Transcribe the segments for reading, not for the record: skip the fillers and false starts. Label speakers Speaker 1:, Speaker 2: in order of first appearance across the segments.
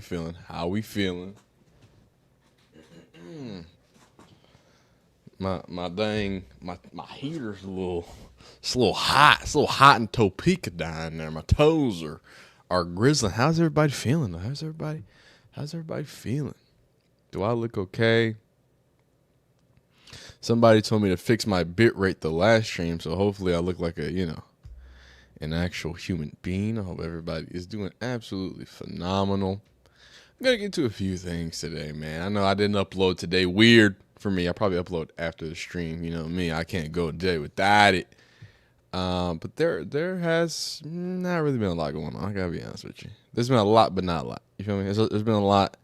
Speaker 1: Feeling? How we feeling? My heater's it's a little hot. It's a little hot in Topeka down there. My toes are grizzling. How's everybody feeling? How's everybody feeling? Do I look okay? Somebody told me to fix my bit rate the last stream, so hopefully I look like an actual human being. I hope everybody is doing absolutely phenomenal. I'm gonna get to a few things today, man. I know I didn't upload today. Weird for me. I probably upload after the stream. You know me. I can't go a day without it. But there has not really been a lot going on. I gotta be honest with you. There's been a lot, but not a lot. You feel me? There's been a lot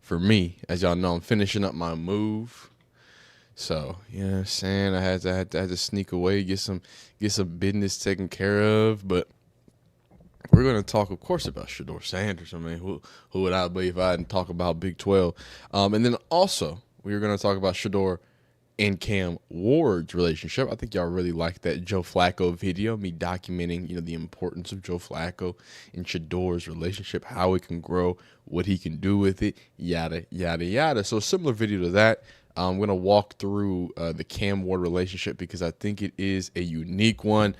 Speaker 1: for me. As y'all know, I'm finishing up my move. So, you know what I'm saying? I had to sneak away, get some business taken care of. But we're going to talk, of course, about Shedeur Sanders. I mean, who would I be if I didn't talk about Big 12? And then also, we were going to talk about Shedeur and Cam Ward's relationship. I think y'all really liked that Joe Flacco video, me documenting, the importance of Joe Flacco and Shedeur's relationship, how it can grow, what he can do with it, yada, yada, yada. So a similar video to that. I'm going to walk through the Cam Ward relationship because I think it is a unique one.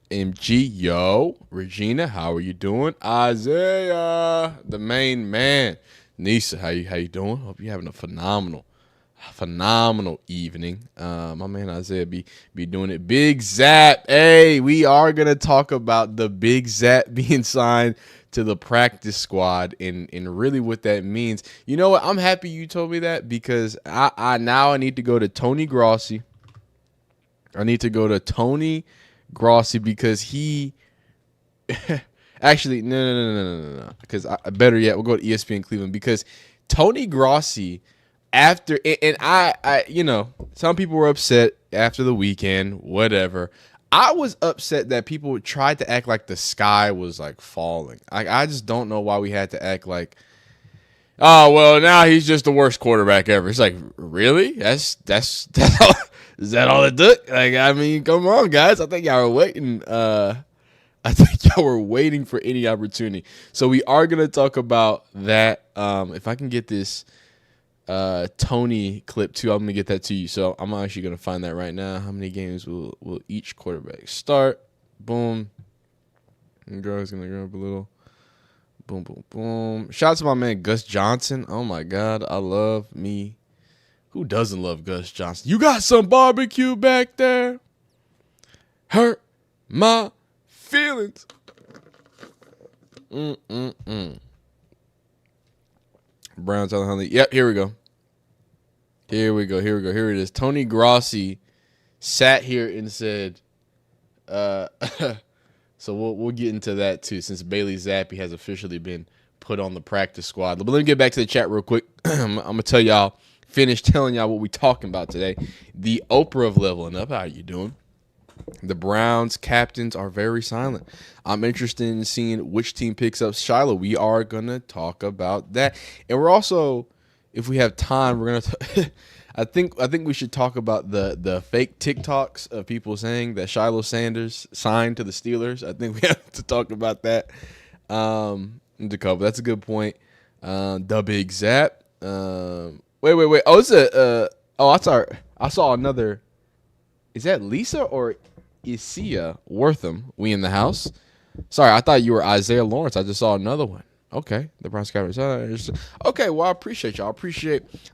Speaker 1: MG, yo, Regina, how are you doing? Isaiah, the main man. Nisa, how you doing? Hope you're having a phenomenal evening. My man Isaiah be doing it. Big Zap, hey, we are gonna talk about the Big Zap being signed to the practice squad and really what that means. You know what? I'm happy you told me that because I now need to go to Tony Grossi. I need to go to Tony Grossi because he actually no. Because better yet, we'll go to ESPN Cleveland because Tony Grossi after and I some people were upset after the weekend, whatever. I was upset that people tried to act like the sky was like falling. I just don't know why we had to act like, oh well, now he's just the worst quarterback ever. It's like, really? That's all, is that all it took? Like, I mean, come on, guys. I think y'all were waiting. For any opportunity. So we are gonna talk about that. If I can get this Tony clip too, I'm gonna get that to you. So I'm actually gonna find that right now. How many games will each quarterback start? Boom. And girl's gonna go up a little. Boom, boom, boom. Shout out to my man Gus Johnson. Oh my God, I love me. Who doesn't love Gus Johnson? You got some barbecue back there? Hurt my feelings. Brown telling Huntley. Yep, here we go. Here it is. Tony Grossi sat here and said, so we'll get into that too, since Bailey Zappi has officially been put on the practice squad. But let me get back to the chat real quick. I'm gonna finish telling y'all what we talking about today. The Oprah of Leveling Up. How you doing? The Browns captains are very silent. I'm interested in seeing which team picks up Shilo. We are gonna talk about that, and we're also, if we have time, we're gonna. I think we should talk about the fake TikToks of people saying that Shilo Sanders signed to the Steelers. I think we have to talk about that. That's a good point. The Big Zap. Wait. Oh, it's I saw another. Is that Lisa or Isia Wortham? We in the house. Sorry, I thought you were Isaiah Lawrence. I just saw another one. Okay, the Browns captains. Okay, well, I appreciate y'all.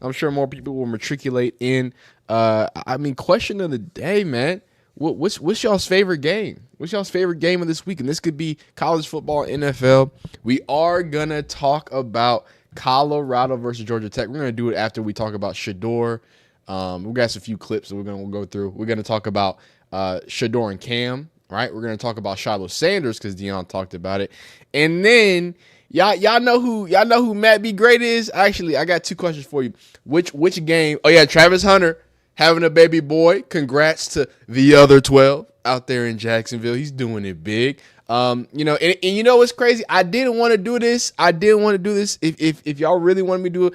Speaker 1: I'm sure more people will matriculate in. Question of the day, man. What's y'all's favorite game? What's y'all's favorite game of this week? And this could be college football, NFL. We are gonna talk about Colorado versus Georgia Tech. We're gonna do it after we talk about Shedeur. We got a few clips that we'll go through. We're gonna talk about Shedeur and Cam. Right? We're gonna talk about Shilo Sanders because Deion talked about it, and then. Y'all know who Matt B. Great is? Actually, I got two questions for you. Which game? Oh yeah, Travis Hunter having a baby boy. Congrats to the other 12 out there in Jacksonville. He's doing it big. And you know what's crazy? I didn't want to do this. If y'all really want me to do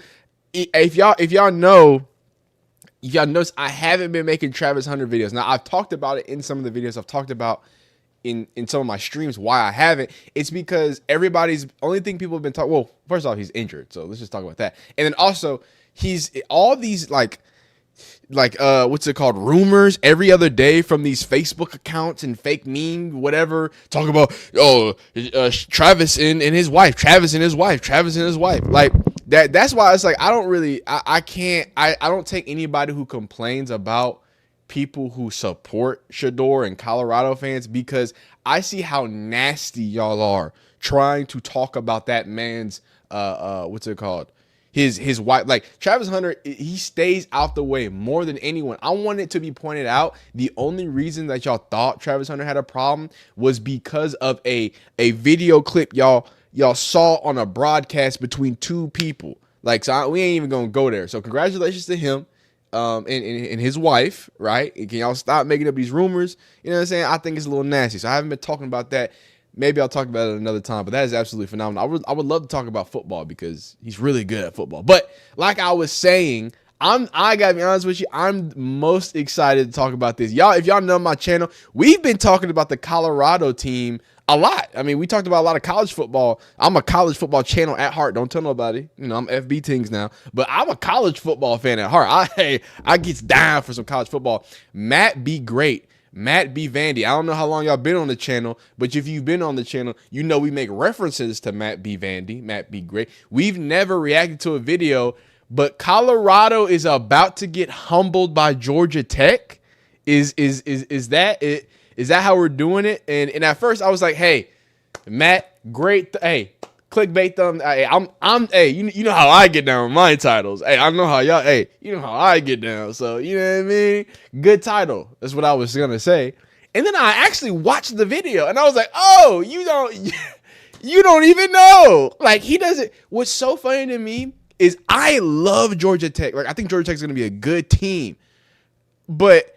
Speaker 1: it, if y'all notice, I haven't been making Travis Hunter videos. Now I've talked about it in some of the videos. I've talked about in some of my streams why I haven't. It's because everybody's only thing people have been talking. Well, first off, he's injured, so let's just talk about that. And then also, he's all these like what's it called, rumors every other day from these Facebook accounts and fake meme whatever, talking about Travis and his wife, Travis and his wife, Travis and his wife, like that's why it's like I don't take anybody who complains about people who support Shedeur and Colorado fans, because I see how nasty y'all are trying to talk about that man's what's it called, his wife. Like Travis Hunter, he stays out the way more than anyone. I want it to be pointed out, the only reason that y'all thought Travis Hunter had a problem was because of a video clip y'all saw on a broadcast between two people. Like, so we ain't even gonna go there. So congratulations to him and his wife, right? And can y'all stop making up these rumors? You know what I'm saying? I think it's a little nasty. So I haven't been talking about that. Maybe I'll talk about it another time, but that is absolutely phenomenal. I would love to talk about football because he's really good at football. But like I was saying, I gotta be honest with you, I'm most excited to talk about this. Y'all, if y'all know my channel, we've been talking about the Colorado team a lot. I mean, we talked about a lot of college football. I'm a college football channel at heart. Don't tell nobody. You know, I'm FB Tings now, but I'm a college football fan at heart. I gets down for some college football. Matt be great. Matt B. Vandy. I don't know how long y'all been on the channel, but if you've been on the channel, you know we make references to Matt B. Vandy, Matt B. Great. We've never reacted to a video, but Colorado is about to get humbled by Georgia Tech. Is that it? Is that how we're doing it? And at first I was like, hey, Matt, great. Hey, clickbait them. Hey, hey, you know how I get down with my titles. Hey, I know how y'all, hey, you know how I get down. So, you know what I mean? Good title. That's what I was going to say. And then I actually watched the video and I was like, oh, you don't even know. Like, he doesn't. What's so funny to me is I love Georgia Tech. Like, I think Georgia Tech is going to be a good team. But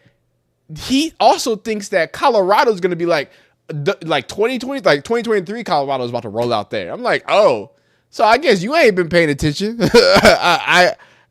Speaker 1: he also thinks that Colorado is going to be like 2020, like 2023 Colorado is about to roll out there. I'm like, oh, so I guess you ain't been paying attention. Because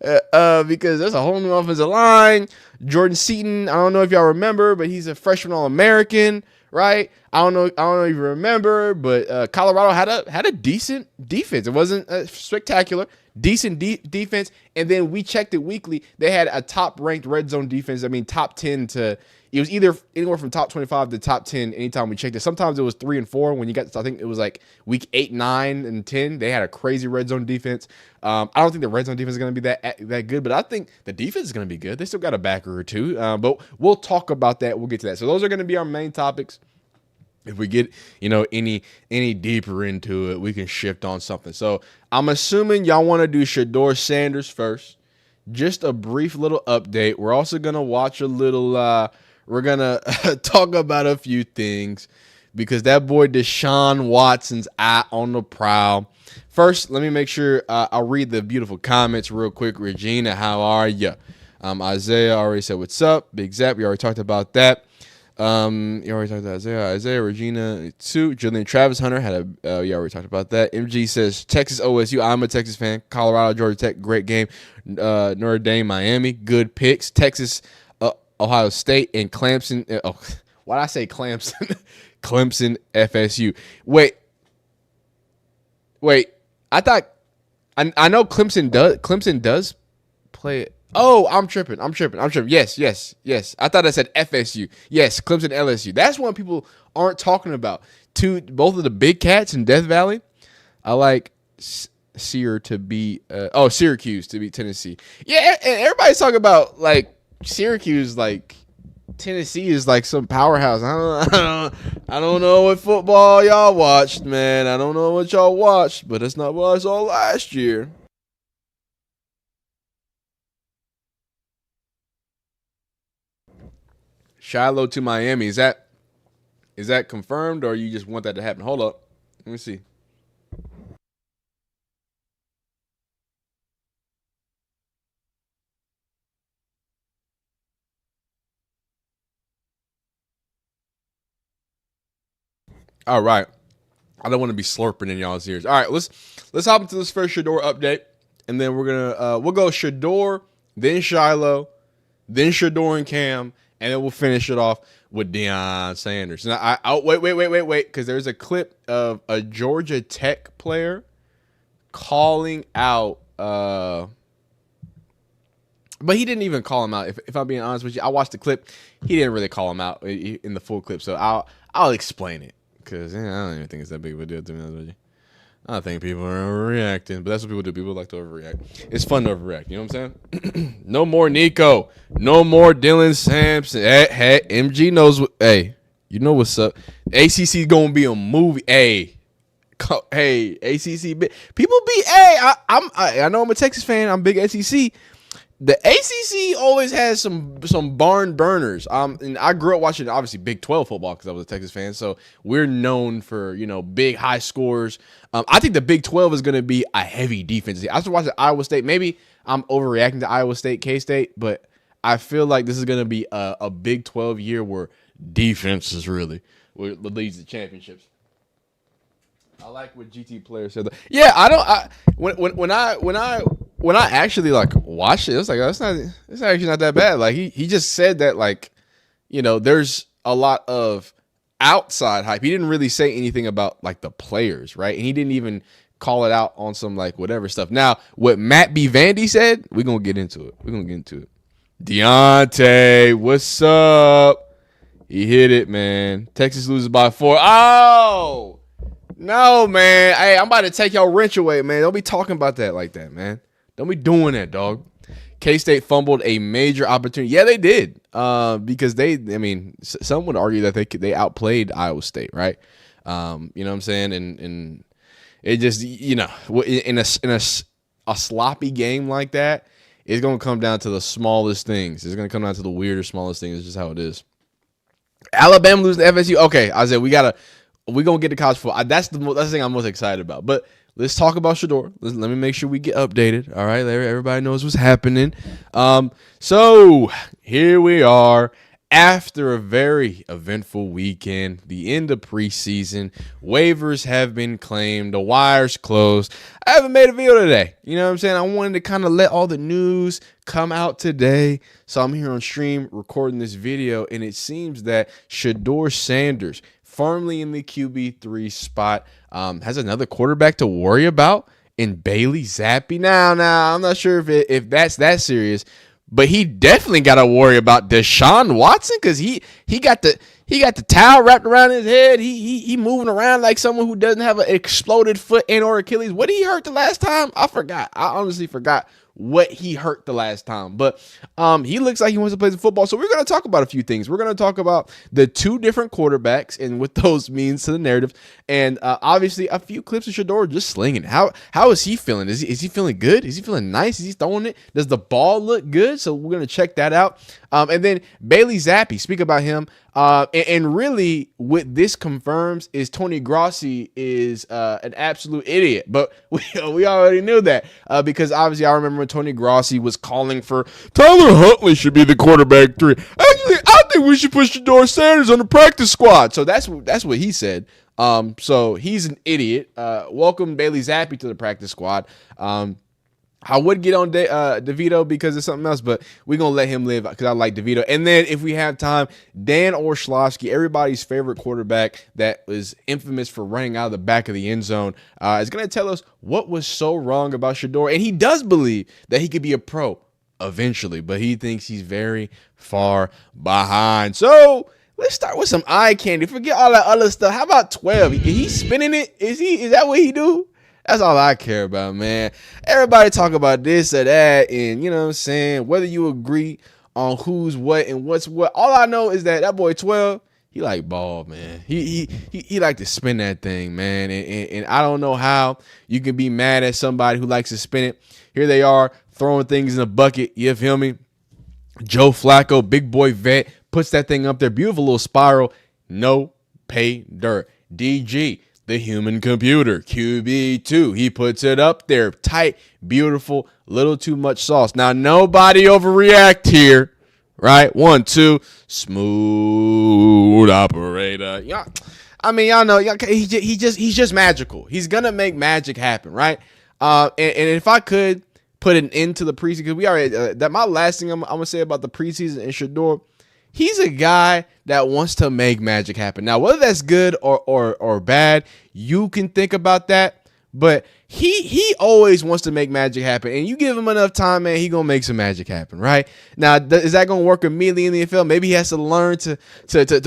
Speaker 1: there's a whole new offensive line. Jordan Seaton, I don't know if y'all remember, but he's a freshman All-American, right? I don't know if you remember, but Colorado had a decent defense. It wasn't spectacular. Decent defense, and then we checked it weekly. They had a top-ranked red zone defense. I mean, top 10 to it was either anywhere from top 25 to top 10 anytime we checked it. Sometimes it was 3 and 4 when you got to, I think it was like week 8, 9, and 10. They had a crazy red zone defense. I don't think the red zone defense is going to be that good, but I think the defense is going to be good. They still got a backer or two, but we'll talk about that. We'll get to that. So those are going to be our main topics. If we get, any deeper into it, we can shift on something. So I'm assuming y'all want to do Shedeur Sanders first. Just a brief little update. We're also going to watch a little, we're going to talk about a few things because that boy Deshaun Watson's out on the prowl. First, let me make sure I'll read the beautiful comments real quick. Regina, how are you? Isaiah already said, what's up? Big Zap, we already talked about that. You already talked about Isaiah, Regina, too. Julian Travis Hunter had you already talked about that. MG says Texas OSU. I'm a Texas fan. Colorado, Georgia Tech, great game. Notre Dame, Miami, good picks. Texas, Ohio State, and Clemson. Why did I say Clemson? Clemson, FSU. Wait. I thought I know Clemson does play. Oh, I'm tripping. Yes. I thought I said FSU. Yes, Clemson, LSU. That's one people aren't talking about. Both of the big cats in Death Valley. I like Syracuse to beat Tennessee. Yeah, and everybody's talking about like Syracuse, like Tennessee is like some powerhouse. I don't know what football y'all watched, man. I don't know what y'all watched, but it's not what I saw last year. Shilo to Miami. Is that confirmed, or you just want that to happen? Hold up. Let me see. All right. I don't want to be slurping in y'all's ears. All right, let's hop into this first Shedeur update, and then we'll go Shedeur, then Shilo, then Shedeur and Cam, And then we'll finish it off with Deion Sanders. Now, wait, because there's a clip of a Georgia Tech player calling out, but he didn't even call him out. If I'm being honest with you, I watched the clip. He didn't really call him out in the full clip, so I'll explain it because I don't even think it's that big of a deal, to be honest with you. I think people are overreacting, but that's what people do. People like to overreact. It's fun to overreact. You know what I'm saying? No more Nico. No more Dylan Sampson. Hey, MG knows what. Hey, you know what's up. ACC gonna be a movie. Hey, ACC. People be. Hey, I know I'm a Texas fan. I'm a big SEC. The ACC always has some barn burners. And I grew up watching obviously Big 12 football because I was a Texas fan. So we're known for big high scores. I think the Big 12 is going to be a heavy defense. I was watching Iowa State. Maybe I'm overreacting to Iowa State, K-State, but I feel like this is going to be a Big 12 year where defense is really what leads to championships. I like what GT player said. Yeah, when I actually watched it was like, oh, it's actually not that bad. Like he just said that there's a lot of outside hype. He didn't really say anything about the players, right? And he didn't even call it out on some whatever stuff. Now, what Matt B. Vandy said, we're gonna get into it. Deontay, what's up? He hit it, man. Texas loses by 4. Oh no, man. Hey, I'm about to take y'all wrench away, man. Don't be talking about that like that, man. Don't be doing that, dog. K-State fumbled a major opportunity. Yeah, they did. Because some would argue that they outplayed Iowa State, right? You know what I'm saying? And it just, in a sloppy game like that, it's going to come down to the smallest things. It's going to come down to the weirder, smallest things. It's just how it is. Alabama losing to FSU. Okay, Isaiah, we're going to get to college football. That's the thing I'm most excited about. But let's talk about Shedeur. Let me make sure we get updated. All right, everybody knows what's happening. So here we are after a very eventful weekend, the end of preseason. Waivers have been claimed. The wire's closed. I haven't made a video today. You know what I'm saying? I wanted to kind of let all the news come out today. So I'm here on stream recording this video, and it seems that Shedeur Sanders, firmly in the QB3 spot, has another quarterback to worry about in Bailey Zappi. Now, I'm not sure if that's that serious, but he definitely got to worry about Deshaun Watson because he got the towel wrapped around his head. He moving around like someone who doesn't have an exploded foot and or Achilles. What did he hurt the last time? I forgot. I honestly forgot what he hurt the last time. But he looks like he wants to play some football. So we're going to talk about a few things. We're going to talk about the two different quarterbacks and what those means to the narrative. And obviously a few clips of Shedeur just slinging. How is he feeling? Is he feeling good? Is he feeling nice? Is he throwing it? Does the ball look good? So we're going to check that out. And then Bailey Zappi, speak about him. And really what this confirms is Tony Grossi is an absolute idiot. But we already knew that because obviously I remember when Tony Grossi was calling for Tyler Huntley should be the quarterback 3. Actually, I think we should put Shedeur Sanders on the practice squad. So that's what he said. So he's an idiot. Welcome Bailey Zappi to the practice squad. I would get on DeVito because of something else, but we're going to let him live because I like DeVito. And then if we have time, Dan Orlovsky, everybody's favorite quarterback that was infamous for running out of the back of the end zone, is going to tell us what was so wrong about Shedeur. And he does believe that he could be a pro eventually, but he thinks he's very far behind. So let's start with some eye candy. Forget all that other stuff. How about 12? Is he spinning it? Is that what he do? That's all I care about, man. Everybody talk about this or that, and you know what I'm saying, whether you agree on who's what and what's what. All I know is that boy 12, he like ball, man. He like to spin that thing, man. And I don't know how you can be mad at somebody who likes to spin it. Here they are throwing things in a bucket. You feel me? Joe Flacco, big boy vet, puts that thing up there. Beautiful little spiral. No pay dirt. DG, the human computer, QB2. He puts it up there. Tight, beautiful, little too much sauce. Now, nobody overreact here, right? 1, 2, smooth operator. Yeah, I mean, y'all know, he's just magical. He's going to make magic happen, right? And if I could put an end to the preseason, because we already, that my last thing I'm going to say about the preseason and Shedeur, he's a guy that wants to make magic happen. Now, whether that's good or bad, you can think about that. But he always wants to make magic happen. And you give him enough time, man, he going to make some magic happen, right? Now, is that going to work immediately in the NFL? Maybe he has to learn to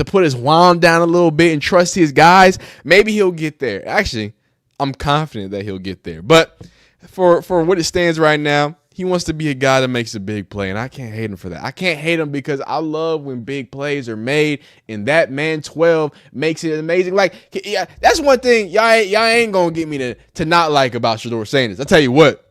Speaker 1: put his wand down a little bit and trust his guys. Maybe he'll get there. Actually, I'm confident that he'll get there. But for what it stands right now, he wants to be a guy that makes a big play, and I can't hate him for that. I can't hate him because I love when big plays are made, and that man 12 makes it amazing. Like, yeah, that's one thing y'all ain't gonna get me to not like about Shedeur Sanders. I tell you what,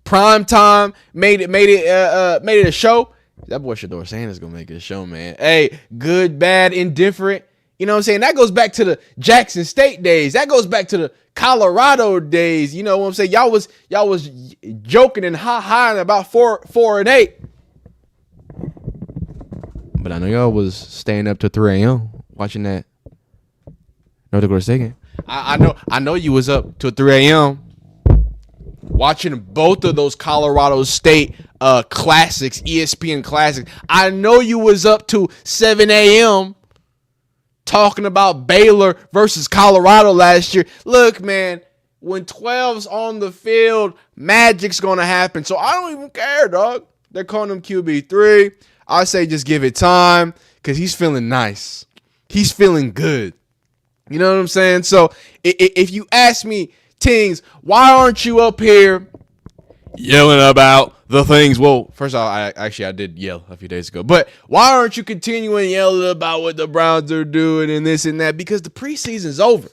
Speaker 1: prime time made it a show. That boy Shedeur Sanders gonna make it a show, man. Hey, good, bad, indifferent. You know what I'm saying? That goes back to the Jackson State days. That goes back to the Colorado days. You know what I'm saying? Y'all was joking and ha-haing about 4-8. But I know y'all was staying up to 3 a.m. watching that North Dakota State game. I know you was up till 3 a.m. watching both of those Colorado State classics, ESPN classics. I know you was up to 7 a.m. talking about Baylor versus Colorado last year. Look, man, when 12's on the field, magic's going to happen. So I don't even care, dog. They're calling him QB3. I say just give it time because he's feeling nice. He's feeling good. You know what I'm saying? So if you ask me, Tings, why aren't you up here yelling about the things? Well, first of all, I did yell a few days ago. But why aren't you continuing yelling about what the Browns are doing and this and that? Because the preseason's over.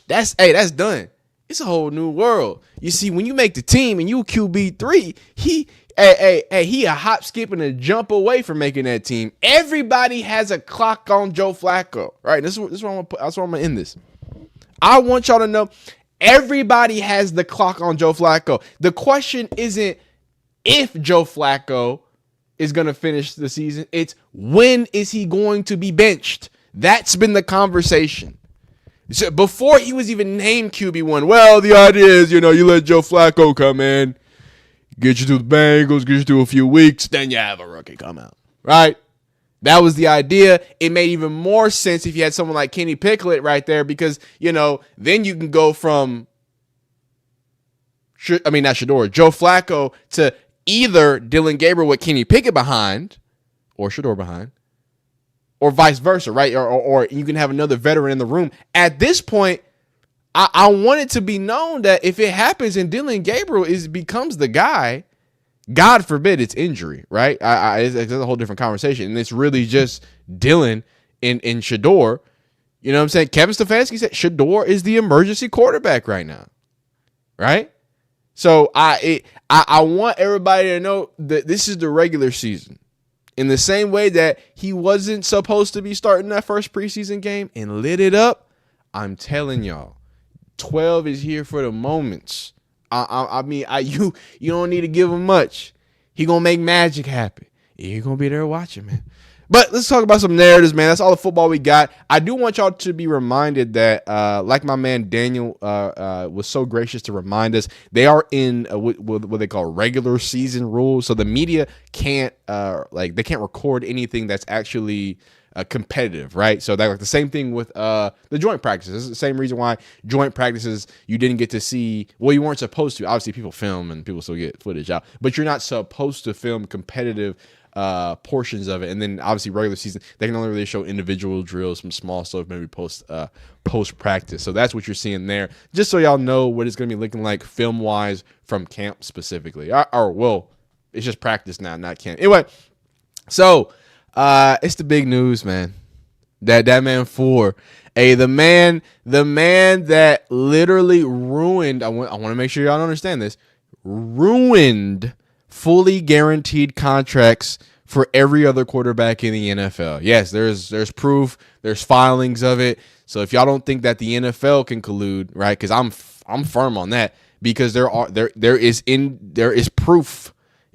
Speaker 1: That's done. It's a whole new world. You see, when you make the team and you QB3, he a hop, skip, and a jump away from making that team. Everybody has a clock on Joe Flacco, right? This is where I'm gonna end this. I want y'all to know everybody has the clock on Joe Flacco. The question isn't if Joe Flacco is going to finish the season. It's when is he going to be benched? That's been the conversation. So before he was even named QB1, well, the idea is, you let Joe Flacco come in, get you through the Bengals, get you through a few weeks, then you have a rookie come out, right? That was the idea. It made even more sense if you had someone like Kenny Pickett right there because, then you can go from, not Shedeur, Joe Flacco to either Dylan Gabriel with Kenny Pickett behind or Shedeur behind or vice versa, right? Or you can have another veteran in the room. At this point, I want it to be known that if it happens and Dylan Gabriel becomes the guy, God forbid it's injury, right? It's a whole different conversation. And it's really just Dylan and Shedeur. You know what I'm saying? Kevin Stefanski said Shedeur is the emergency quarterback right now, right? So I want everybody to know that this is the regular season. In the same way that he wasn't supposed to be starting that first preseason game and lit it up, I'm telling y'all, 12 is here for the moments. You don't need to give him much. He gonna make magic happen. You're gonna be there watching, man. But let's talk about some narratives, man. That's all the football we got. I do want y'all to be reminded that, like my man Daniel was so gracious to remind us, they are in what they call regular season rules. So the media can't they can't record anything that's actually competitive, right? So that the same thing with the joint practices. It's the same reason why joint practices you didn't get to see. Well, you weren't supposed to. Obviously, people film and people still get footage out, but you're not supposed to film competitive portions of it. And then obviously regular season, they can only really show individual drills, some small stuff, maybe post practice. So that's what you're seeing there. Just so y'all know what it's going to be looking like film wise from camp specifically. Well, it's just practice now, not camp. Anyway, so it's the big news, man. That man 4. Hey, the man that literally ruined. I want to make sure y'all understand this. Ruined fully guaranteed contracts for every other quarterback in the NFL. Yes, there's proof, there's filings of it. So if y'all don't think that the NFL can collude, right? Because I'm firm on that because there is proof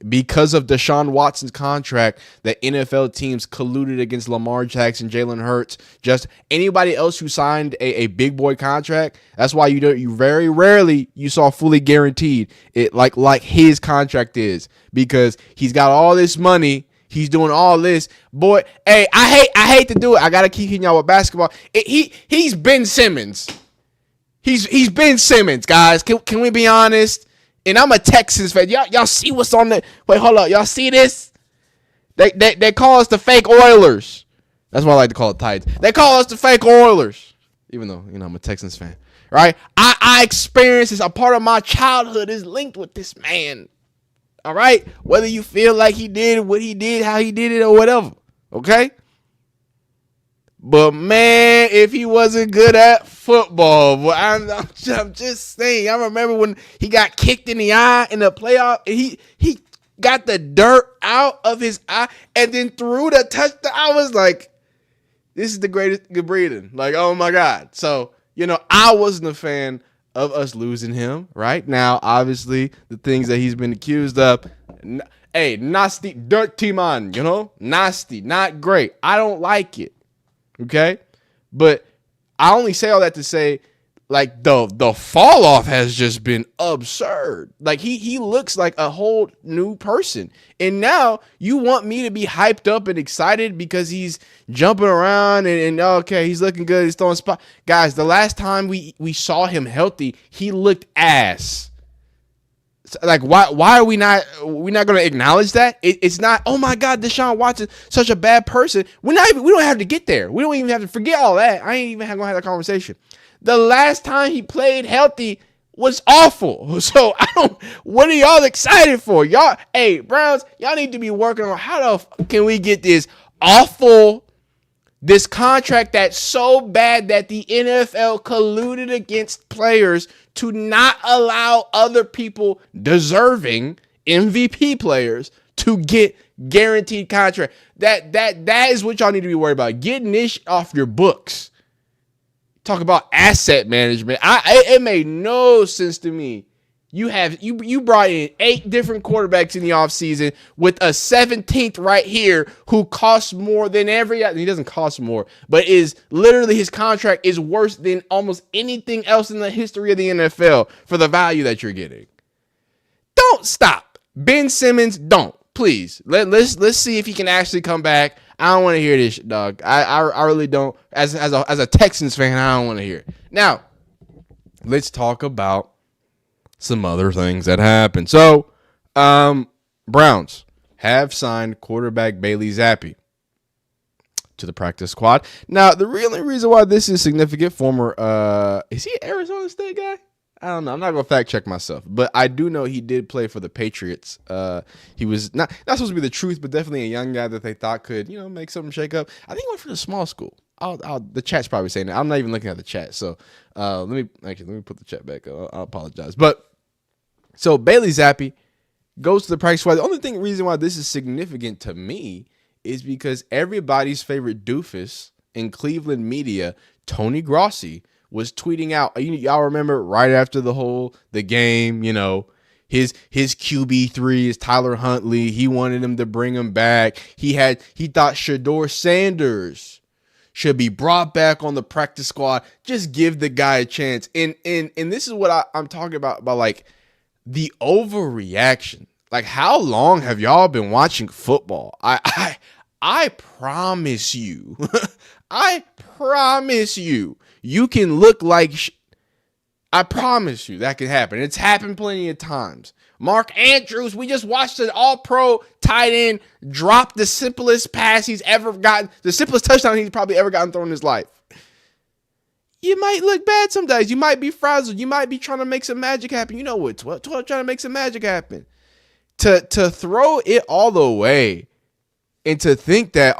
Speaker 1: because of Deshaun Watson's contract that NFL teams colluded against Lamar Jackson, Jalen Hurts, just anybody else who signed a big boy contract. That's why you very rarely you saw fully guaranteed it like his contract is, because he's got all this money.
Speaker 2: He's doing all this. Boy, hey, I hate to do it. I gotta keep hitting y'all with basketball. He's Ben Simmons. He's Ben Simmons, guys. Can we be honest? And I'm a Texans fan. Y'all see what's on the wait, hold up. Y'all see this? They call us the fake Oilers. That's what I like to call it, Titans. They call us the fake Oilers. Even though, I'm a Texans fan. Right? I experienced this. A part of my childhood is linked with this man. All right? Whether you feel like he did what he did, how he did it, or whatever. Okay? But, man, if he wasn't good at football, boy, I'm just saying. I remember when he got kicked in the eye in the playoff, and he got the dirt out of his eye and then threw the touchdown. I was like, this is the greatest good breathing. Like, oh, my God. So, I wasn't a fan of us losing him, right? Now, obviously, the things that he's been accused of, hey, nasty, dirty man, nasty, not great. I don't like it. Okay, but I only say all that to say, like, the fall off has just been absurd. Like, he looks like a whole new person, and now you want me to be hyped up and excited because he's jumping around and okay, he's looking good, he's throwing spot. Guys, the last time we saw him healthy, he looked ass. Like, why are we not going to acknowledge that? It's not, oh my God, Deshaun Watson, such a bad person. We don't have to get there. We don't even have to forget all that. I ain't even going to have that conversation. The last time he played healthy was awful. So what are y'all excited for? Y'all, hey, Browns, y'all need to be working on how can we get this contract that's so bad that the NFL colluded against players to not allow other people deserving MVP players to get guaranteed contract. That is what y'all need to be worried about. Getting this off your books. Talk about asset management. It made no sense to me. You brought in 8 different quarterbacks in the offseason with a 17th right here who costs more than he doesn't cost more, but is literally his contract is worse than almost anything else in the history of the NFL for the value that you're getting. Don't stop. Ben Simmons, don't. Please. Let's see if he can actually come back. I don't want to hear this shit, dog. I really don't. As a Texans fan, I don't want to hear it. Now, let's talk about some other things that happened. So, Browns have signed quarterback Bailey Zappi to the practice squad. Now, the only reason why this is significant, is he an Arizona State guy? I don't know. I'm not going to fact check myself, but I do know he did play for the Patriots. He was not supposed to be the truth, but definitely a young guy that they thought could, make something shake up. I think he went for the small school. The chat's probably saying that. I'm not even looking at the chat. So, let me put the chat back up. I apologize. So Bailey Zappi goes to the practice squad. The only reason why this is significant to me is because everybody's favorite doofus in Cleveland media, Tony Grossi, was tweeting out. Y'all remember right after the game, his QB3 is Tyler Huntley. He wanted him to bring him back. He thought Shedeur Sanders should be brought back on the practice squad. Just give the guy a chance. And this is what I'm talking about like the overreaction. Like, how long have y'all been watching football? I promise you, you can look like I promise you that can happen. It's happened plenty of times. Mark Andrews, we just watched an all-pro tight end drop the simplest pass he's ever gotten, the simplest touchdown he's probably ever gotten thrown in his life. You might look bad some days. You might be frazzled. You might be trying to make some magic happen. You know what? 12 trying to make some magic happen. To throw it all the way and to think that,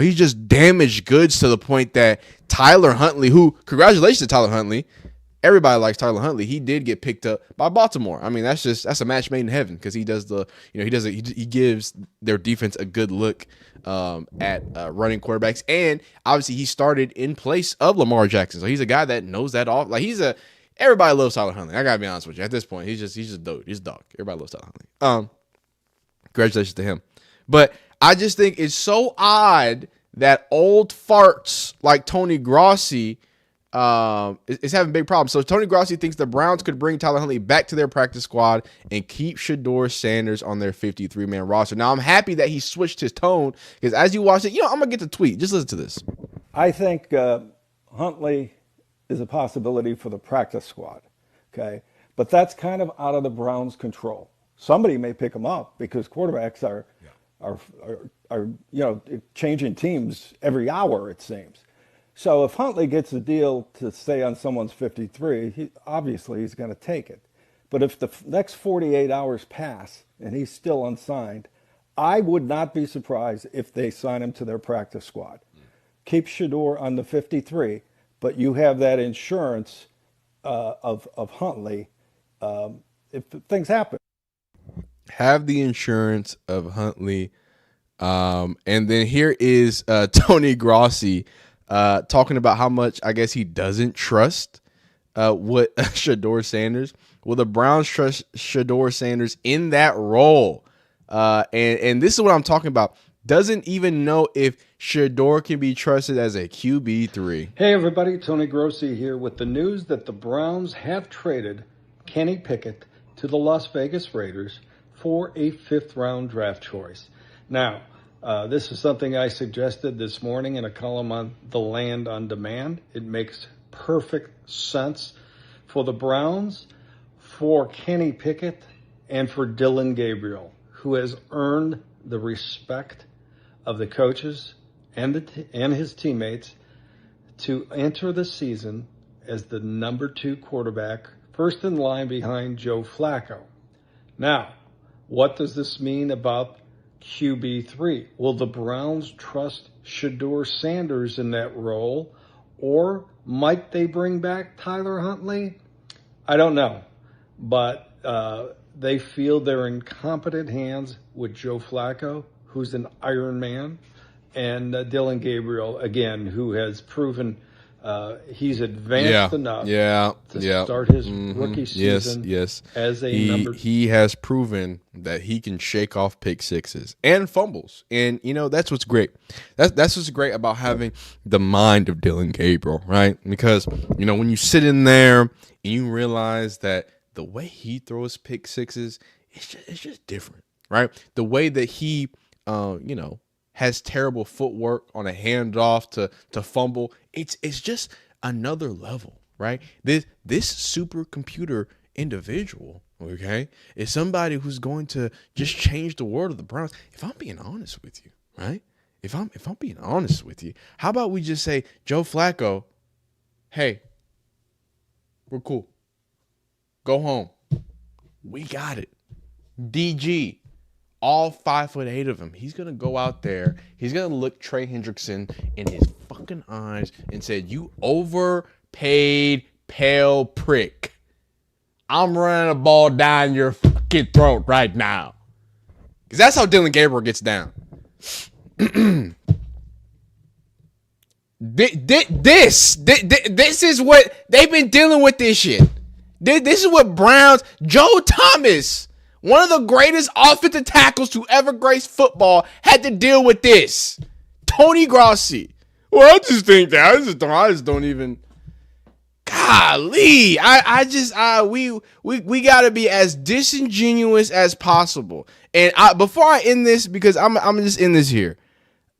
Speaker 2: he's just damaged goods to the point that Tyler Huntley, who, congratulations to Tyler Huntley. Everybody likes Tyler Huntley. He did get picked up by Baltimore. I mean, that's a match made in heaven because he does he gives their defense a good look at running quarterbacks. And obviously he started in place of Lamar Jackson. So he's a guy that knows that off. Like everybody loves Tyler Huntley. I gotta be honest with you. At this point, he's just dope. He's a dog. Everybody loves Tyler Huntley. Congratulations to him. But I just think it's so odd that old farts like Tony Grossi is having big problems. So Tony Grossi thinks the Browns could bring Tyler Huntley back to their practice squad and keep Shedeur Sanders on their 53-man roster. Now, I'm happy that he switched his tone because as you watch it, I'm going to get the tweet. Just listen to this.
Speaker 3: I think Huntley is a possibility for the practice squad, okay? But that's kind of out of the Browns' control. Somebody may pick him up because quarterbacks are changing teams every hour, it seems. So if Huntley gets a deal to stay on someone's 53, obviously he's going to take it. But if the next 48 hours pass and he's still unsigned, I would not be surprised if they sign him to their practice squad. Keep Shedeur on the 53, but you have that insurance of Huntley if things happen.
Speaker 1: Have the insurance of Huntley. And then here is Tony Grossi talking about how much, I guess, he doesn't trust what Shedeur Sanders. Well, the Browns trust Shedeur Sanders in that role. And this is what I'm talking about. Doesn't even know if Shedeur can be trusted as a QB3.
Speaker 4: Hey, everybody. Tony Grossi here with the news that the Browns have traded Kenny Pickett to the Las Vegas Raiders for a 5th-round draft choice. Now, this is something I suggested this morning in a column on The Land on Demand. It makes perfect sense for the Browns, for Kenny Pickett, and for Dillon Gabriel, who has earned the respect of the coaches and his teammates to enter the season as the number 2 quarterback, first in line behind Joe Flacco. Now, what does this mean about QB3? Will the Browns trust Shedeur Sanders in that role, or might they bring back Tyler Huntley? I don't know, but they feel they're in competent hands with Joe Flacco, who's an Iron Man, and Dillon Gabriel, again, who has proven he's advanced enough to start his rookie season as a number 2.
Speaker 1: He has proven that he can shake off pick sixes and fumbles. And, that's what's great. That's what's great about having the mind of Dillon Gabriel, right? Because, when you sit in there and you realize that the way he throws pick sixes, it's just different, right? The way that he, has terrible footwork on a handoff to fumble. It's just another level, right? This supercomputer individual, okay, is somebody who's going to just change the world of the Browns. If I'm being honest with you, right? If I'm being honest with you, how about we just say, Joe Flacco, hey, we're cool. Go home. We got it. DG. All 5'8" of him. He's gonna go out there. He's gonna look Trey Hendrickson in his fucking eyes and said, "You overpaid pale prick. I'm running a ball down your fucking throat right now." Because that's how Dillon Gabriel gets down. This is what they've been dealing with. This shit. This is what Browns. Joe Thomas, one of the greatest offensive tackles to ever grace football, had to deal with this. Tony Grossi. Well, I just think that I just don't even. Golly, we got to be as disingenuous as possible. And before I end this, because I'm just end this here.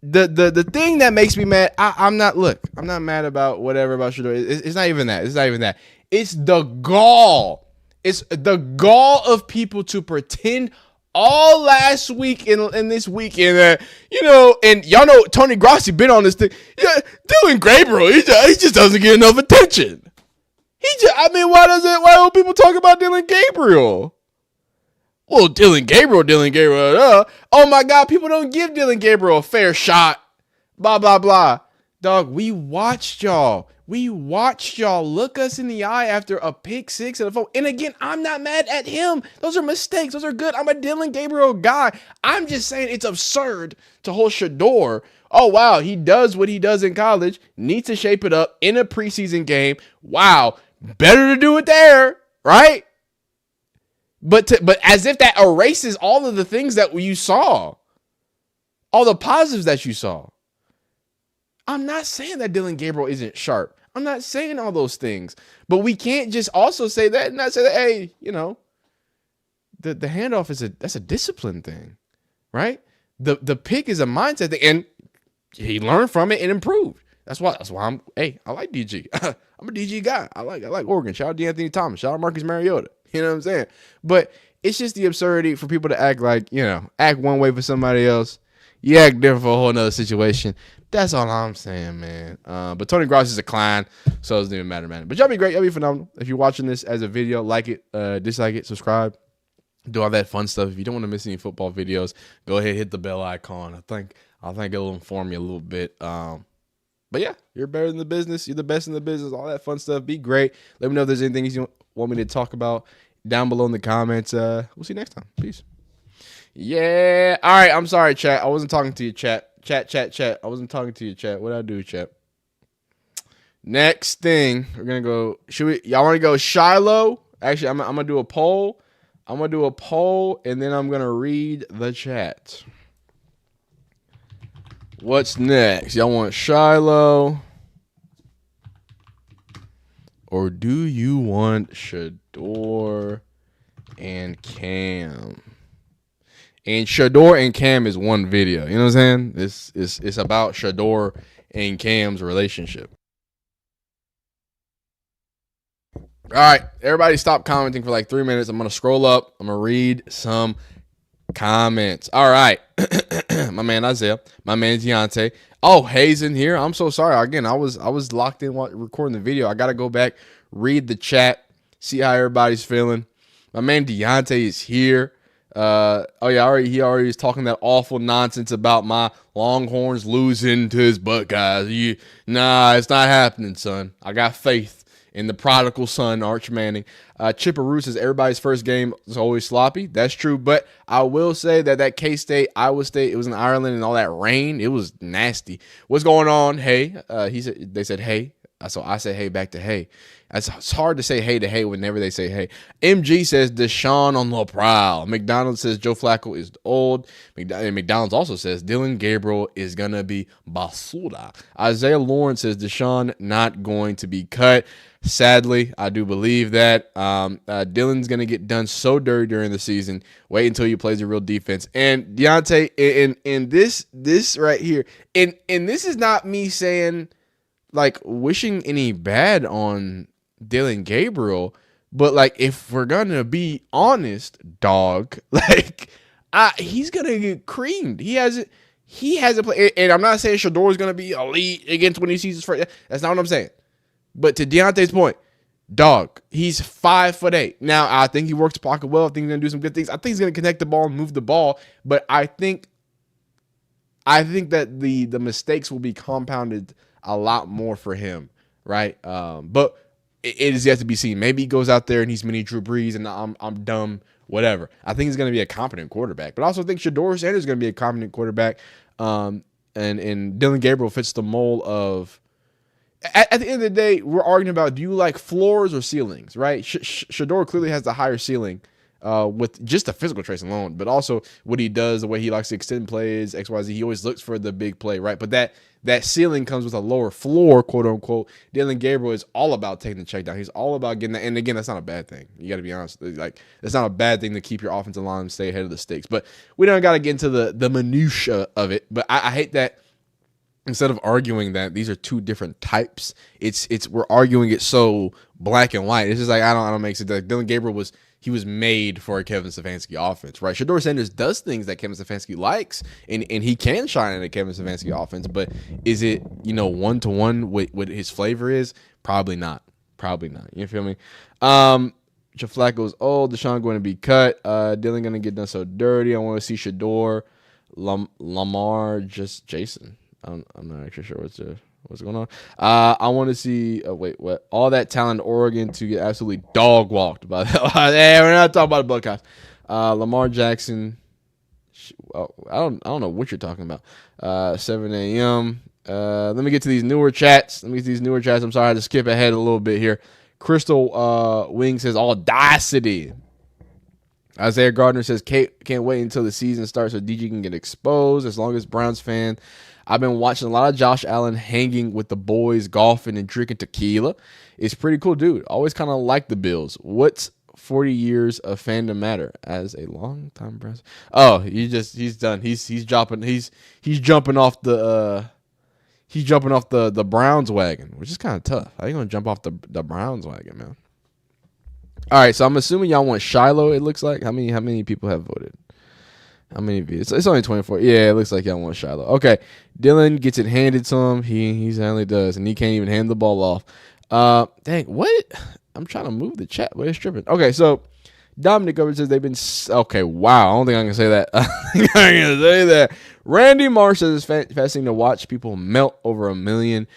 Speaker 1: The thing that makes me mad, I'm not mad about whatever about Shedeur. It's not even that. It's not even that. It's the gall. It's the gall of people to pretend all last week and this weekend that, and y'all know Tony Grossi been on this thing. Yeah, Dillon Gabriel, he just doesn't get enough attention. Why don't people talk about Dillon Gabriel? Well, Dillon Gabriel. Oh my God, people don't give Dillon Gabriel a fair shot. Blah, blah, blah. Dog, we watched y'all look us in the eye after a pick six and a four. And again, I'm not mad at him. Those are mistakes. Those are good. I'm a Dillon Gabriel guy. I'm just saying it's absurd to hold Shedeur. Oh, wow, he does what he does in college. Needs to shape it up in a preseason game. Wow, better to do it there, right? But as if that erases all of the things that you saw, all the positives that you saw. I'm not saying that Dillon Gabriel isn't sharp.
Speaker 2: I'm not saying all those things. But we can't just also say that and not say that, hey, the handoff that's a discipline thing, right? The pick is a mindset thing, and he learned from it and improved. That's why I like DG. I'm a DG guy. I like Oregon. Shout out to Anthony Thomas. Shout out Marcus Mariota. You know what I'm saying? But it's just the absurdity for people to act like, act one way for somebody else. You act different for a whole nother situation. That's all I'm saying, man. But Tony Grossi is a client, so it doesn't even matter, man. But y'all be great. Y'all be phenomenal. If you're watching this as a video, like it, dislike it, subscribe. Do all that fun stuff. If you don't want to miss any football videos, go ahead, hit the bell icon. I think it'll inform you a little bit. But yeah, you're better than the business. You're the best in the business. All that fun stuff. Be great. Let me know if there's anything you want me to talk about down below in the comments. We'll see you next time. Peace. Yeah. All right. I'm sorry, chat. I wasn't talking to you, chat. Chat. I wasn't talking to you, chat. What did I do, chat? Next thing, we're gonna go. Y'all want to go Shilo? Actually, I'm gonna do a poll. And then I'm gonna read the chat. What's next? Y'all want Shilo? Or do you want Shedeur and Cam? And Shedeur and Cam is one video. You know what I'm saying? It's about Shedeur and Cam's relationship. All right. Everybody stop commenting for like 3 minutes. I'm going to scroll up. I'm going to read some comments. All right. My man Isaiah. My man Deontay. Oh, Hayes in here. I'm so sorry. Again, I was locked in while recording the video. I got to go back, read the chat, see how everybody's feeling. My man Deontay is here. He already is talking that awful nonsense about my Longhorns losing to his Buckeyes. Nah, it's not happening, son. I got faith in the prodigal son, Arch Manning. Chipperoo says everybody's first game is always sloppy. That's true, but I will say that K-State, Iowa State, it was in Ireland and all that rain. It was nasty. What's going on? Hey, they said hey. So I said hey back to hey. It's hard to say hey to hey whenever they say hey. MG says Deshaun on the prowl. McDonald says Joe Flacco is old. And McDonald's also says Dylan Gabriel is going to be basura. Isaiah Lawrence says Deshaun not going to be cut. Sadly, I do believe that. Dylan's going to get done so dirty during the season. Wait until he plays a real defense. And Deontay, in this right here, and this is not me saying like wishing any bad on Dylan Gabriel, but like if we're gonna be honest, dog, like he's gonna get creamed. He hasn't played, and I'm not saying Shedeur is gonna be elite against when he sees his first. That's not what I'm saying. But to Deontay's point, dog, he's 5'8". Now I think he works the pocket well. I think he's gonna do some good things. I think he's gonna connect the ball and move the ball. But I think that the mistakes will be compounded a lot more for him, right? But it is yet to be seen. Maybe he goes out there and he's mini Drew Brees and I'm dumb, whatever. I think he's going to be a competent quarterback. But I also think Shedeur Sanders is going to be a competent quarterback. And Dylan Gabriel fits the mold of. At the end of the day, we're arguing about, do you like floors or ceilings, right? Shedeur clearly has the higher ceiling with just the physical traits alone, but also what he does, the way he likes to extend plays, XYZ. He always looks for the big play, right? But that ceiling comes with a lower floor, quote unquote. Dylan Gabriel is all about taking the check down. He's all about getting that. And again, that's not a bad thing. You got to be honest. Like, it's not a bad thing to keep your offensive line and stay ahead of the stakes. But we don't got to get into the minutia of it. But I hate that. Instead of arguing that these are two different types, we're arguing it so black and white. It's just like I don't make sense. Like Dylan Gabriel was made for a Kevin Stefanski offense, right? Shedeur Sanders does things that Kevin Stefanski likes, and he can shine in a Kevin Stefanski offense. But is it 1-to-1 what his flavor is? Probably not. You feel me? Joe Flacco's old. Deshaun going to be cut. Dylan going to get done so dirty. I want to see Shedeur, Lamar, just Jason. I'm not actually sure what's going on. I want to see. What? All that talent in Oregon to get absolutely dog walked by the. Hey, we're not talking about the Buckeyes. Lamar Jackson. I don't know what you're talking about. 7 a.m. Let me get to these newer chats. I'm sorry, I had to skip ahead a little bit here. Crystal Wing says audacity. Isaiah Gardner says, can't wait until the season starts so DG can get exposed. As long as Browns fan, I've been watching a lot of Josh Allen hanging with the boys, golfing and drinking tequila. It's pretty cool, dude. Always kind of like the Bills. What's 40 years of fandom matter as a long-time Browns? Oh, he's done. He's jumping off the Browns wagon, which is kind of tough. How you gonna jump off the Browns wagon, man? All right, so I'm assuming y'all want Shilo. It looks like how many people have voted? How many views? It's only 24. Yeah, it looks like y'all want Shilo. Okay, Dylan gets it handed to him. He certainly does, and he can't even hand the ball off. Dang, what? I'm trying to move the chat, but it's tripping. Okay, so Dominic over says they've been okay. Wow, I don't think I can say that. I think I can say that. Randy Marsh says it's fascinating to watch people melt over $1 million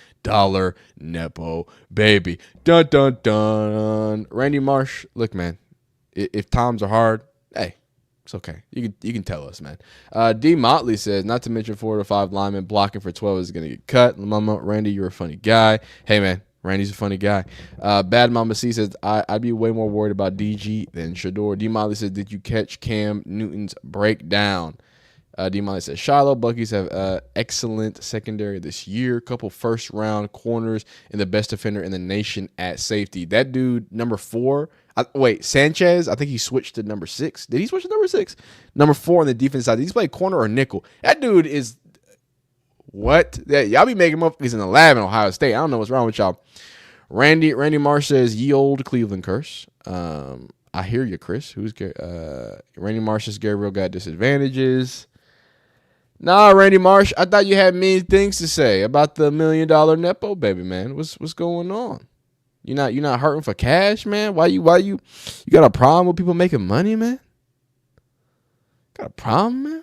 Speaker 2: Nepo baby. Dun dun dun. Randy Marsh, look, man. If times are hard, hey, it's okay. You can tell us, man. D Motley says, not to mention 4 to 5 linemen blocking for 12 is gonna get cut. Mama, Randy, you're a funny guy. Hey, man. Randy's a funny guy. Bad Mama C says, I'd be way more worried about DG than Shedeur. D Molly says, did you catch Cam Newton's breakdown? D Molly says, Shilo Buckies have excellent secondary this year. Couple first-round corners and the best defender in the nation at safety. That dude, number 4. Sanchez, I think he switched to number 6. Did he switch to number 6? Number 4 on the defense side. Did he play corner or nickel? That dude is... What? Yeah, y'all be making motherfuckers in the lab in Ohio State. I don't know what's wrong with y'all. Randy Marsh says, ye old Cleveland curse. I hear you, Chris. Randy Marsh says Gabriel got disadvantages. Nah, Randy Marsh, I thought you had mean things to say about the $1 million Nepo baby, man. What's going on? You're not hurting for cash, man? Why you got a problem with people making money, man? Got a problem, man?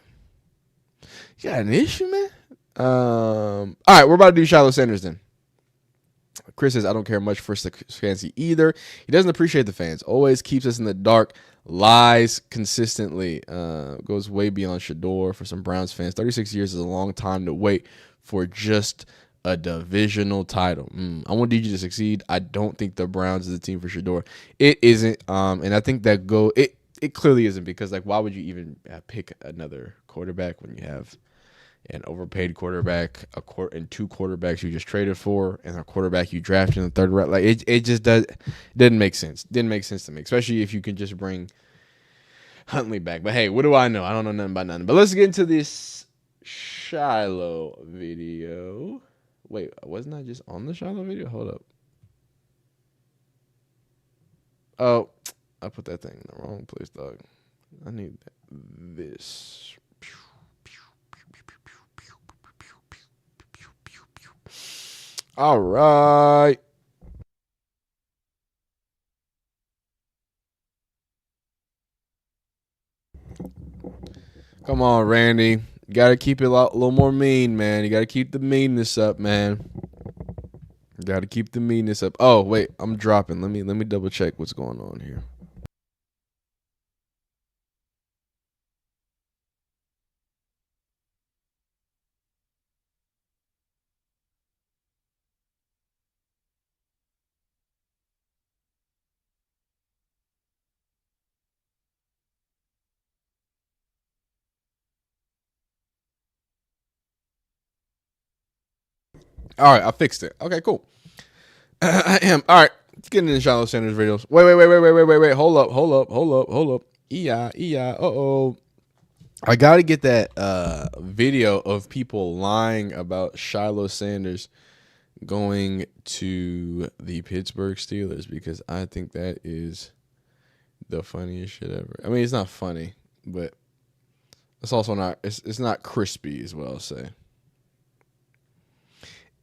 Speaker 2: You got an issue, man? All right, we're about to do Shilo Sanders then. Chris says, I don't care much for fancy either. He doesn't appreciate the fans. Always keeps us in the dark. Lies consistently. Goes way beyond Shedeur for some Browns fans. 36 years is a long time to wait for just a divisional title. I want DG to succeed. I don't think the Browns is the team for Shedeur. It isn't. And I think that it clearly isn't, because why would you even pick another quarterback when you have an overpaid quarterback, and 2 quarterbacks you just traded for, and a quarterback you drafted in the 3rd round? It just didn't make sense. Didn't make sense to me, especially if you can just bring Huntley back. But hey, what do I know? I don't know nothing about nothing. But let's get into this Shilo video. Wait, wasn't I just on the Shilo video? Hold up. Oh, I put that thing in the wrong place, dog. I need this. All right. Come on, Randy. You got to keep it a little more mean, man. You got to keep the meanness up, man. You got to keep the meanness up. Oh, wait. I'm dropping. Let me double check what's going on here. All right, I fixed it. Okay, cool. I am. All right, let's get into the Shilo Sanders videos. Wait. Hold up. Uh-oh. I got to get that video of people lying about Shilo Sanders going to the Pittsburgh Steelers, because I think that is the funniest shit ever. I mean, it's not funny, but it's also not, it's not crispy as well, I'll say.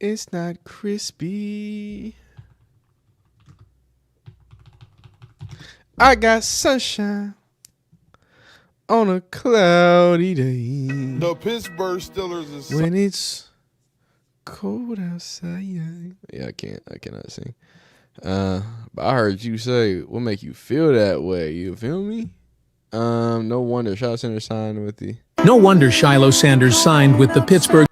Speaker 2: It's not crispy. I got sunshine on a cloudy day.
Speaker 5: The Pittsburgh Steelers is
Speaker 2: When it's cold outside. Yeah, I cannot sing. But I heard you say, what make you feel that way? You feel me? No wonder Shilo Sanders signed with the...
Speaker 6: No wonder Shilo Sanders signed with the Pittsburgh.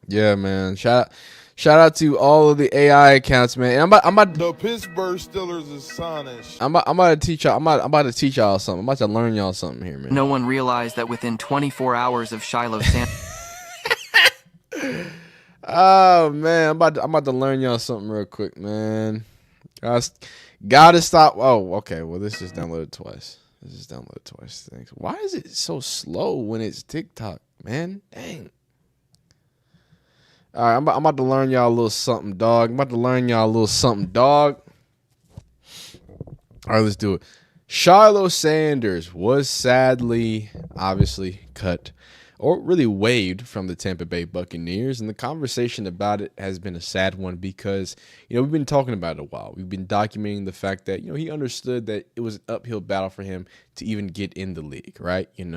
Speaker 2: Yeah, man. Shout
Speaker 1: Shout out to all of the AI accounts, man. And I'm about
Speaker 5: The Pittsburgh Steelers is astonished.
Speaker 1: I'm about to teach y'all. I'm about to teach y'all something. I'm about to learn y'all something here, man.
Speaker 6: No one realized that within 24 hours of Shilo Sanders.
Speaker 1: Oh man, I'm about to learn y'all something real quick, man. Gotta stop. Oh, okay. Well, this just downloaded twice. Thanks. Why is it so slow when it's TikTok, man? Dang. All right, I'm about to learn y'all a little something, dog. All right, let's do it. Shilo Sanders was sadly, obviously, cut or really waived from the Tampa Bay Buccaneers. And the conversation about it has been a sad one because, we've been talking about it a while. We've been documenting the fact that, he understood that it was an uphill battle for him to even get in the league, right? And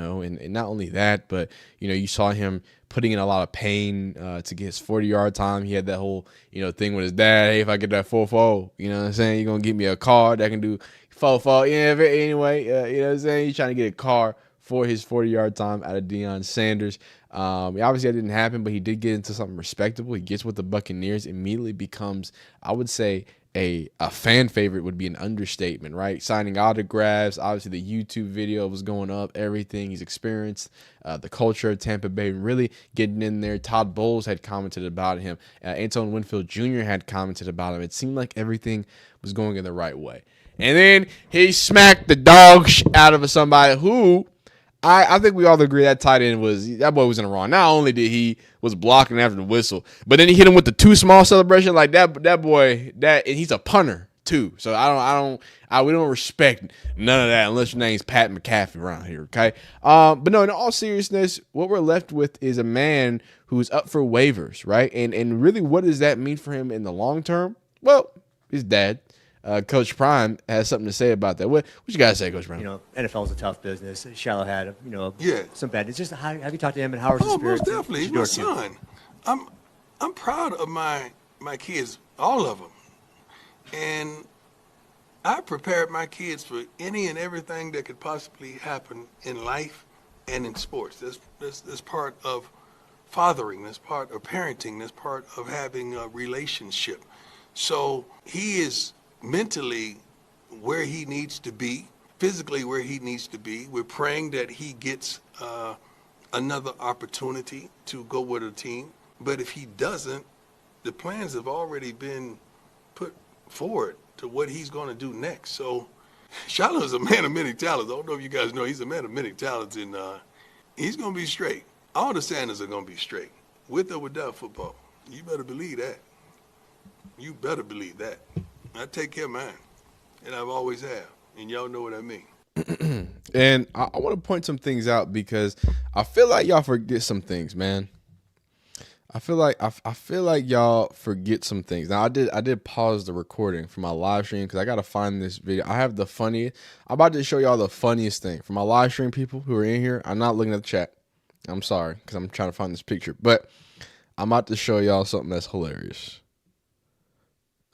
Speaker 1: not only that, but, you saw him putting in a lot of pain to get his 40-yard time. He had that whole, thing with his dad. Hey, if I get that 4-4, you know what I'm saying? You're going to give me a car that can do 4-4. Yeah, anyway, you know what I'm saying? He's trying to get a car for his 40-yard time out of Deion Sanders. Obviously, that didn't happen, but he did get into something respectable. He gets with the Buccaneers, immediately becomes, I would say, a fan favorite would be an understatement, right? Signing autographs. Obviously, the YouTube video was going up, everything he's experienced, the culture of Tampa Bay, really getting in there. Todd Bowles had commented about him. Antoine Winfield Jr. had commented about him. It seemed like everything was going in the right way. And then he smacked the dog out of somebody who I think we all agree that tight end that boy was in the wrong. Not only did he was blocking after the whistle, but then he hit him with the too small celebration like that. That boy, and he's a punter too. So we don't respect none of that unless your name's Pat McAfee around here. Okay. But no, in all seriousness, what we're left with is a man who's up for waivers, right? And really, what does that mean for him in the long term? Well, his dad. Coach Prime has something to say about that. What you guys say, Coach Prime?
Speaker 7: NFL is a tough business. Shilo had,
Speaker 8: Yeah.
Speaker 7: some bad. It's just have you talked to him and how are his spirits?
Speaker 8: Most definitely. He's my son. I'm proud of my kids, all of them, and I prepared my kids for any and everything that could possibly happen in life and in sports. That's part of fathering. That's part of parenting. That's part of having a relationship. So he is mentally where he needs to be, physically where he needs to be. We're praying that he gets another opportunity to go with a team. But if he doesn't, the plans have already been put forward to what he's going to do next. So Shilo is a man of many talents. I don't know if you guys know, he's a man of many talents, and he's going to be straight. All the Sanders are going to be straight, with or without football. You better believe that. You better believe that. I take care of mine, and I've always have, and y'all know what I mean.
Speaker 1: And I want to point some things out because I feel like y'all forget some things, man. I feel like y'all forget some things. Now I did pause the recording for my live stream because I gotta find this video. I have the funniest. I'm about to show y'all the funniest thing for my live stream people who are in here. I'm not looking at the chat. I'm sorry because I'm trying to find this picture, but I'm about to show y'all something that's hilarious.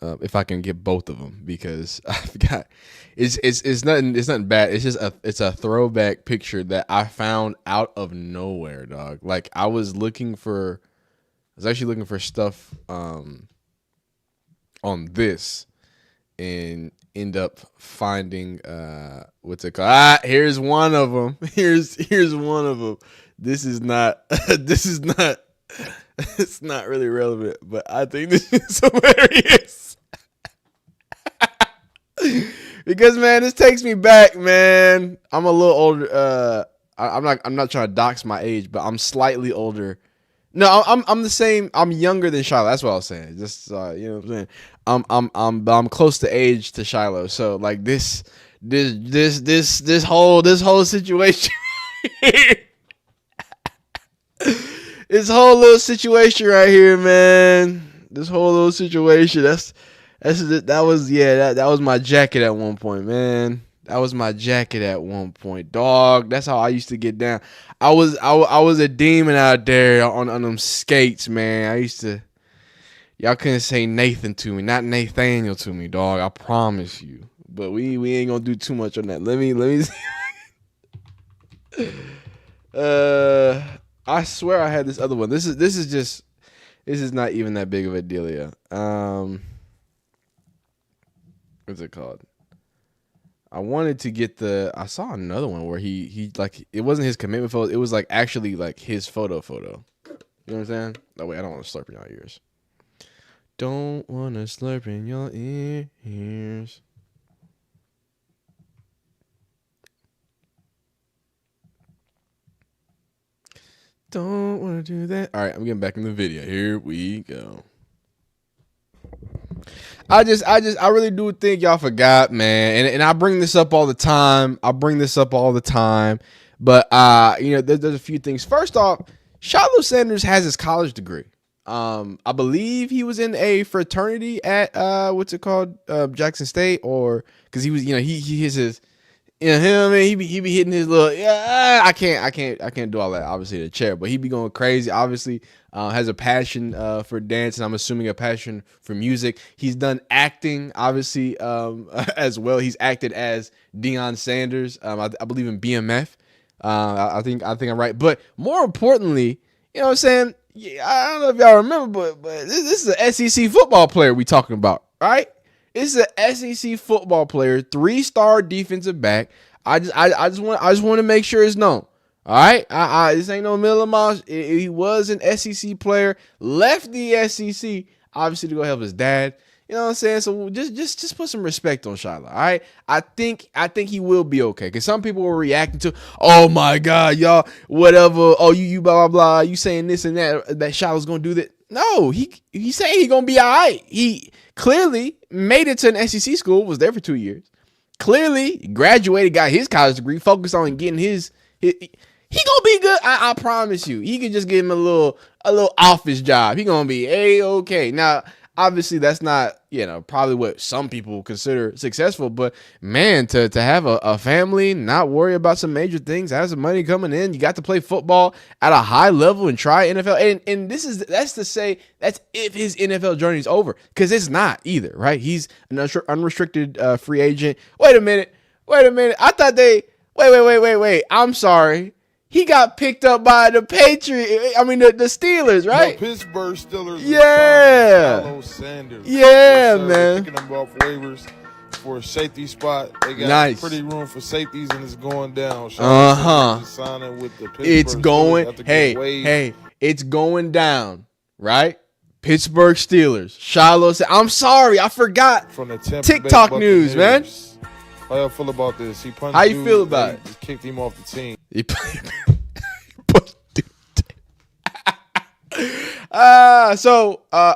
Speaker 1: If I can get both of them, because I've got it's nothing bad. It's just a throwback picture that I found out of nowhere, dog. Like I was actually looking for stuff on this and end up finding what's it called? Here's one of them. Here's one of them. This is not it's not really relevant, but I think this is hilarious. Because man, this takes me back, man. I'm a little older. I'm not trying to dox my age, but I'm slightly older. No, I'm the same. I'm younger than Shilo. That's what I was saying. Just you know what I'm saying. I'm close to age to Shilo. So like this whole situation. This whole little situation right here, man. This whole little situation. That was my jacket at one point, man. That was my jacket at one point, dog. That's how I used to get down. I was a demon out there on them skates, man. Y'all couldn't say Nathan to me, not Nathaniel to me, dog. I promise you. But we ain't gonna do too much on that. Let me see. I swear I had this other one. This is
Speaker 2: This is not even that big of a dealio. What's it called? I wanted to get I saw another one where he like, it wasn't his commitment photo. It was like actually like his photo. You know what I'm saying? Oh, wait, I don't want to slurp in your ears. Don't want to slurp in your ears. Don't want to do that. All right, I'm getting back in the video. Here we go. I really do think y'all forgot, man. And I bring this up all the time. But there's a few things. First off, Shilo Sanders has his college degree. I believe he was in a fraternity at what's it called, Jackson State, or because he was, he hits his, him, and he be hitting his little, I can't do all that, obviously, the chair, but he be going crazy. Obviously, has a passion for dance, and I'm assuming a passion for music. He's done acting, obviously, as well. He's acted as Deion Sanders, I believe in BMF. I think I'm right, but more importantly, you know what I'm saying? Yeah, I don't know if y'all remember, but this is an SEC football player we talking about, right? This is an SEC football player, 3-star defensive back. I just want to make sure it's known. All right, this ain't no millimeter. He was an SEC player, left the SEC obviously to go help his dad. You know what I'm saying? So just put some respect on Shilo. All right, I think he will be okay. Because some people were reacting to, oh my God, y'all, whatever. Oh, you blah blah blah. You saying this and that Shilo's gonna do that? No, he saying he gonna be all right. He clearly made it to an SEC school. Was there for 2 years. Clearly graduated, got his college degree, focused on getting his he gonna be good. I promise you. He could just give him a little office job. He gonna be A-okay. Now, obviously, that's not, probably what some people consider successful. But, man, to have a family, not worry about some major things, have some money coming in, you got to play football at a high level and try NFL. And that's to say, that's if his NFL journey is over. Because it's not either, right? He's an unrestricted free agent. Wait a minute. I thought wait. I'm sorry. He got picked up by the the Steelers, right?
Speaker 5: The Pittsburgh Steelers.
Speaker 2: Yeah.
Speaker 5: Shilo Sanders.
Speaker 2: Yeah,
Speaker 5: yes,
Speaker 2: man.
Speaker 5: Picking them off waivers for a safety spot. They got pretty room for safeties, and it's going down. Shilo Sanders is signing with the Pittsburgh
Speaker 2: it's going.
Speaker 5: Steelers.
Speaker 2: It's going down, right? Pittsburgh Steelers. Shilo Sanders. I'm sorry, I forgot.
Speaker 5: From the
Speaker 2: TikTok news, man.
Speaker 5: How y'all feel about this? He punched
Speaker 2: How you feel about it?
Speaker 5: Just kicked him off the team.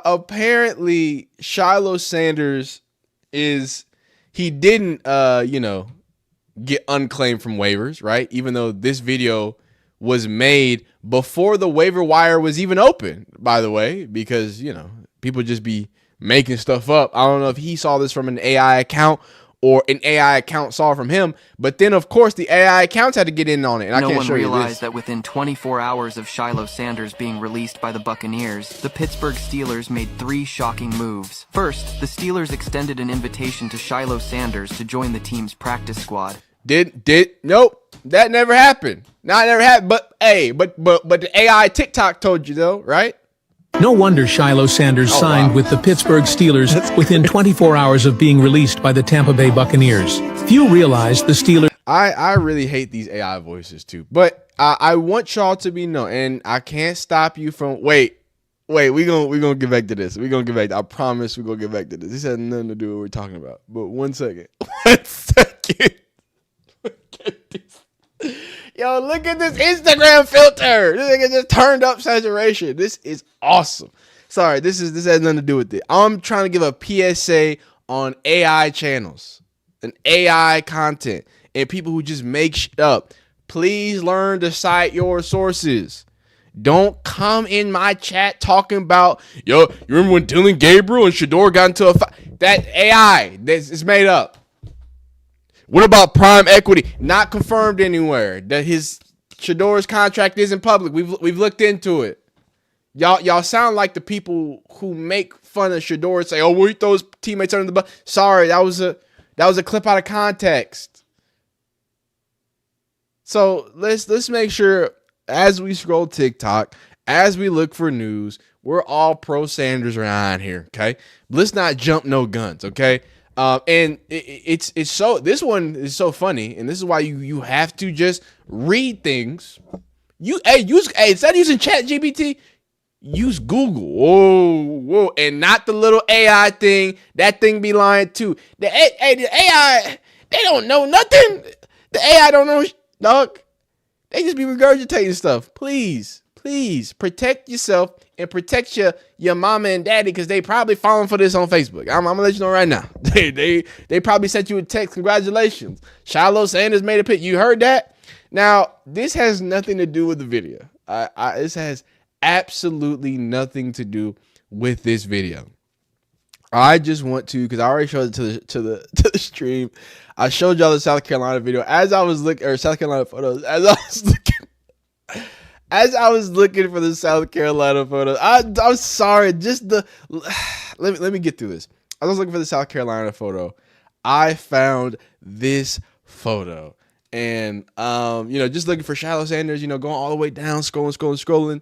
Speaker 2: Apparently Shilo Sanders he didn't get unclaimed from waivers, right? Even though this video was made before the waiver wire was even open, by the way, because people just be making stuff up. I don't know if he saw this from an AI account or an AI account saw from him. But then, of course, the AI accounts had to get in on it. And
Speaker 6: no
Speaker 2: I can't
Speaker 6: one
Speaker 2: show you
Speaker 6: realized
Speaker 2: this.
Speaker 6: that within 24 hours of Shilo Sanders being released by the Buccaneers, the Pittsburgh Steelers made 3 shocking moves. First, the Steelers extended an invitation to Shilo Sanders to join the team's practice squad.
Speaker 2: Nope, that never happened. Not never happened. But hey, but the AI TikTok told you though, right?
Speaker 9: No wonder Shilo Sanders signed with the Pittsburgh Steelers within 24 hours of being released by the Tampa Bay Buccaneers. Few realize the Steelers...
Speaker 2: I really hate these AI voices too. But I want y'all to be known, and I can't stop you from... Wait, we gonna get back to this. I promise we're gonna get back to this. This has nothing to do with what we're talking about. But 1 second. 1 second. Look at this. Yo, look at this Instagram filter. This nigga just turned up saturation. This is awesome. Sorry, this has nothing to do with it. I'm trying to give a PSA on AI channels and AI content and people who just make shit up. Please learn to cite your sources. Don't come in my chat talking about, yo, you remember when Dylan Gabriel and Shedeur got into a fight? That AI, it's made up. What about prime equity? Not confirmed anywhere. That Shedeur's contract isn't public. We've looked into it. Y'all sound like the people who make fun of Shedeur and say, "Oh, we throw his teammates under the bus." Sorry, that was a clip out of context. So let's make sure as we scroll TikTok, as we look for news, We're all pro Sanders around here, okay? Let's not jump no guns, okay? And it's so, this one is so funny, and this is why you have to just read things. Instead of using ChatGPT, use Google. Whoa, and not the little AI thing. That thing be lying too. The AI, they don't know nothing. The AI don't know, dog. They just be regurgitating stuff. Please protect yourself and protect your mama and daddy, because they probably falling for this on Facebook. I'm gonna let you know right now. They probably sent you a text. Congratulations, Shilo Sanders made a pick. You heard that? Now this has nothing to do with the video. This has absolutely nothing to do with this video. I just want to, because I already showed it to the stream. I showed y'all the South Carolina video as I was looking, or South Carolina photos as I was looking for the South Carolina photos. I'm sorry, just let me get through this. I was looking for the South Carolina photo. I found this photo, and just looking for Shilo Sanders. Going all the way down, scrolling.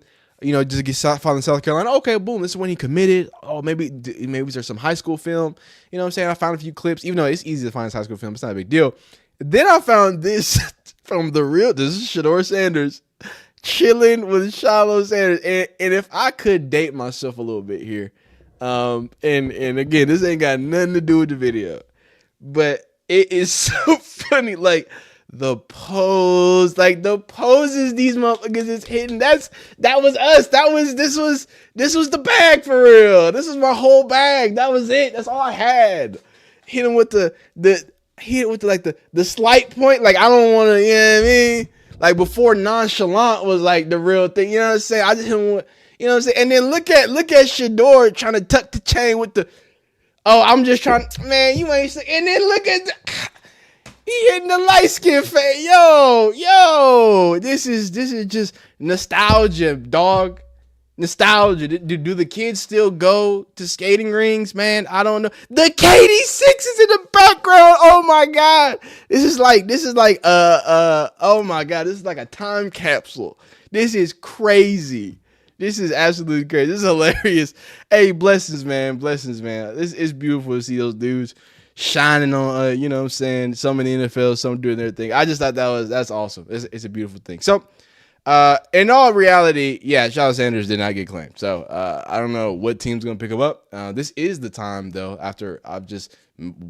Speaker 2: Just get following South Carolina. Okay, boom. This is when he committed. Oh, maybe there's some high school film. You know what I'm saying? I found a few clips, even though it's easy to find this high school film. It's not a big deal. Then I found this from this is Shedeur Sanders chilling with Shilo Sanders. And if I could date myself a little bit here, and again, this ain't got nothing to do with the video, but it is so funny. Like, the poses these motherfuckers is hitting. That was us. This was the bag for real. This was my whole bag. That was it. That's all I had. Hit him with the slight point. Like, I don't want to, you know what I mean? Like, before nonchalant was like the real thing. You know what I'm saying? I just hit him with, you know what I'm saying? And then look at Shedeur trying to tuck the chain with the, I'm just trying, man, you ain't, and then look at he hitting the light skin face. Yo, this is just nostalgia, dog. Nostalgia. Do the kids still go to skating rings, man? I don't know. The KD6 is in the background. Oh my god. This is like oh my god, this is like a time capsule. This is crazy. This is absolutely crazy. This is hilarious. Hey, blessings, man. This is beautiful to see those dudes shining on, you know what I'm saying, some in the NFL, some doing their thing. I just thought that's awesome. It's a beautiful thing. So, in all reality, yeah, Shilo Sanders did not get claimed. So, I don't know what team's going to pick him up. This is the time, though, after I've just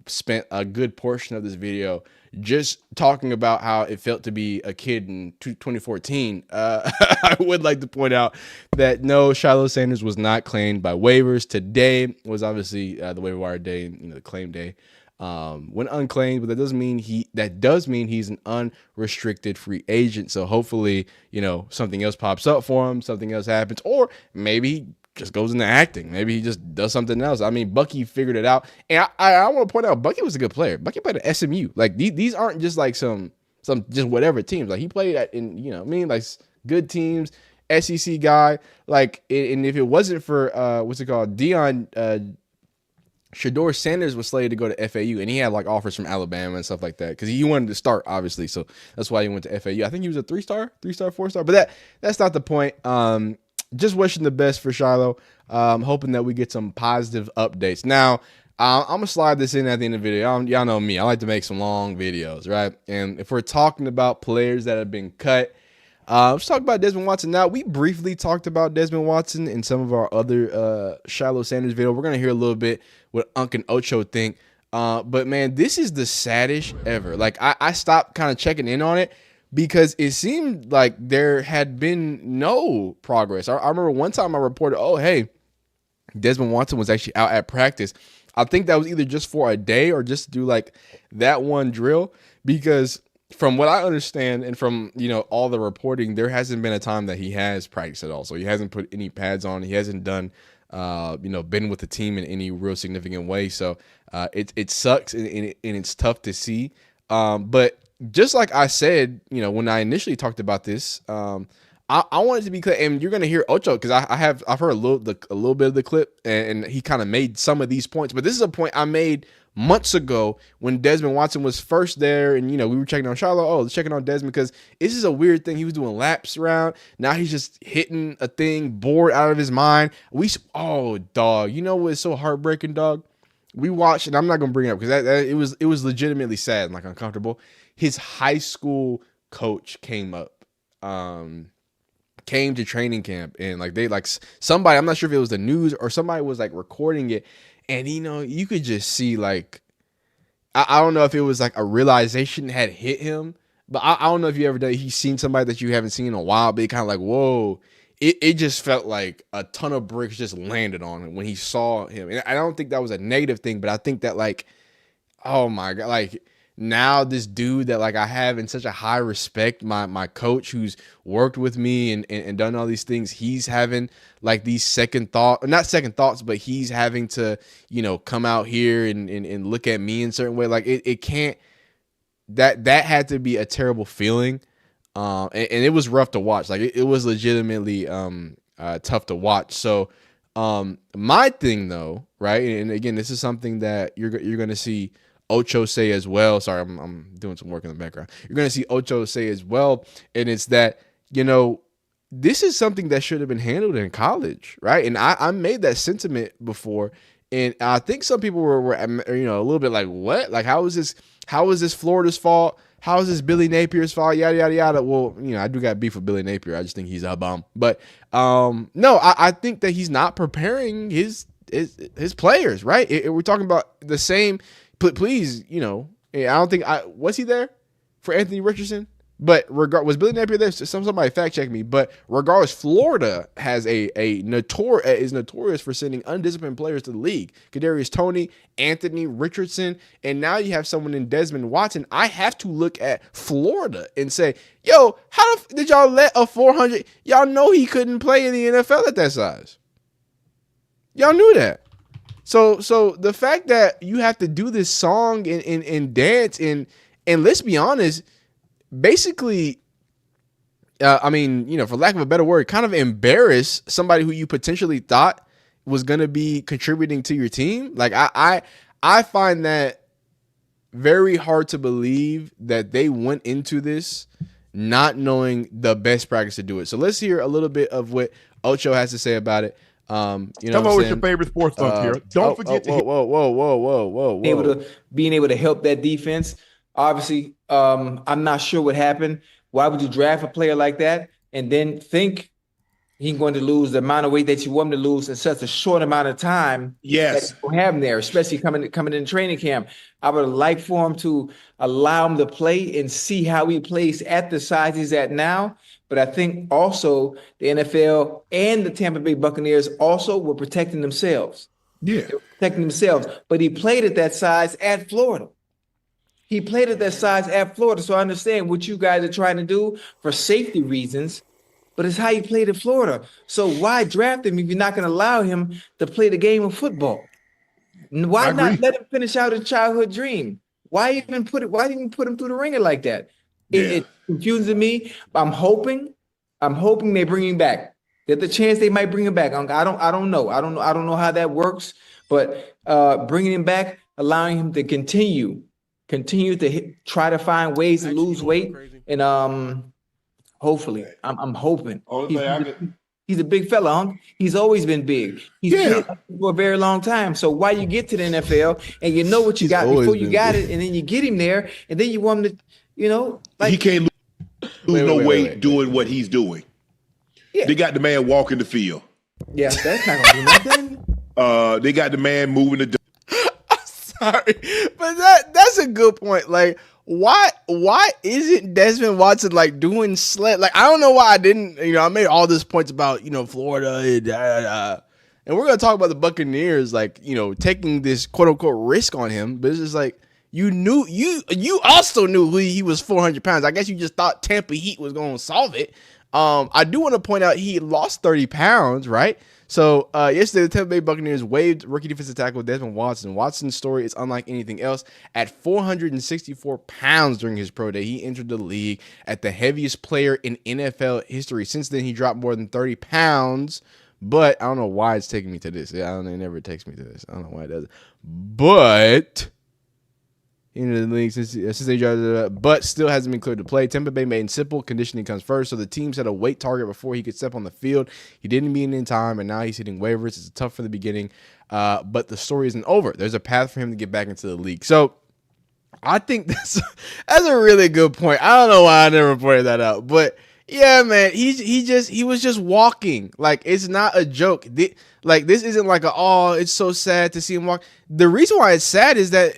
Speaker 2: spent a good portion of this video just talking about how it felt to be a kid in 2014. I would like to point out that no, Shilo Sanders was not claimed by waivers. Today was obviously the waiver wire day, the claim day. When unclaimed, but that does mean he's an unrestricted free agent. So hopefully, something else pops up for him, something else happens, or maybe he just goes into acting. Maybe he just does something else. I mean, Bucky figured it out, and I want to point out Bucky was a good player. Bucky played at SMU. Like these aren't just like some just whatever teams. Like he played like good teams. SEC guy. Like, and if it wasn't for Deion. Shedeur Sanders was slated to go to FAU, and he had like offers from Alabama and stuff like that because he wanted to start, obviously. So that's why he went to FAU. I think he was a 3-star, 4-star, but that's not the point. Just wishing the best for Shilo. Hoping that we get some positive updates. Now, I'm gonna slide this in at the end of the video. Y'all know me. I like to make some long videos, right? And if we're talking about players that have been cut, let's talk about Desmond Watson. Now, we briefly talked about Desmond Watson in some of our other Shilo Sanders video. We're going to hear a little bit what Unc and Ocho think. But, man, this is the saddest ever. Like, I stopped kind of checking in on it because it seemed like there had been no progress. I remember one time I reported, hey, Desmond Watson was actually out at practice. I think that was either just for a day or just to do, like, that one drill because – from what I understand and from, all the reporting, there hasn't been a time that he has practiced at all. So he hasn't put any pads on. He hasn't done, been with the team in any real significant way. So it sucks and it's tough to see. But just like I said, when I initially talked about this, I wanted to be clear, and you're going to hear Ocho because I've heard a little bit of the clip, and he kind of made some of these points. But this is a point I made months ago when Desmond Watson was first there, and we were checking on Shilo. Oh, checking on Desmond because this is a weird thing. He was doing laps around. Now he's just hitting a thing, bored out of his mind. Dog. You know what's so heartbreaking, dog? We watched, and I'm not gonna bring it up because it was legitimately sad and like uncomfortable. His high school coach came to training camp, and somebody, I'm not sure if it was the news or somebody was like recording it, and you could just see like I don't know if it was like a realization had hit him, but I don't know if you ever done, he's seen somebody that you haven't seen in a while, but it kind of like, whoa, it just felt like a ton of bricks just landed on him when he saw him. And I don't think that was a negative thing, but I think that like, oh my God, like now this dude that like I have in such a high respect, my coach who's worked with me and done all these things, he's having like these not second thoughts, but he's having to, come out here and look at me in a certain way. Like it can't, that had to be a terrible feeling. And it was rough to watch. Like it was legitimately tough to watch. So my thing though, right? And again, this is something that you're going to see Ocho say as well. Sorry, I'm doing some work in the background. You're going to see Ocho say as well. And it's that, this is something that should have been handled in college, right? And I made that sentiment before. And I think some people were a little bit like, what? Like, how is this Florida's fault? How is this Billy Napier's fault? Yada, yada, yada. Well, I do got beef with Billy Napier. I just think he's a bum. But no, I think that he's not preparing his players, right? We're talking about the same. Please, I don't think was he there for Anthony Richardson? But was Billy Napier there? Somebody fact check me. But regardless, Florida has is notorious for sending undisciplined players to the league. Kadarius Toney, Anthony Richardson, and now you have someone in Desmond Watson. I have to look at Florida and say, yo, how did y'all let a 400? Y'all know he couldn't play in the NFL at that size. Y'all knew that. So the fact that you have to do this song and dance and let's be honest, basically, for lack of a better word, kind of embarrass somebody who you potentially thought was going to be contributing to your team. Like I find that very hard to believe that they went into this not knowing the best practice to do it. So let's hear a little bit of what Ocho has to say about it.
Speaker 10: Come on with your favorite sports dunk here. Don't forget to
Speaker 11: whoa. Being able to help that defense. Obviously, I'm not sure what happened. Why would you draft a player like that and then think he's going to lose the amount of weight that you want him to lose in such a short amount of time?
Speaker 10: Yes,
Speaker 11: that you have him there, especially coming in training camp. I would like for him to allow him to play and see how he plays at the size he's at now. But I think also the NFL and the Tampa Bay Buccaneers also were protecting themselves.
Speaker 10: Yeah,
Speaker 11: they were protecting themselves. But he played at that size at Florida. So I understand what you guys are trying to do for safety reasons, but it's how he played in Florida. So why draft him if you're not going to allow him to play the game of football? Why not let him finish out his childhood dream? Why even put him through the ringer like that? It confuses me. I'm hoping they bring him back. There's the chance they might bring him back. I don't know. I don't know how that works, but bringing him back, allowing him to continue to try to find ways to lose weight, and hopefully, I'm hoping. He's a big fella, huh? He's always been big. He's been for a very long time. So why you get to the NFL and you know what you got before you got it, and then you get him there, and then you want him to, like
Speaker 10: he can't lose no weight doing what he's doing. Yeah. They got the man walking the field.
Speaker 11: Yeah, that's not gonna do nothing.
Speaker 10: They got the man moving the.
Speaker 2: Sorry, but that's a good point. Like, why isn't Desmond Watson like doing sled? Like, I don't know why I didn't. I made all these points about Florida and we're gonna talk about the Buccaneers, like taking this quote unquote risk on him. But it's just like you also knew he was 400 pounds. I guess you just thought Tampa Heat was gonna solve it. I do want to point out he lost 30 pounds, right? So yesterday, the Tampa Bay Buccaneers waived rookie defensive tackle Desmond Watson. Watson's story is unlike anything else. At 464 pounds during his pro day, he entered the league at the heaviest player in NFL history. Since then, he dropped more than 30 pounds. But I don't know why it's taking me to this. It never takes me to this. I don't know why it does. But into the league since they drafted, but still hasn't been cleared to play. Tampa Bay made simple conditioning comes first, so the team set a weight target before he could step on the field. He didn't meet it in time, and now he's hitting waivers. It's tough for the beginning, but the story isn't over. There's a path for him to get back into the league. So I think that's a really good point. I don't know why I never pointed that out, but yeah, man, he was just walking. Like, it's not a joke. Like, this isn't like it's so sad to see him walk. The reason why it's sad is that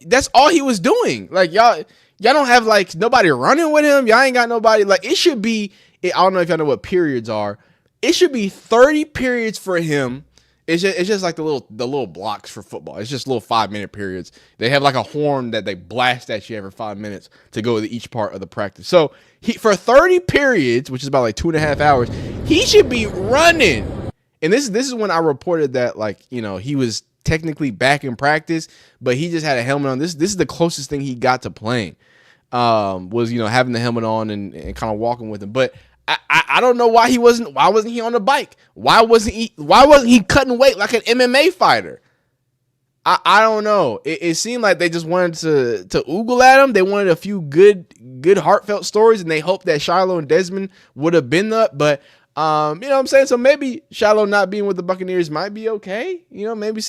Speaker 2: that's all he was doing. Like, y'all don't have like nobody running with him. Y'all ain't got nobody. Like, it should be, I don't know if y'all know what periods are. It should be 30 periods for him. It's just like the little blocks for football. It's just little 5-minute periods. They have like a horn that they blast at you every 5 minutes to go to each part of the practice. So for 30 periods, which is about like 2.5 hours, he should be running. And this is when I reported that, like, he was technically back in practice, but he just had a helmet on. This is the closest thing he got to playing. Was having the helmet on and kind of walking with him. But I don't know why wasn't he on the bike? Why wasn't he cutting weight like an MMA fighter? I don't know. It seemed like they just wanted to oogle at him. They wanted a few good heartfelt stories, and they hoped that Shilo and Desmond would have been that. But you know what I'm saying? So maybe Shilo not being with the Buccaneers might be okay. Maybe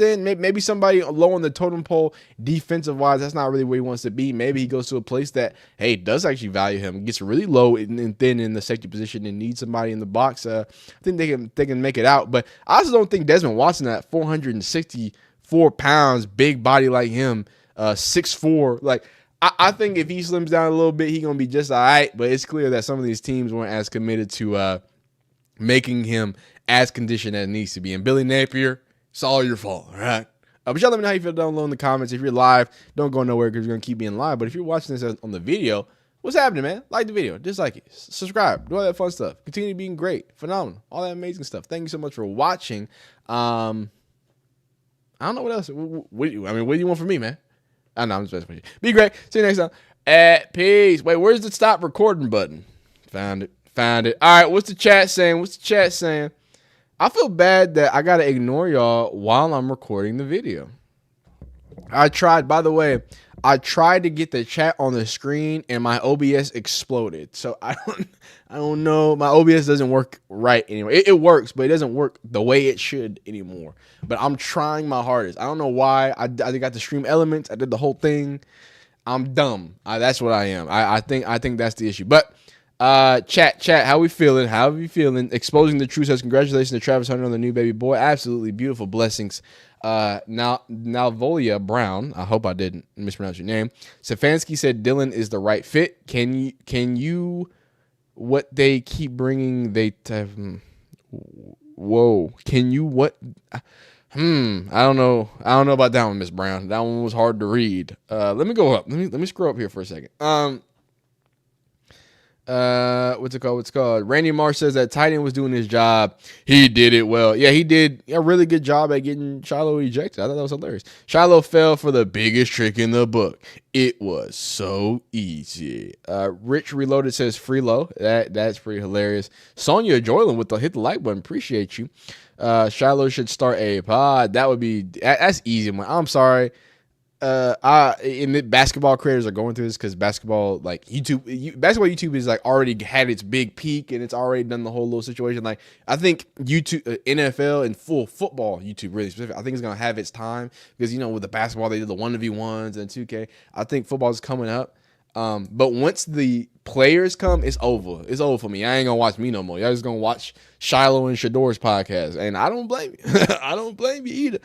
Speaker 2: somebody low on the totem pole defensive wise, that's not really where he wants to be. Maybe he goes to a place that, hey, does actually value him, gets really low and thin in the safety position and needs somebody in the box. I think they can make it out. But I also don't think Desmond Watson at 464 pounds, big body like him, 6'4", like, I think if he slims down a little bit, he's going to be just all right. But it's clear that some of these teams weren't as committed to making him as conditioned as it needs to be. And Billy Napier, it's all your fault, all right? But y'all let me know how you feel down below in the comments. If you're live, don't go nowhere because you're going to keep being live. But if you're watching this on the video, what's happening, man? Like the video. Dislike it. Subscribe. Do all that fun stuff. Continue being great. Phenomenal. All that amazing stuff. Thank you so much for watching. I don't know what else. What do you want from me, man? I know, I'm just messing with you. Be great. See you next time. Peace. Wait, where's the stop recording button? Found it. All right, what's the chat saying? I feel bad that I got to ignore y'all while I'm recording the video. I tried to get the chat on the screen and my OBS exploded. So I don't know. My OBS doesn't work right anymore. It works, but it doesn't work the way it should anymore. But I'm trying my hardest. I don't know why. I got the stream elements. I did the whole thing. I'm dumb. That's what I am. I think that's the issue. But chat, how we feeling? How are you feeling? Exposing the truth says congratulations to Travis Hunter on the new baby boy. Absolutely beautiful blessings. Now Volia Brown, I hope I didn't mispronounce your name. Stefanski said Dylan is the right fit. Can you what they keep bringing whoa. Can you what I don't know about that one, Miss Brown. That one was hard to read. Let me go up. Let me scroll up here for a second. What's it called? Randy Marsh says that tight end was doing his job. He did it well. Yeah, he did a really good job at getting Shilo ejected. I thought that was hilarious. Shilo fell for the biggest trick in the book. It was so easy. Rich Reloaded says Freelo. That's pretty hilarious. Sonia Joyland with the hit the like button. Appreciate you. Shilo should start a pod. That's easy. I'm sorry. Basketball creators are going through this because basketball YouTube is like already had its big peak and it's already done the whole little situation. Like, I think YouTube, NFL and full football YouTube really specific, I think it's gonna have its time because with the basketball they did the 1v1s and 2K. I think football is coming up. But once the players come, it's over. It's over for me. I ain't gonna watch me no more. Y'all just gonna watch Shilo and Shedeur's podcast, and I don't blame you. I don't blame you either.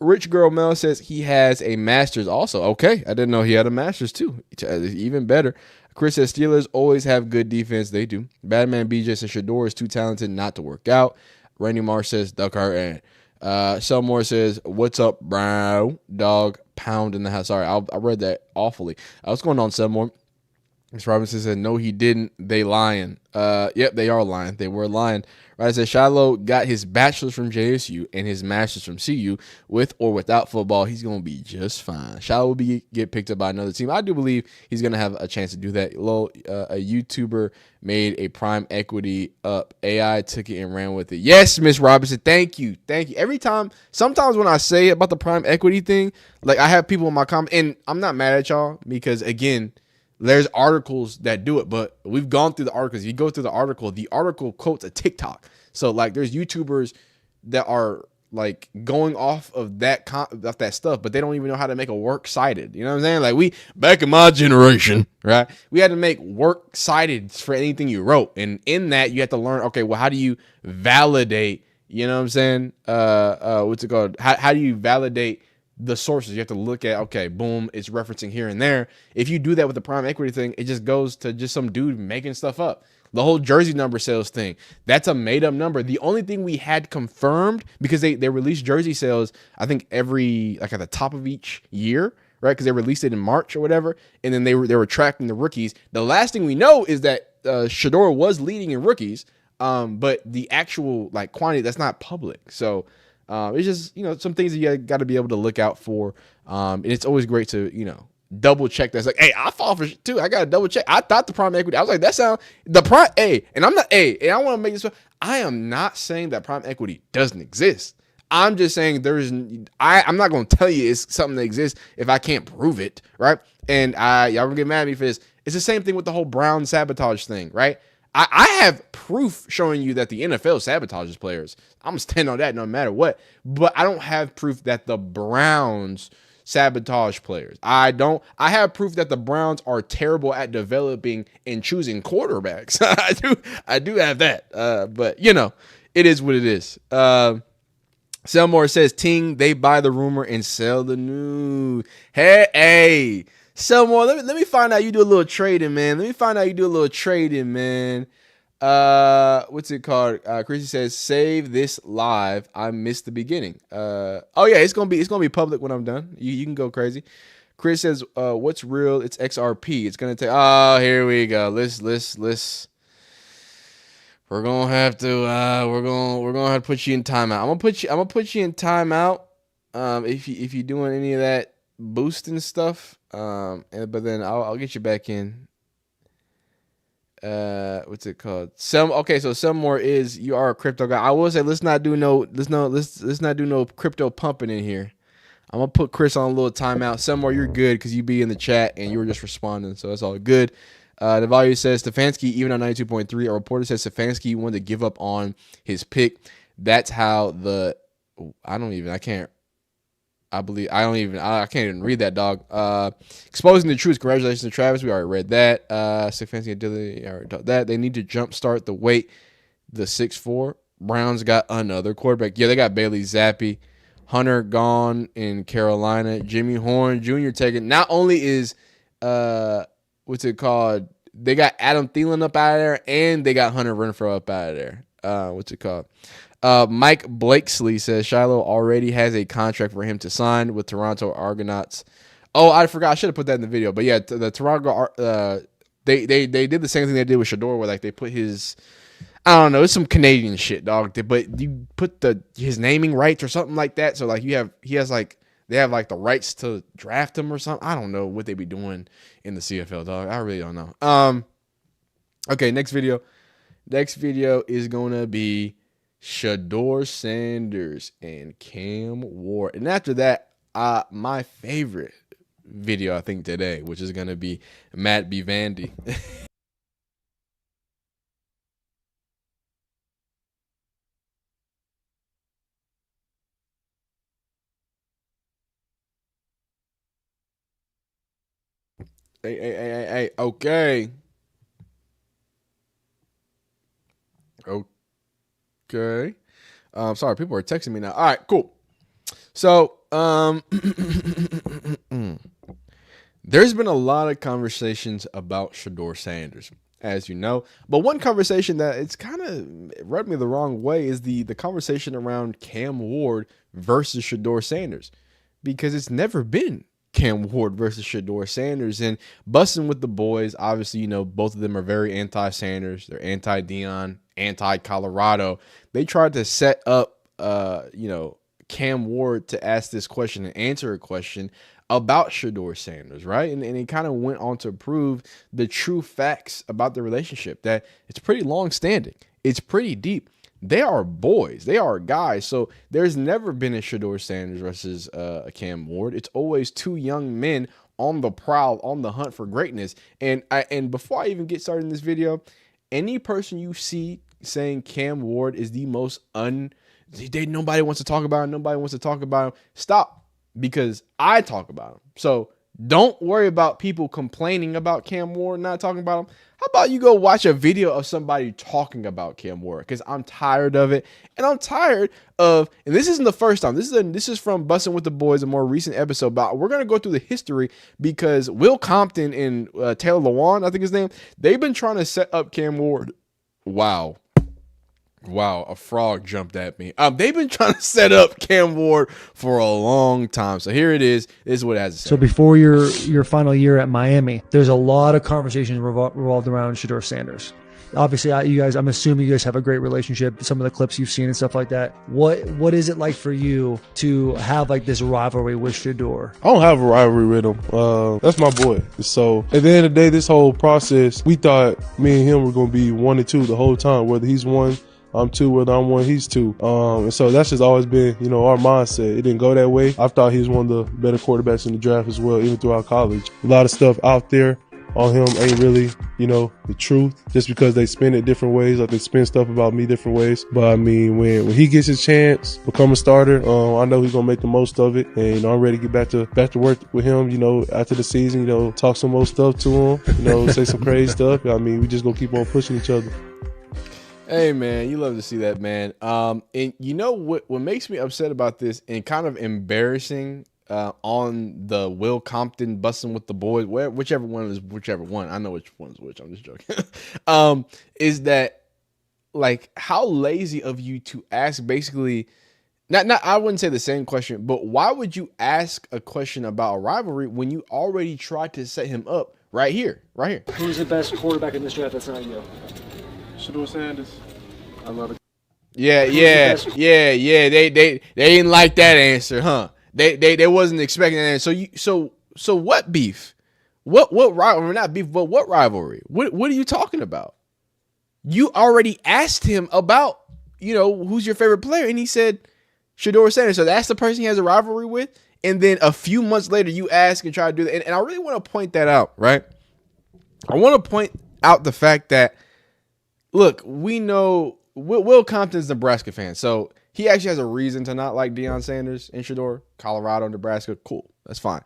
Speaker 2: Rich Girl Mel says he has a master's also. Okay, I didn't know he had a master's too. Even better. Chris says Steelers always have good defense. They do. Badman BJ says Shedeur is too talented not to work out. Randy Marsh says Duck Hurt. Selmore says, what's up, bro? Dog pound in the house. Sorry, I read that awfully. What's going on, Selmore? Miss Robinson said, no, he didn't. They lying. Yep, they are lying. They were lying. Right, I said Shilo got his bachelor's from JSU and his master's from CU. With or without football, he's going to be just fine. Shilo will get picked up by another team. I do believe he's going to have a chance to do that. A YouTuber made a prime equity up. AI took it and ran with it. Yes, Miss Robinson. Thank you. Thank you. Every time, sometimes when I say about the prime equity thing, like I have people in my comments, and I'm not mad at y'all because, again, there's articles that do it, but we've gone through the articles. If you go through the article quotes a TikTok. So like there's YouTubers that are like going off of that stuff, but they don't even know how to make a works cited. You know what I'm saying? Like back in my generation, right? We had to make works cited for anything you wrote. And in that you have to learn, okay, well, how do you validate, you know what I'm saying? What's it called? How do you validate the sources? You have to look at, okay, boom, it's referencing here and there. If you do that with the prime equity thing, it just goes to just some dude making stuff up. The whole jersey number sales thing, that's a made up number. The only thing we had confirmed, because they release jersey sales, I think every, like at the top of each year, right? Because they released it in March or whatever. And then they were tracking the rookies. The last thing we know is that Shedeur was leading in rookies. But the actual like quantity, that's not public. So it's just, you know, some things that you got to be able to look out for. And it's always great to, you know, double check. That's like, hey, I fall for too. I got to double check. I thought the prime equity, I was like, that sound the prime, and I'm not, and I want to make this, I am not saying that prime equity doesn't exist. I'm just saying I'm not going to tell you it's something that exists if I can't prove it. Right. And y'all gonna get mad at me for this. It's the same thing with the whole Brown sabotage thing. Right. I have proof showing you that the NFL sabotages players. I'm going to stand on that no matter what. But I don't have proof that the Browns sabotage players. I have proof that the Browns are terrible at developing and choosing quarterbacks. I do have that. But, you know, it is what it is. Selmore says, Ting, they buy the rumor and sell the news. Hey. Selmore, let me find out you do a little trading, man. What's it called? Chrissy says, save this live. I missed the beginning. Oh yeah, it's gonna be public when I'm done. You can go crazy. Chris says, what's real? It's XRP. It's gonna take. Oh, here we go. Let's. We're gonna have to put you in timeout. I'm gonna put you in timeout. If you're doing any of that boosting stuff. But then I'll get you back in. What's it called? So some more is you are a crypto guy. I will say let's not do no crypto pumping in here. I'm gonna put Chris on a little timeout. Some more you're good because you be in the chat and you were just responding, so that's all good. The value says Stefanski even on 92.3. A reporter says Stefanski wanted to give up on his pick. That's how I can't even read that, dog. Exposing the truth. Congratulations to Travis. We already read that. Stefanski ability. I already taught that. They need to jumpstart the weight. The 6'4". Browns got another quarterback. Yeah, they got Bailey Zappi. Hunter gone in Carolina. Jimmy Horn Jr. taken. Not only is what's it called? They got Adam Thielen up out of there, and they got Hunter Renfrow up out of there. What's it called? Mike Blakesley says Shilo already has a contract for him to sign with Toronto Argonauts. Oh, I forgot. I should have put that in the video. But yeah, the Toronto they did the same thing they did with Shedeur, where like they put his, I don't know, it's some Canadian shit, dog. But you put his naming rights or something like that. So like they have like the rights to draft him or something. I don't know what they be doing in the CFL, dog. I really don't know. Okay, next video. Next video is gonna be Shedeur Sanders and Cam Ward. And after that, my favorite video, I think, today, which is going to be Matt B. Vandy. Hey. Okay. Okay. Sorry, people are texting me now. All right, cool. So, there's been a lot of conversations about Shedeur Sanders, as you know. But one conversation that it's kind of rubbed me the wrong way is the conversation around Cam Ward versus Shedeur Sanders, because it's never been Cam Ward versus Shedeur Sanders. And busting with the boys, obviously, you know, both of them are very anti-Sanders. They're anti-Deion, anti-Colorado. They tried to set up, you know, Cam Ward to ask this question and answer a question about Shedeur Sanders, right? And he kind of went on to prove the true facts about the relationship, that it's pretty long-standing. It's pretty deep. They are boys. They are guys. So there's never been a Shedeur Sanders versus a Cam Ward. It's always two young men on the prowl, on the hunt for greatness. And before I even get started in this video, any person you see saying Cam Ward is the most nobody wants to talk about him, nobody wants to talk about him, stop, because I talk about him. So don't worry about people complaining about Cam Ward not talking about him. How about you go watch a video of somebody talking about Cam Ward? Because I'm tired of it. And I'm tired of, and this isn't the first time. This is from Bussin' with the Boys, a more recent episode. But we're going to go through the history because Will Compton and Taylor Lewan, I think his name, they've been trying to set up Cam Ward. Wow, a frog jumped at me. They've been trying to set up Cam Ward for a long time. So here it is. This is what it has to say.
Speaker 12: So before your final year at Miami, there's a lot of conversations revolved around Shedeur Sanders. Obviously, I'm assuming you guys have a great relationship. Some of the clips you've seen and stuff like that. What is it like for you to have like this rivalry with Shedeur?
Speaker 13: I don't have a rivalry with him. That's my boy. So at the end of the day, this whole process, we thought me and him were going to be 1 and 2 the whole time. Whether he's 1, I'm 2, whether I'm 1, he's 2. And so that's just always been, you know, our mindset. It didn't go that way. I thought he was one of the better quarterbacks in the draft as well, even throughout college. A lot of stuff out there on him ain't really, you know, the truth, just because they spin it different ways, like they spin stuff about me different ways. But I mean, when he gets his chance, become a starter, I know he's gonna make the most of it, and you know, I'm ready to get back to work with him. You know, after the season, you know, talk some more stuff to him, you know, say some crazy stuff. I mean, we just gonna keep on pushing each other.
Speaker 2: Hey man, you love to see that, man. And you know what makes me upset about this and kind of embarrassing on the Will Compton Bussin' with the Boys, whichever one. I know which one is which. I'm just joking. Is that like how lazy of you to ask basically not I wouldn't say the same question, but why would you ask a question about a rivalry when you already tried to set him up right here?
Speaker 14: Who's the best quarterback in this draft that's not you?
Speaker 15: Shedeur Sanders. I love it.
Speaker 2: Yeah. They didn't like that answer, huh? They wasn't expecting that. So what beef? What rivalry? Not beef, but what rivalry? What are you talking about? You already asked him about, you know, who's your favorite player, and he said Shedeur Sanders. So that's the person he has a rivalry with. And then a few months later, you ask and try to do that. And I really want to point that out, right? I want to point out the fact that, look, we know Will Compton's a Nebraska fan, so he actually has a reason to not like Deion Sanders and Shedeur. Colorado, Nebraska, cool. That's fine.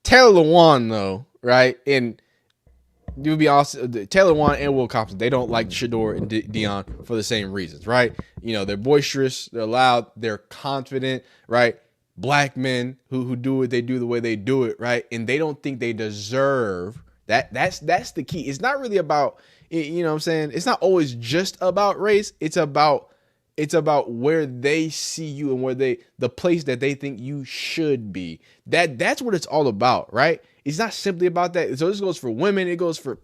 Speaker 2: Taylor Lewan, though, right? And you'll be honest, Taylor Lewan and Will Compton, they don't like Shedeur and Deion for the same reasons, right? You know, they're boisterous, they're loud, they're confident, right? Black men who do it, they do the way they do it, right? And they don't think they deserve that. That's the key. It's not really about, you know what I'm saying? It's not always just about race. It's about where they see you and where the place that they think you should be. That's what it's all about, right? It's not simply about that. So this goes for women. It goes for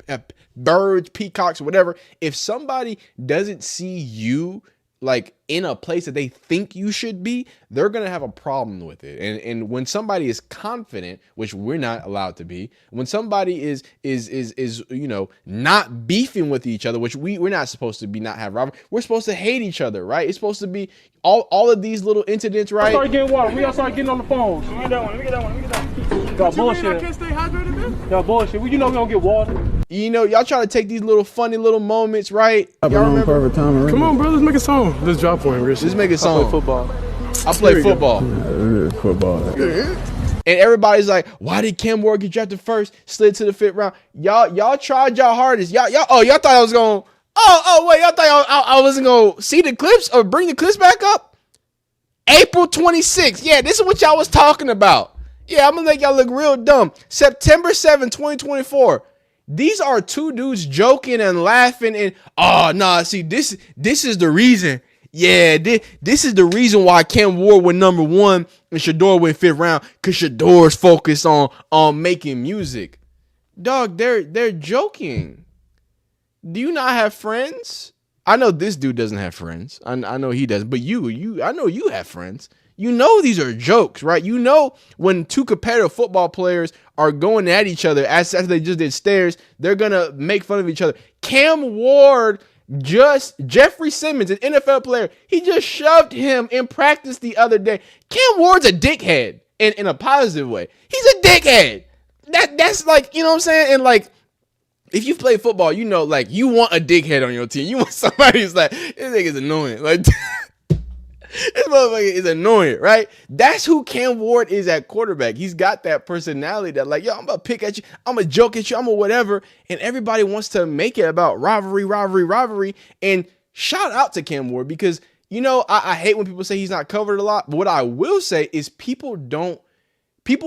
Speaker 2: birds, peacocks, whatever. If somebody doesn't see you like in a place that they think you should be, they're going to have a problem with it. And when somebody is confident, which we're not allowed to be, when somebody is you know, not beefing with each other, which we're not supposed to be, not have rivalry, we're supposed to hate each other, right? It's supposed to be all of these little incidents, right?
Speaker 15: Start getting water. We gotta start getting on the phones. Let me get that one. Y'all bullshit. I can't stay hydrated, man. Y'all bullshit. Well, you know we don't get water.
Speaker 2: You know, y'all try to take these little funny little moments, right?
Speaker 15: Y'all remember? Come on, bro. Let's make a song. Let's drop one.
Speaker 2: Let's make a song.
Speaker 15: I play football.
Speaker 2: I play football.
Speaker 3: Football.
Speaker 2: And everybody's like, why did Cam Ward get drafted first? Slid to the 5th round. Y'all tried y'all hardest. Y'all thought I was going. Wait, y'all thought I wasn't going to see the clips or bring the clips back up? April 26th. Yeah, this is what y'all was talking about. Yeah, I'm going to make y'all look real dumb. September 7, 2024. These are two dudes joking and laughing and, see, this is the reason. yeah, this is the reason why Cam Ward went number 1 and Shedeur went 5th round, because Shedeur's focused on making music. Dog, they're joking. Do you not have friends? I know this dude doesn't have friends. I know he doesn't, but I know you have friends. You know these are jokes, right? You know when 2 competitive football players are going at each other after they just did stairs, they're going to make fun of each other. Cam Ward, Jeffrey Simmons, an NFL player, he just shoved him in practice the other day. Cam Ward's a dickhead in a positive way. He's a dickhead. That's like, you know what I'm saying? And like, if you play football, you know, like, you want a dickhead on your team. You want somebody who's like, this nigga's annoying. Like, this motherfucker is annoying, right? That's who Cam Ward is at quarterback. He's got that personality that, like, yo, I'm gonna pick at you, I'm gonna joke at you, I'm gonna whatever. And everybody wants to make it about rivalry. And shout out to Cam Ward, because, you know, I hate when people say he's not covered a lot. But what I will say is people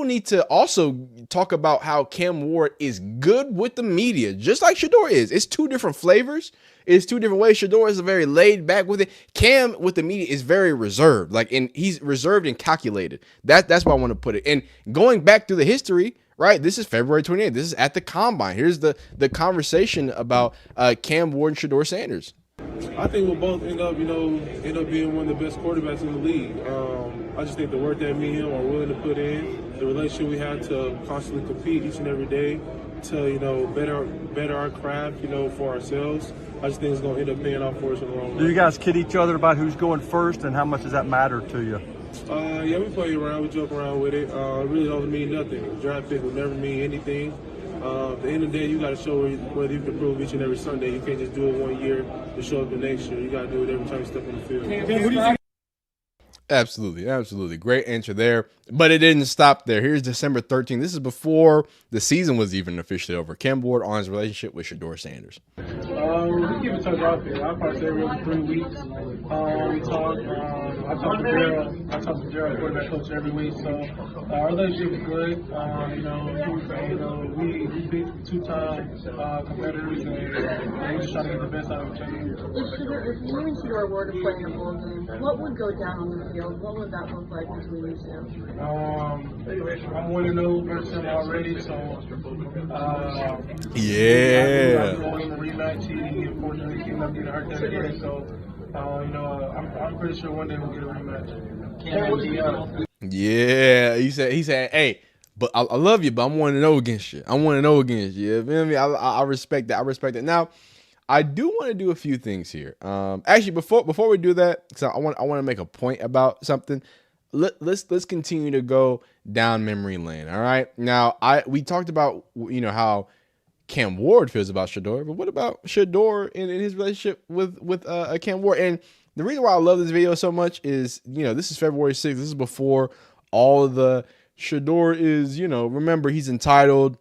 Speaker 2: need to also talk about how Cam Ward is good with the media, just like Shedeur is. It's 2 different flavors. It's 2 different ways. Shedeur is very laid back with it. Cam with the media is very reserved. Like, and he's reserved and calculated. That's why I want to put it. And going back through the history, right? This is February 28th. This is at the Combine. Here's the conversation about Cam Ward and Shedeur Sanders.
Speaker 13: I think we'll both end up being one of the best quarterbacks in the league. I just think the work that me and him are willing to put in, the relationship we have to constantly compete each and every day to, you know, better our craft, you know, for ourselves. I just think it's going to end up paying off for us in the long run.
Speaker 15: Do you guys kid each other about who's going first, and how much does that matter to you?
Speaker 13: Yeah, we play around, we joke around with it. It really doesn't mean nothing. A draft pick will never mean anything. At the end of the day, you got to show whether you can prove each and every Sunday. You can't just do it one year to show up the next year. You got to do it every time you step on the field.
Speaker 2: Absolutely. Great answer there. But it didn't stop there. Here's December 13th. This is before the season was even officially over. Cam Ward on his relationship with Shedeur Sanders.
Speaker 13: We keep in touch out there. I probably say every 3 weeks. We talk. I talk to Gerald, quarterback coach, every week. So our relationship is good. We beat 2-time competitors, and we just try to get the best out of each other.
Speaker 16: If you and Shedeur were to play in a bowl game, what would go down on the field? What would that look like between you 2?
Speaker 13: I'm 1-0 versus him already, so
Speaker 2: yeah.
Speaker 13: I'm going to rematch. He unfortunately came up getting hurt that day, so I'm pretty sure one day we'll get a rematch.
Speaker 2: Yeah, he said, hey, but I love you, but I'm 1-0 against you. I want to know against you. You feel me? I respect that. I respect that. Now, I do want to do a few things here. Actually, before we do that, because I want to make a point about something. Let's continue to go down memory lane. All right. Now, we talked about, you know, how Cam Ward feels about Shedeur, but what about Shedeur in his relationship with Cam Ward? And the reason why I love this video so much is, you know, this is February 6th. This is before all of the Shedeur is, you know, remember, he's entitled.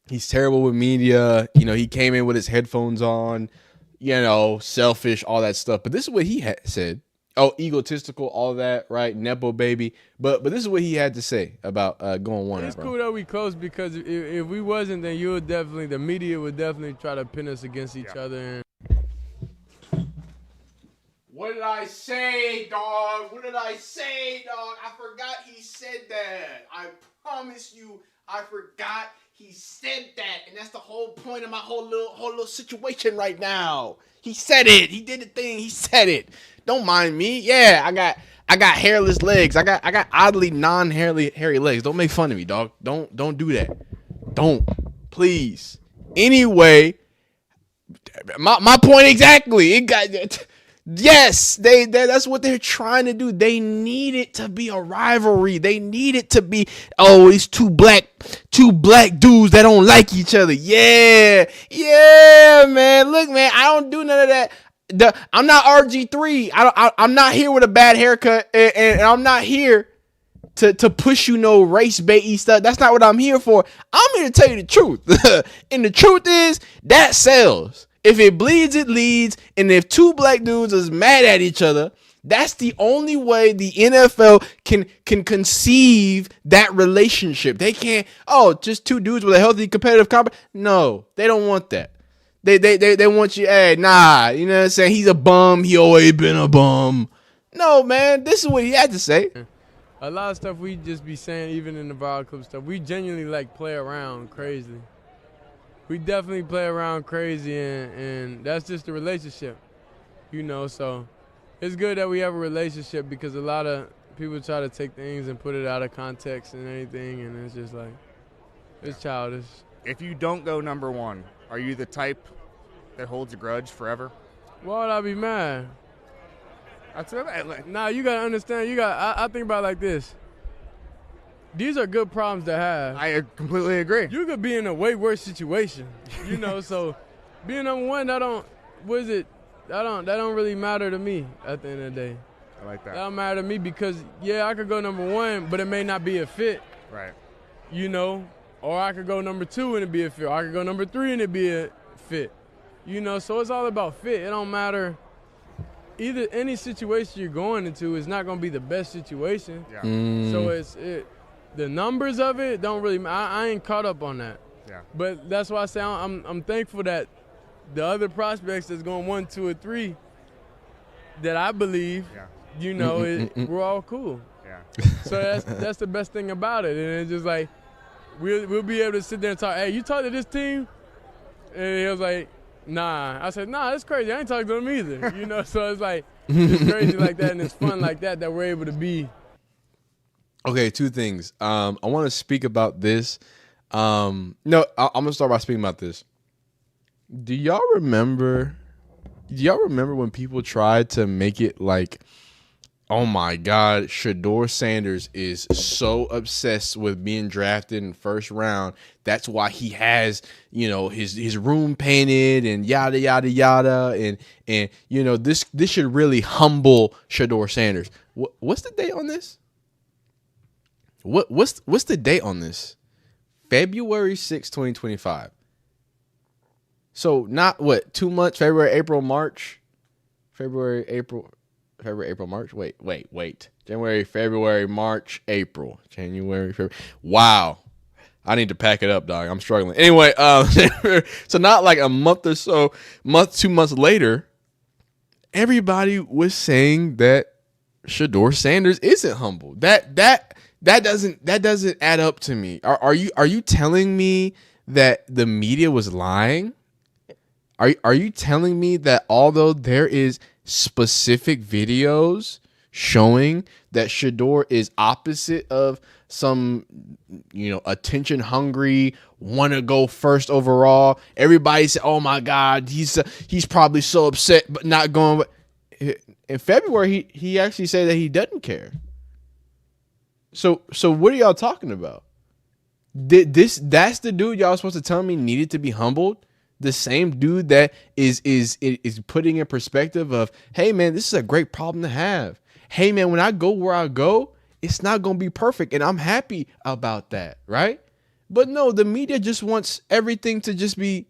Speaker 2: He's terrible with media. You know, he came in with his headphones on, you know, selfish, all that stuff. But this is what he said. Oh, egotistical, all that, right? Nepo baby. But this is what he had to say about going 1-0.
Speaker 17: It's cool that we close, because if we wasn't, then the media would definitely try to pin us against each other.
Speaker 2: What did I say, dog? I forgot he said that. I promise you, I forgot he said that. And that's the whole point of my whole little situation right now. He said it. He did the thing. He said it. Don't mind me. Yeah, I got hairless legs. I got oddly hairy legs. Don't make fun of me, dog. Don't do that. Don't. Please. Anyway, my point exactly. It got yes, that's what they're trying to do. They need it to be a rivalry. They need it to be, oh, it's two black dudes that don't like each other. Yeah, man. Look, man, I don't do none of that. I'm not RG3. I'm not here with a bad haircut, and I'm not here to push you no race baity stuff. That's not what I'm here for. I'm here to tell you the truth. And the truth is that sells. If it bleeds, it leads. And if 2 black dudes is mad at each other, that's the only way the NFL can conceive that relationship. They can't, just 2 dudes with a healthy competitive competition. No, they don't want that. They want you, hey, nah, you know what I'm saying? He's a bum. He always been a bum. No, man, this is what he had to say.
Speaker 17: A lot of stuff we just be saying, even in the viral clip stuff, we genuinely like play around crazy. We definitely play around crazy, and that's just the relationship, you know. So it's good that we have a relationship because a lot of people try to take things and put it out of context and anything, and it's just like, it's childish.
Speaker 18: If you don't go number one, are you the type that holds a grudge forever?
Speaker 17: Why would I be mad? Nah, you gotta understand. I think about it like this. These are good problems to have.
Speaker 18: I completely agree.
Speaker 17: You could be in a way worse situation, you know. So being number one, that don't really matter to me at the end of the day.
Speaker 18: I like that.
Speaker 17: That don't matter to me because I could go number one, but it may not be a fit.
Speaker 18: Right.
Speaker 17: You know, or I could go number two and it be a fit. Or I could go number three and it be a fit. You know, so it's all about fit. It don't matter. Either any situation you're going into is not going to be the best situation.
Speaker 18: Yeah.
Speaker 17: So the numbers of it don't really matter. I ain't caught up on that.
Speaker 18: Yeah.
Speaker 17: But that's why I say I'm thankful that the other prospects that's going 1, 2, or 3 that I believe, you know, we're all cool.
Speaker 18: Yeah.
Speaker 17: So that's the best thing about it. And it's just like we'll be able to sit there and talk. Hey, you talk to this team? And he was like, nah. I said, nah, that's crazy. I ain't talking to them either. You know, so it's like, it's crazy like that and it's fun like that we're able to be.
Speaker 2: Okay, 2 things. I want to speak about this. I'm going to start by speaking about this. Do y'all remember when people tried to make it like, oh my God, Shedeur Sanders is so obsessed with being drafted in the first round. That's why he has, you know, his room painted and yada yada yada, and you know this should really humble Shedeur Sanders. What's the date on this? What's the date on this? February 6, 2025. So not 2 months, February, April, March. February, April, March. Wait. January, February, March, April. January, February. Wow. I need to pack it up, dog. I'm struggling. Anyway, so not like a month or so, 2 months later, everybody was saying that Shedeur Sanders isn't humble. That doesn't add up to me. Are you telling me that the media was lying? Are you telling me that although there is specific videos showing that Shedeur is opposite of some, you know, attention hungry, want to go first overall, everybody said, oh my God, he's probably so upset but not going. In February, he actually said that he doesn't care. So what are y'all talking about? That's the dude y'all supposed to tell me needed to be humbled? The same dude that is putting in perspective of, hey man, this is a great problem to have. Hey man, when I go where I go, it's not going to be perfect, and I'm happy about that, right? But no, the media just wants everything to just be,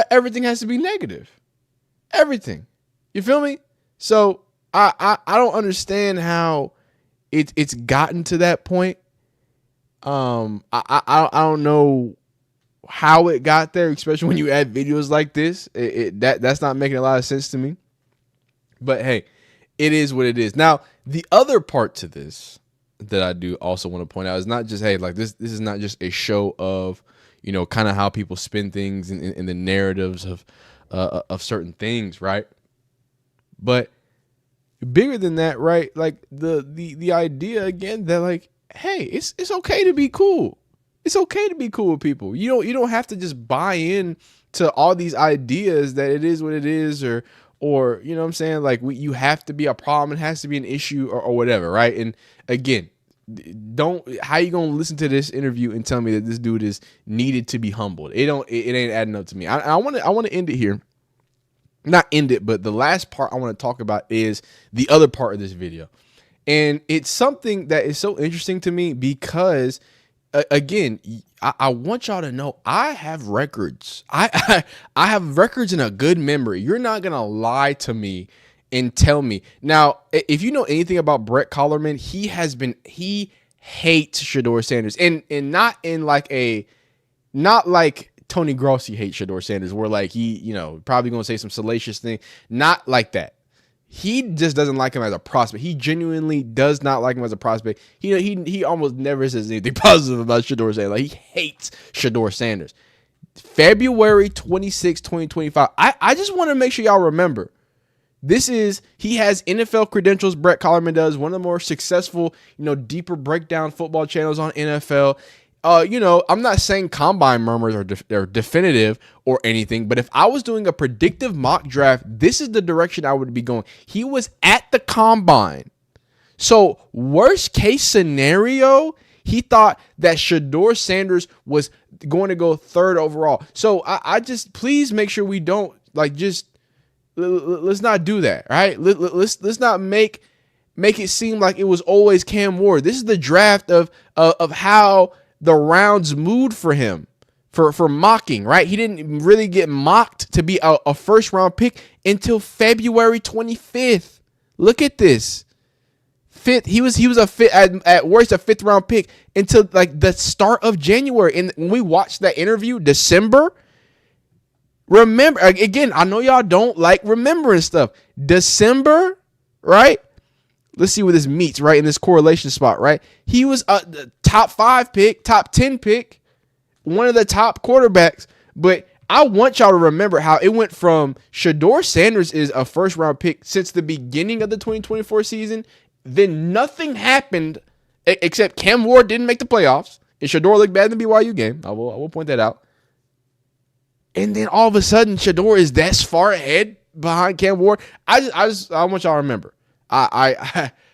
Speaker 2: everything has to be negative. Everything. You feel me? So I don't understand how it's gotten to that point. I don't know how it got there, especially when you add videos like this. That's not making a lot of sense to me. But hey, it is what it is. Now, the other part to this that I do also want to point out is not just, hey, like this is not just a show of, you know, kind of how people spin things in the narratives of certain things, right? But bigger than that, right? Like the idea again that like, hey, it's okay to be cool. It's okay to be cool with people. You don't have to just buy in to all these ideas that it is what it is, or you know what I'm saying? Like you have to be a problem. It has to be an issue or whatever, right? And again, how you gonna listen to this interview and tell me that this dude is needed to be humbled? It ain't adding up to me. I want to end it here. Not end it, but the last part I want to talk about is the other part of this video. And it's something that is so interesting to me because, again, I want y'all to know I have records. I have records and a good memory. You're not going to lie to me and tell me. Now, if you know anything about Brett Collerman, he hates Shedeur Sanders. And not in like not like Tony Grossi hates Shedeur Sanders, where like he, probably going to say some salacious thing. Not like that. He just doesn't like him as a prospect. He genuinely does not like him as a prospect. He almost never says anything positive about Shedeur Sanders. Like, he hates Shedeur Sanders. February 26, 2025. I just want to make sure y'all remember. He has NFL credentials. Brett Collerman does, one of the more successful, deeper breakdown football channels on NFL. I'm not saying combine murmurs are definitive or anything, but if I was doing a predictive mock draft, this is the direction I would be going. He was at the combine. So worst case scenario, he thought that Shedeur Sanders was going to go 3rd overall. So I just, please make sure we don't let's not do that. Right. Let's not make it seem like it was always Cam Ward. This is the draft of how the rounds moved for him for mocking, right? He didn't really get mocked to be a first round pick until February 25th. Look at this. He was at worst a 5th round pick until like the start of January. And when we watched that interview, December, remember, again, I know y'all don't like remembering stuff. December, right? Let's see where this meets, right? In this correlation spot, right? He was a top 5 pick, top 10 pick, one of the top quarterbacks. But I want y'all to remember how it went from Shedeur Sanders is a 1st round pick since the beginning of the 2024 season. Then nothing happened except Cam Ward didn't make the playoffs. And Shedeur looked bad in the BYU game. I will point that out. And then all of a sudden, Shedeur is that far ahead behind Cam Ward. I want y'all to remember.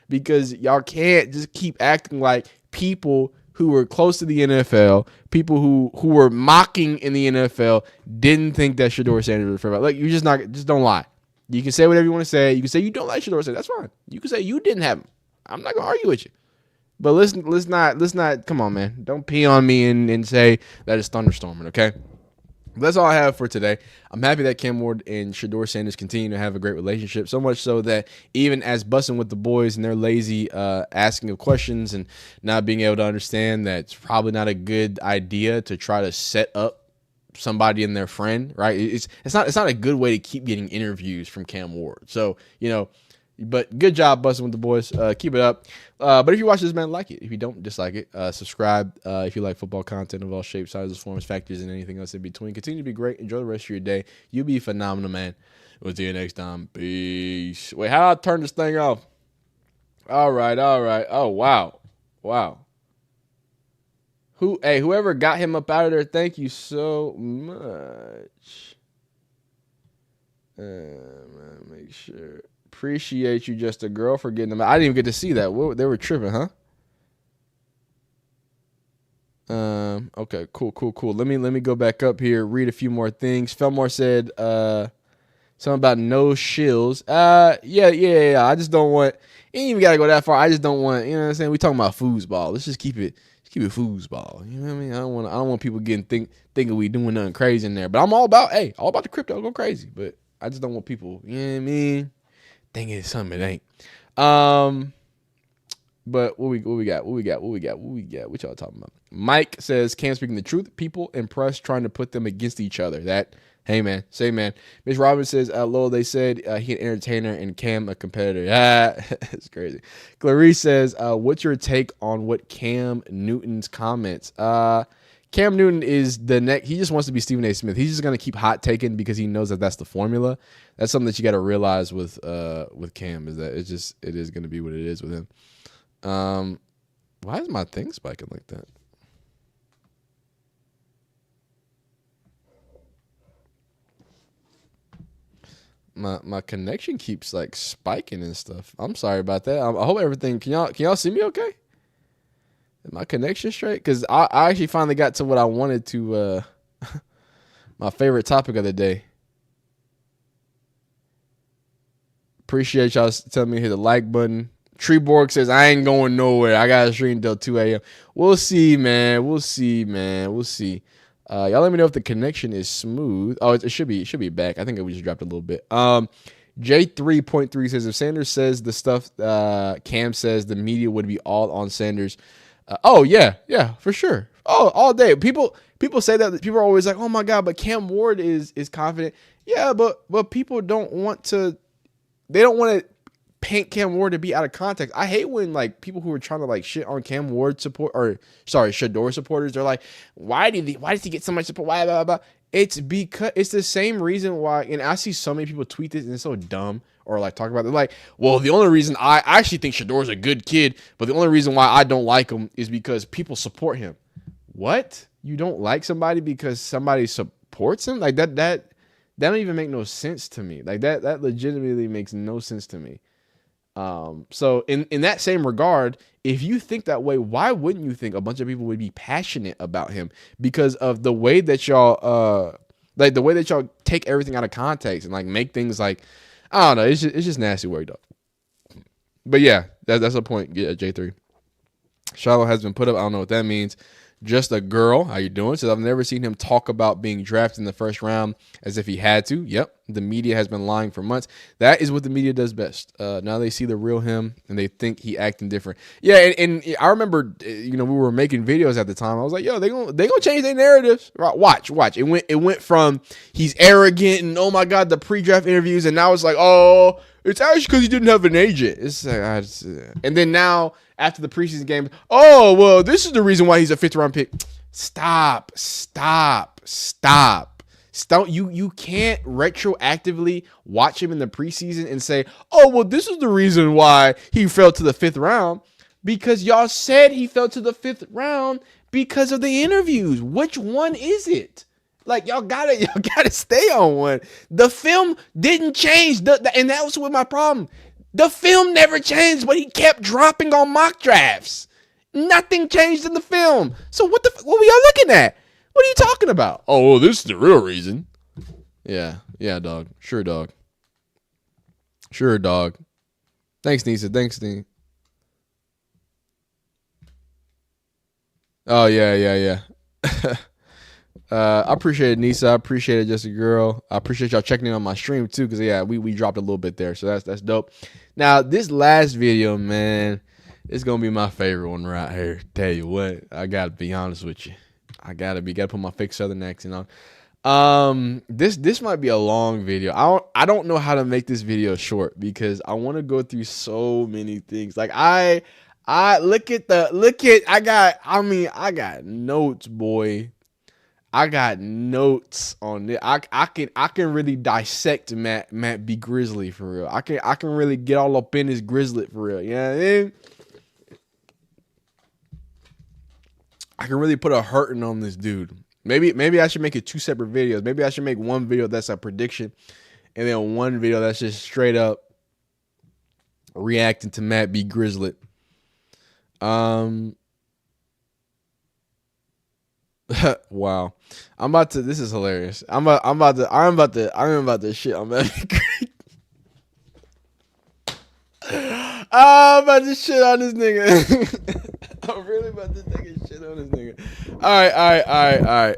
Speaker 2: Because y'all can't just keep acting like people who were close to the NFL, people who were mocking in the NFL, didn't think that Shedeur Sanders was fair. Like, just don't lie. You can say whatever you want to say. You can say you don't like Shedeur Sanders. That's fine. You can say you didn't have him. I'm not gonna argue with you. But let's not. Come on, man. Don't pee on me and say that it's thunderstorming. Okay. That's all I have for today. I'm happy that Cam Ward and Shedeur Sanders continue to have a great relationship, so much so that even as bussing with the boys and they're lazy asking of questions and not being able to understand that it's probably not a good idea to try to set up somebody and their friend, right? It's not a good way to keep getting interviews from Cam Ward. So, but good job busting with the boys. Keep it up. But if you watch this, man, like it. If you don't, dislike it. Subscribe if you like football content of all shapes, sizes, forms, factors, and anything else in between. Continue to be great. Enjoy the rest of your day. You'll be phenomenal, man. We'll see you next time. Peace. Wait, how do I turn this thing off? All right. Oh, wow. Whoever got him up out of there, thank you so much. Make sure. Appreciate you, just a girl, for getting them. I didn't even get to see that. They were tripping, huh? Okay, cool. Let me go back up here, read a few more things. Felmore said something about no shills. Yeah. I just don't want. You ain't even gotta go that far. I just don't want. You know what I'm saying? We talking about foosball. Let's just keep it foosball. You know what I mean? I don't want people thinking we doing nothing crazy in there. But I'm all about the crypto. Go crazy. But I just don't want people. You know what I mean? Thinking it's something it ain't. But what we got? What y'all talking about? Mike says, Cam speaking the truth. People in press trying to put them against each other. Hey man, say man. Mitch Robbins says, lol, they said he an entertainer and Cam a competitor. It's crazy. Clarice says, what's your take on what Cam Newton's comments? Cam Newton is the next. He just wants to be Stephen A. Smith. He's just gonna keep hot taking because he knows that that's the formula. That's something that you got to realize with Cam, is that it is gonna be what it is with him. Why is my thing spiking like that? My connection keeps like spiking and stuff. I'm sorry about that. I hope everything. Can y'all see me okay? Is my connection straight? Because I actually finally got to what I wanted to. My favorite topic of the day. Appreciate y'all telling me to hit the like button. Treeborg says, I ain't going nowhere. I got to stream until 2 a.m. We'll see, man. We'll see. Y'all let me know if the connection is smooth. Oh, it should be back. I think we just dropped a little bit. J3.3 says, if Sanders says the stuff Cam says, the media would be all on Sanders. Oh yeah, for sure. Oh, all day. People say that. People are always like, "Oh my God," but Cam Ward is confident. Yeah, but people don't want to. They don't want to paint Cam Ward to be out of context. I hate when like people who are trying to like shit on Cam Ward Shedeur supporters. They're like, why does he get so much support? Why blah, blah, blah. It's because it's the same reason why. And I see so many people tweet this and it's so dumb. Or like talk about it like, well, the only reason I actually think Shedeur's a good kid, but the only reason why I don't like him is because people support him. What? You don't like somebody because somebody supports him? Like that don't even make no sense to me. Like that legitimately makes no sense to me. So in that same regard, if you think that way, why wouldn't you think a bunch of people would be passionate about him because of the way that y'all take everything out of context and like make things like, I don't know. It's just nasty work, though. But yeah, that's a point. Yeah, J3. Shilo has been put up. I don't know what that means. Just a girl. How you doing? Says I've never seen him talk about being drafted in the first round as if he had to. Yep. The media has been lying for months. That is what the media does best. Now they see the real him and they think he acting different. Yeah, and I remember, we were making videos at the time. I was like, yo, they gonna change their narratives. Right, watch. It went from he's arrogant and oh my God, the pre-draft interviews, and now it's like, oh, it's actually because he didn't have an agent. It's like, and then now after the preseason game, oh well, this is the reason why he's a 5th round pick. Stop. You can't retroactively watch him in the preseason and say, oh well, this is the reason why he fell to the 5th round, because y'all said he fell to the 5th round because of the interviews. Which one is it? Like y'all gotta stay on one. The film didn't change, and that was with my problem. The film never changed, but he kept dropping on mock drafts. Nothing changed in the film. So what were y'all looking at? What are you talking about? Oh, well, this is the real reason. Yeah, dog. Sure, dog. Thanks, Nisa. Thanks, Steve. Oh, yeah. I appreciate it, Nisa. I appreciate it, Just a Girl. I appreciate y'all checking in on my stream too, because yeah, we dropped a little bit there, so that's dope. Now this last video, man, it's gonna be my favorite one right here. Tell you what, I gotta be honest with you. I gotta put my fake Southern accent on. This might be a long video. I don't know how to make this video short because I want to go through so many things. Like I got notes, boy. I got notes on it. I can really dissect Matt B. Grizzly for real. I can really get all up in his grizzly for real. You know what I mean? I can really put a hurting on this dude. Maybe I should make it 2 separate videos. Maybe I should make one video that's a prediction and then one video that's just straight up reacting to Matt B. Grizzly. Wow. This is hilarious. I'm about to shit on Matt B. Grizzly. I'm about to shit on this nigga. I'm really about to take a shit on this nigga. All right.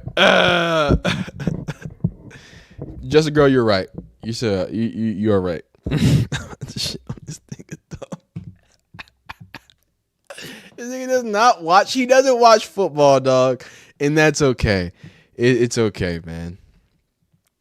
Speaker 2: Just a Girl, you're right. You said you are right. Shit on this nigga, dog. This nigga does not watch. He doesn't watch football, dog, and that's okay. It's okay, man.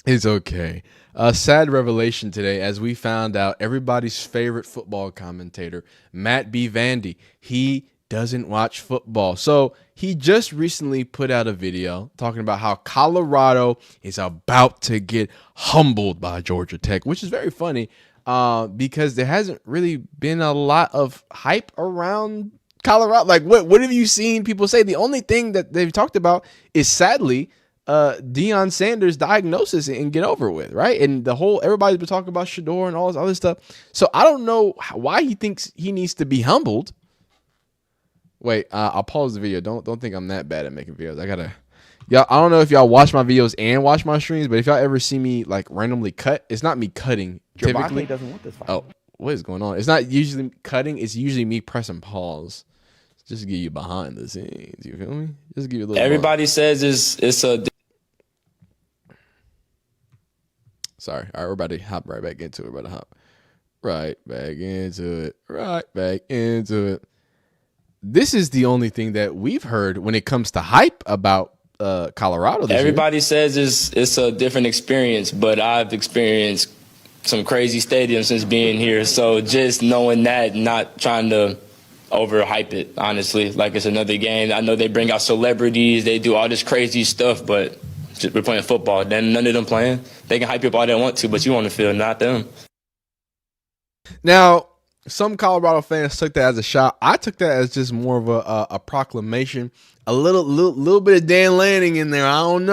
Speaker 2: It's okay. A sad revelation today as we found out everybody's favorite football commentator, Matt B. Vandy, he doesn't watch football. So he just recently put out a video talking about how Colorado is about to get humbled by Georgia Tech, which is very funny because there hasn't really been a lot of hype around Colorado. Like what have you seen people say? The only thing that they've talked about is sadly Deion Sanders' diagnosis and get over with, right? And everybody's been talking about Shedeur and all this other stuff. So I don't know why he thinks he needs to be humbled. Wait, I'll pause the video. Don't think I'm that bad at making videos. I don't know if y'all watch my videos and watch my streams, but if y'all ever see me like randomly cut, it's not me cutting. Typically,
Speaker 19: doesn't want this fight.
Speaker 2: Oh, what is going on? It's not usually cutting. It's usually me pressing pause. Just to get you behind the scenes. You feel me? Just give you a little.
Speaker 19: Everybody says it's a.
Speaker 2: Sorry. All right, we're about to hop right back into it. Right back into it. this is the only thing that we've heard when it comes to hype about Colorado this
Speaker 19: Everybody
Speaker 2: year.
Speaker 19: says it's a different experience, but I've experienced some crazy stadiums since being here. So just knowing that, not trying to overhype it, honestly, like it's another game. I know they bring out celebrities, they do all this crazy stuff, but we're playing football. Then none of them playing. They can hype you up all they want to, but you on the field, not them.
Speaker 2: Now, some Colorado fans took that as a shot. I took that as just more of a proclamation. A little bit of Dan Lanning in there. I don't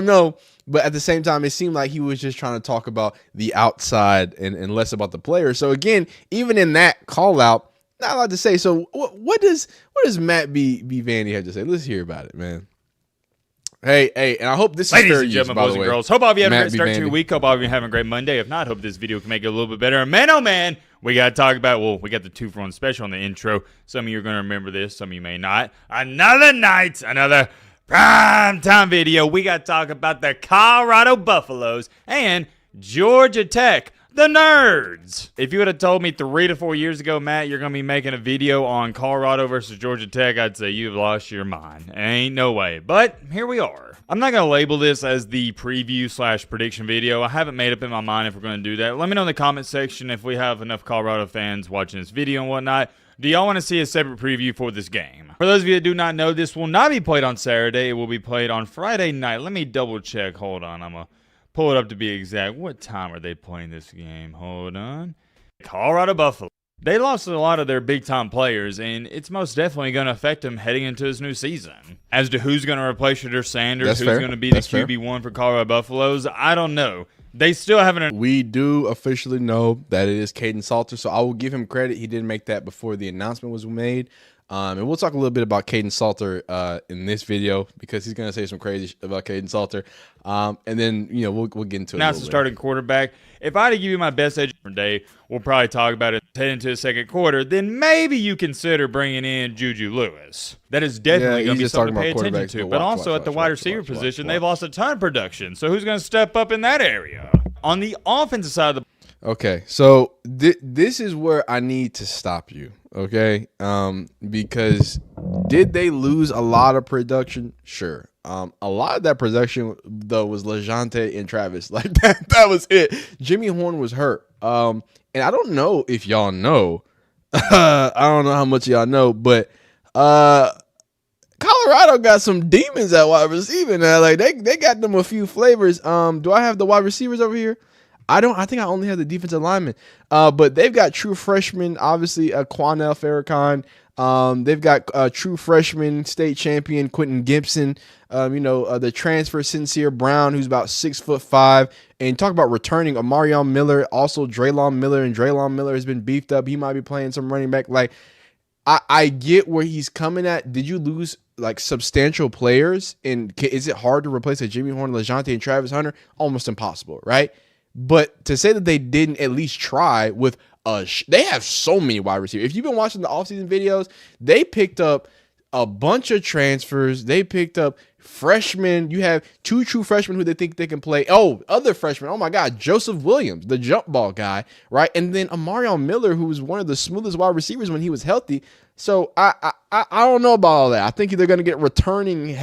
Speaker 2: know. But at the same time, it seemed like he was just trying to talk about the outside and less about the players. So again, even in that call out, not allowed to say. So what does Matt B. Vandy have to say? Let's hear about it, man. Hey, and I hope this is
Speaker 20: Ladies
Speaker 2: fair
Speaker 20: and
Speaker 2: use,
Speaker 20: gentlemen,
Speaker 2: by
Speaker 20: boys
Speaker 2: the
Speaker 20: and
Speaker 2: way.
Speaker 20: girls, hope all of you have a
Speaker 2: Matt
Speaker 20: great
Speaker 2: B.
Speaker 20: start to
Speaker 2: Vandy.
Speaker 20: your week. Hope all of you having a great Monday. If not, hope this video can make it a little bit better. And man, oh man, we got to talk about, well, we got the 2-for-1 special on the intro. Some of you are going to remember this. Some of you may not. Another night, another prime time video. We got to talk about the Colorado Buffaloes and Georgia Tech, the Nerds. If you would have told me 3 to 4 years ago, Matt, you're going to be making a video on Colorado versus Georgia Tech, I'd say you've lost your mind. Ain't no way. But here we are. I'm not going to label this as the preview / prediction video. I haven't made up in my mind if we're going to do that. Let me know in the comment section if we have enough Colorado fans watching this video and whatnot. Do y'all want to see a separate preview for this game? For those of you that do not know, this will not be played on Saturday. It will be played on Friday night. Let me double check. Hold on. I'm going to pull it up to be exact. What time are they playing this game? Hold on. Colorado Buffalo. They lost a lot of their big-time players, and it's most definitely going to affect them heading into this new season. As to who's going to replace Shedeur Sanders, who's going to be the QB1 for Colorado Buffaloes, I don't know. They still haven't.
Speaker 2: We do officially know that it is Caden Salter, so I will give him credit. He did make that before the announcement was made. And we'll talk a little bit about Caden Salter in this video because he's going to say some crazy shit about Caden Salter. And then, we'll get into it.
Speaker 20: Now, the starting quarterback. If I had to give you my best edge for day, we'll probably talk about it heading into the second quarter. Then maybe you consider bringing in Juju Lewis. That is definitely going to be something to pay attention to. But also at the wide receiver position, they've lost a ton of production. So who's going to step up in that area? On the offensive side of the
Speaker 2: Okay, so this is where I need to stop you, okay? Because did they lose a lot of production? Sure. A lot of that production, though, was LeJante and Travis. Like, that was it. Jimmy Horn was hurt. And I don't know if y'all know. I don't know how much y'all know, but Colorado got some demons at wide receiver now. Like, they got them a few flavors. Do I have the wide receivers over here? I think I only have the defensive linemen. But they've got true freshmen, obviously, Quanell Farrakhan. They've got true freshman state champion Quentin Gibson. The transfer Sincere Brown, who's about 6'5", and talk about returning Amarion Miller, also Draylon Miller, and Draylon Miller has been beefed up. He might be playing some running back. Like, I get where he's coming at. Did you lose like substantial players? And is it hard to replace a Jimmy Horn, LeJante, and Travis Hunter? Almost impossible, right? But to say that they didn't at least try with they have so many wide receivers. If you've been watching the offseason videos, they picked up a bunch of transfers. They picked up freshmen. You have 2 true freshmen who they think they can play. Oh, other freshmen. Oh my God, Joseph Williams, the jump ball guy, right? And then Amarion Miller, who was one of the smoothest wide receivers when he was healthy. So I don't know about all that. I think they're going to get returning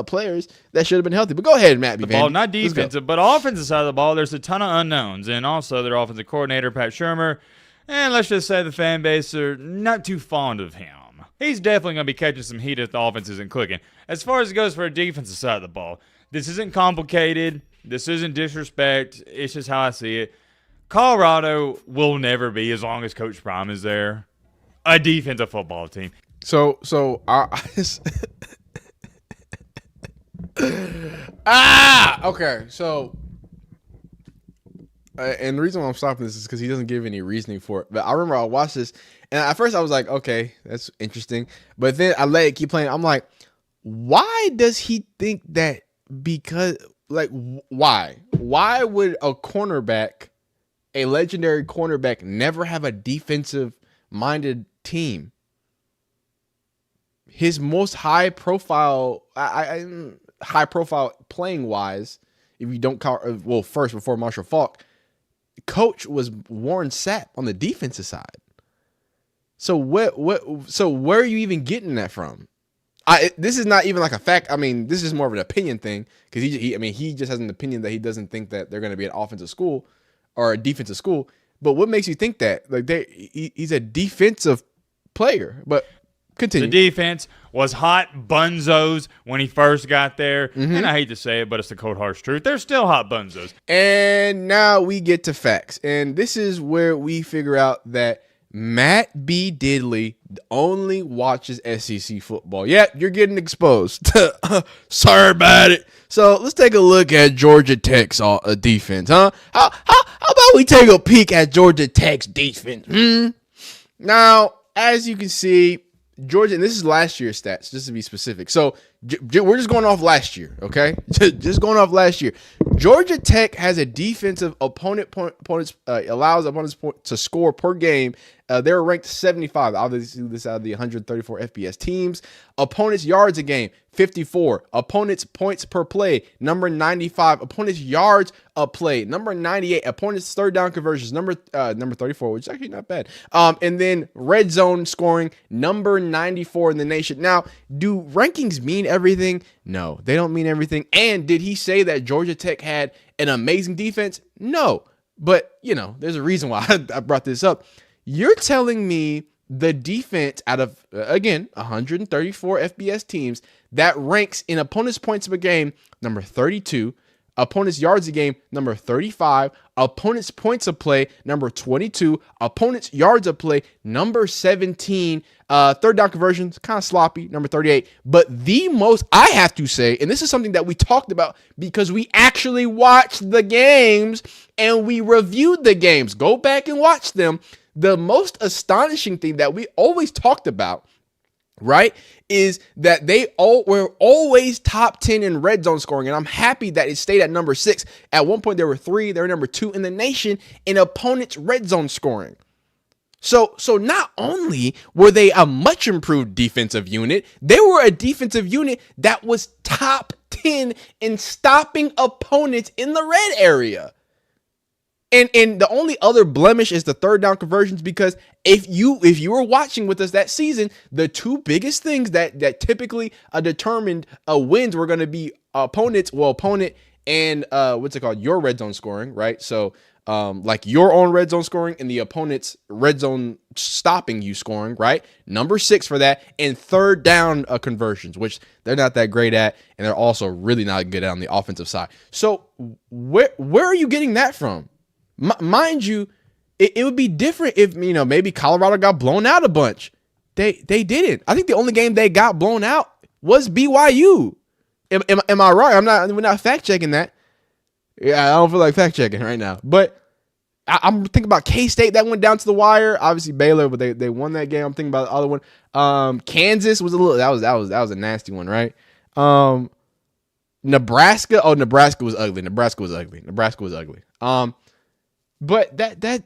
Speaker 2: players that should have been healthy. But go ahead, Matt.
Speaker 20: The ball, not defensive, but offensive side of the ball, there's a ton of unknowns. And also their offensive coordinator, Pat Shermer, and let's just say the fan base are not too fond of him. He's definitely going to be catching some heat if the offense isn't clicking. As far as it goes for a defensive side of the ball, this isn't complicated. This isn't disrespect. It's just how I see it. Colorado will never be, as long as Coach Prime is there, a defensive football team.
Speaker 2: So okay. So, and the reason why I'm stopping this is because he doesn't give any reasoning for it. But I remember I watched this, and at first I was like, okay, that's interesting. But then I let it keep playing. I'm like, why does he think that? Because, like, why? Why would a cornerback, a legendary cornerback, never have a defensive-minded team? His most high profile playing wise, if you don't count, well, first before Marshall Faulk, coach was Warren Sapp on the defensive side. So so where are you even getting that from? This is not even like a fact. I mean, this is more of an opinion thing because he just has an opinion that he doesn't think that they're going to be an offensive school or a defensive school. But what makes you think that? Like he's a defensive player. But continue.
Speaker 20: The defense was hot bunzos when he first got there.
Speaker 2: Mm-hmm.
Speaker 20: And I hate to say it, but it's the cold, harsh truth. They're still hot bunzos.
Speaker 2: And now we get to facts. And this is where we figure out that Matt B. Diddley only watches SEC football. Yeah, you're getting exposed. Sorry about it. So let's take a look at Georgia Tech's defense, huh? How about we take a peek at Georgia Tech's defense? Now, as you can see, Georgia, and this is last year's stats, just to be specific. So we're just going off last year, okay? Just going off last year. Georgia Tech has a defensive opponents allows opponents to score per game. They're ranked 75. Obviously, this out of the 134 FBS teams. Opponents yards a game, 54. Opponents points per play, number 95. Opponents yards a play, number 98. Opponents third down conversions, number 34, which is actually not bad. And then red zone scoring, number 94 in the nation. Now, do rankings mean everything? No, they don't mean everything. And did he say that Georgia Tech had an amazing defense? No, but there's a reason why I brought this up. You're telling me the defense out of, again, 134 FBS teams that ranks in opponents' points per game, number 32, opponents' yards a game, number 35, opponents' points of play, number 22, opponents' yards of play, number 17, third down conversions, kind of sloppy, number 38. But the most, I have to say, and this is something that we talked about because we actually watched the games and we reviewed the games. Go back and watch them. The most astonishing thing that we always talked about, right, is that they were always top 10 in red zone scoring. And I'm happy that it stayed at number 6. At one point, there were 3. They were number 2 in the nation in opponents' red zone scoring. So not only were they a much improved defensive unit, they were a defensive unit that was top 10 in stopping opponents in the red area. And the only other blemish is the third down conversions, because if you were watching with us that season, the two biggest things that typically determined wins were going to be opponent and your red zone scoring, right? So like your own red zone scoring and the opponent's red zone stopping you scoring, right? Number 6 for that, and third down conversions, which they're not that great at, and they're also really not good at on the offensive side. So where are you getting that from? Mind you, it would be different if maybe Colorado got blown out a bunch. They didn't. I think the only game they got blown out was BYU. Am I right? We're not fact checking that. Yeah, I don't feel like fact checking right now. But I'm thinking about K-State that went down to the wire. Obviously Baylor, but they won that game. I'm thinking about the other one. Kansas was that was a nasty one, right? Nebraska. Oh, Nebraska was ugly. But that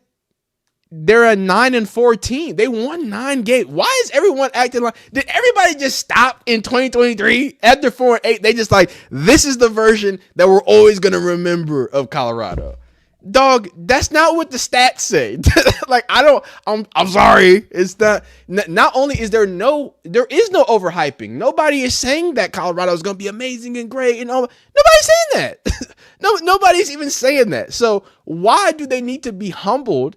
Speaker 2: they're a 9-4 team. They won 9 games. Why is everyone acting like? Did everybody just stop in 2023 after 4-8? They just like, this is the version that we're always gonna remember of Colorado. Dog, that's not what the stats say. Like, I'm sorry. It's not only is there is no overhyping. Nobody is saying that Colorado is going to be amazing and great and all. Nobody's saying that. Nobody's even saying that. So why do they need to be humbled?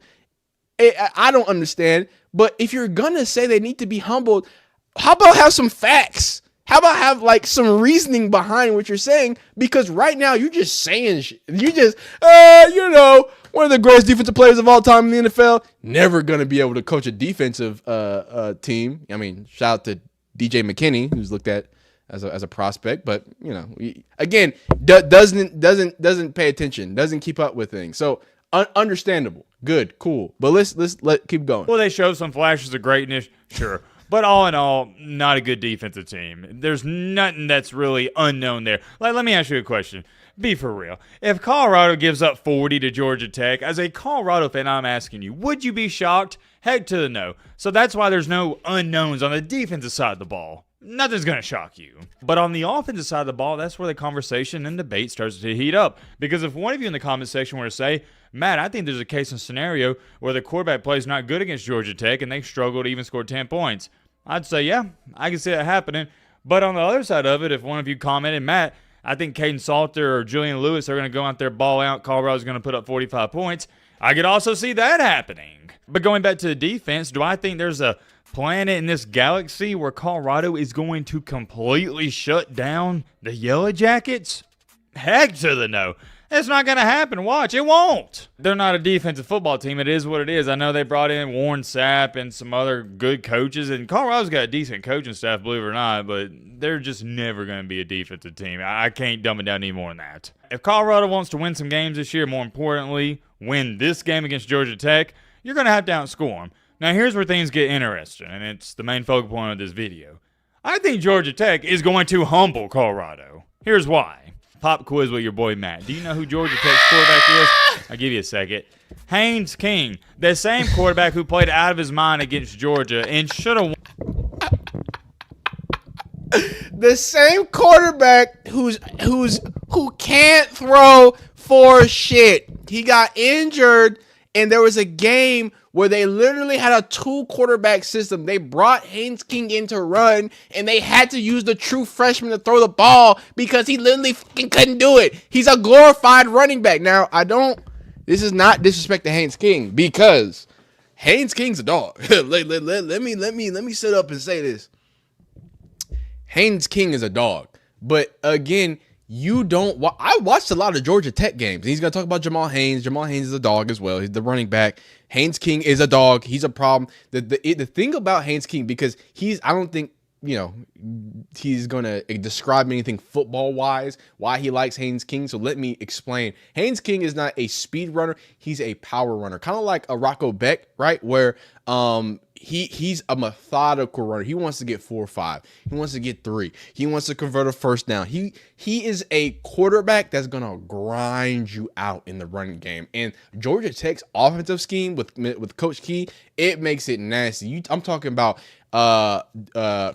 Speaker 2: I don't understand. But if you're going to say they need to be humbled, how about have some facts? How about have like some reasoning behind what you're saying? Because right now you're just saying shit. You just, one of the greatest defensive players of all time in the NFL, never going to be able to coach a defensive team. I mean, shout out to DJ McKinney, who's looked at as a prospect, but again, doesn't pay attention, doesn't keep up with things. So understandable, good, cool. But let's keep going.
Speaker 20: Well, they show some flashes of greatness, sure. But all in all, not a good defensive team. There's nothing that's really unknown there. Like, let me ask you a question. Be for real. If Colorado gives up 40 to Georgia Tech, as a Colorado fan, I'm asking you, would you be shocked? Heck to the no. So that's why there's no unknowns on the defensive side of the ball. nothing's going to shock you. But on the offensive side of the ball, that's where the conversation and debate starts to heat up. Because if one of you in the comment section were to say, Matt, I think there's a case and scenario where the quarterback play is not good against Georgia Tech and they struggle to even score 10 points, I'd say, yeah, I can see that happening. But on the other side of it, if one of you commented, Matt, I think Caden Salter or Julian Lewis are going to go out there, ball out, Colorado's going to put up 45 points, I could also see that happening. But going back to the defense, do I think there's a planet in this galaxy where Colorado is going to completely shut down the Yellow Jackets? Heck to the no. It's not going to happen. Watch. It won't. They're not a defensive football team. It is what it is. I know they brought in Warren Sapp and some other good coaches, and Colorado's got a decent coaching staff, believe it or not, but they're just never going to be a defensive team. I can't dumb it down any more than that. If Colorado wants to win some games this year, more importantly, win this game against Georgia Tech, you're going to have to outscore them. Now, here's where things get interesting, and it's the main focal point of this video. I think Georgia Tech is going to humble Colorado. Here's why. Pop quiz with your boy Matt. Do you know who Georgia Tech's quarterback is? I'll give you a second. Haynes King, the same quarterback who played out of his mind against Georgia and should have won.
Speaker 2: The same quarterback who can't throw for shit. He got injured, and there was a game where they literally had a 2-quarterback system. They brought Haynes King in to run, and they had to use the true freshman to throw the ball because he literally fucking couldn't do it. He's a glorified running back. Now, this is not disrespect to Haynes King, because Haynes King's a dog. let me sit up and say this. Haynes King is a dog. But again, I watched a lot of Georgia Tech games. He's going to talk about Jamal Haynes. Jamal Haynes is a dog as well. He's the running back. Haynes King is a dog. He's a problem. The thing about Haynes King, because I don't think, he's going to describe anything football-wise, why he likes Haynes King. So let me explain. Haynes King is not a speed runner. He's a power runner. Kind of like a Rocco Beck, right? Where he's a methodical runner. He wants to get 4 or 5. He wants to get 3. He wants to convert a first down. He is a quarterback that's going to grind you out in the running game. And Georgia Tech's offensive scheme with Coach Key, it makes it nasty. I'm talking about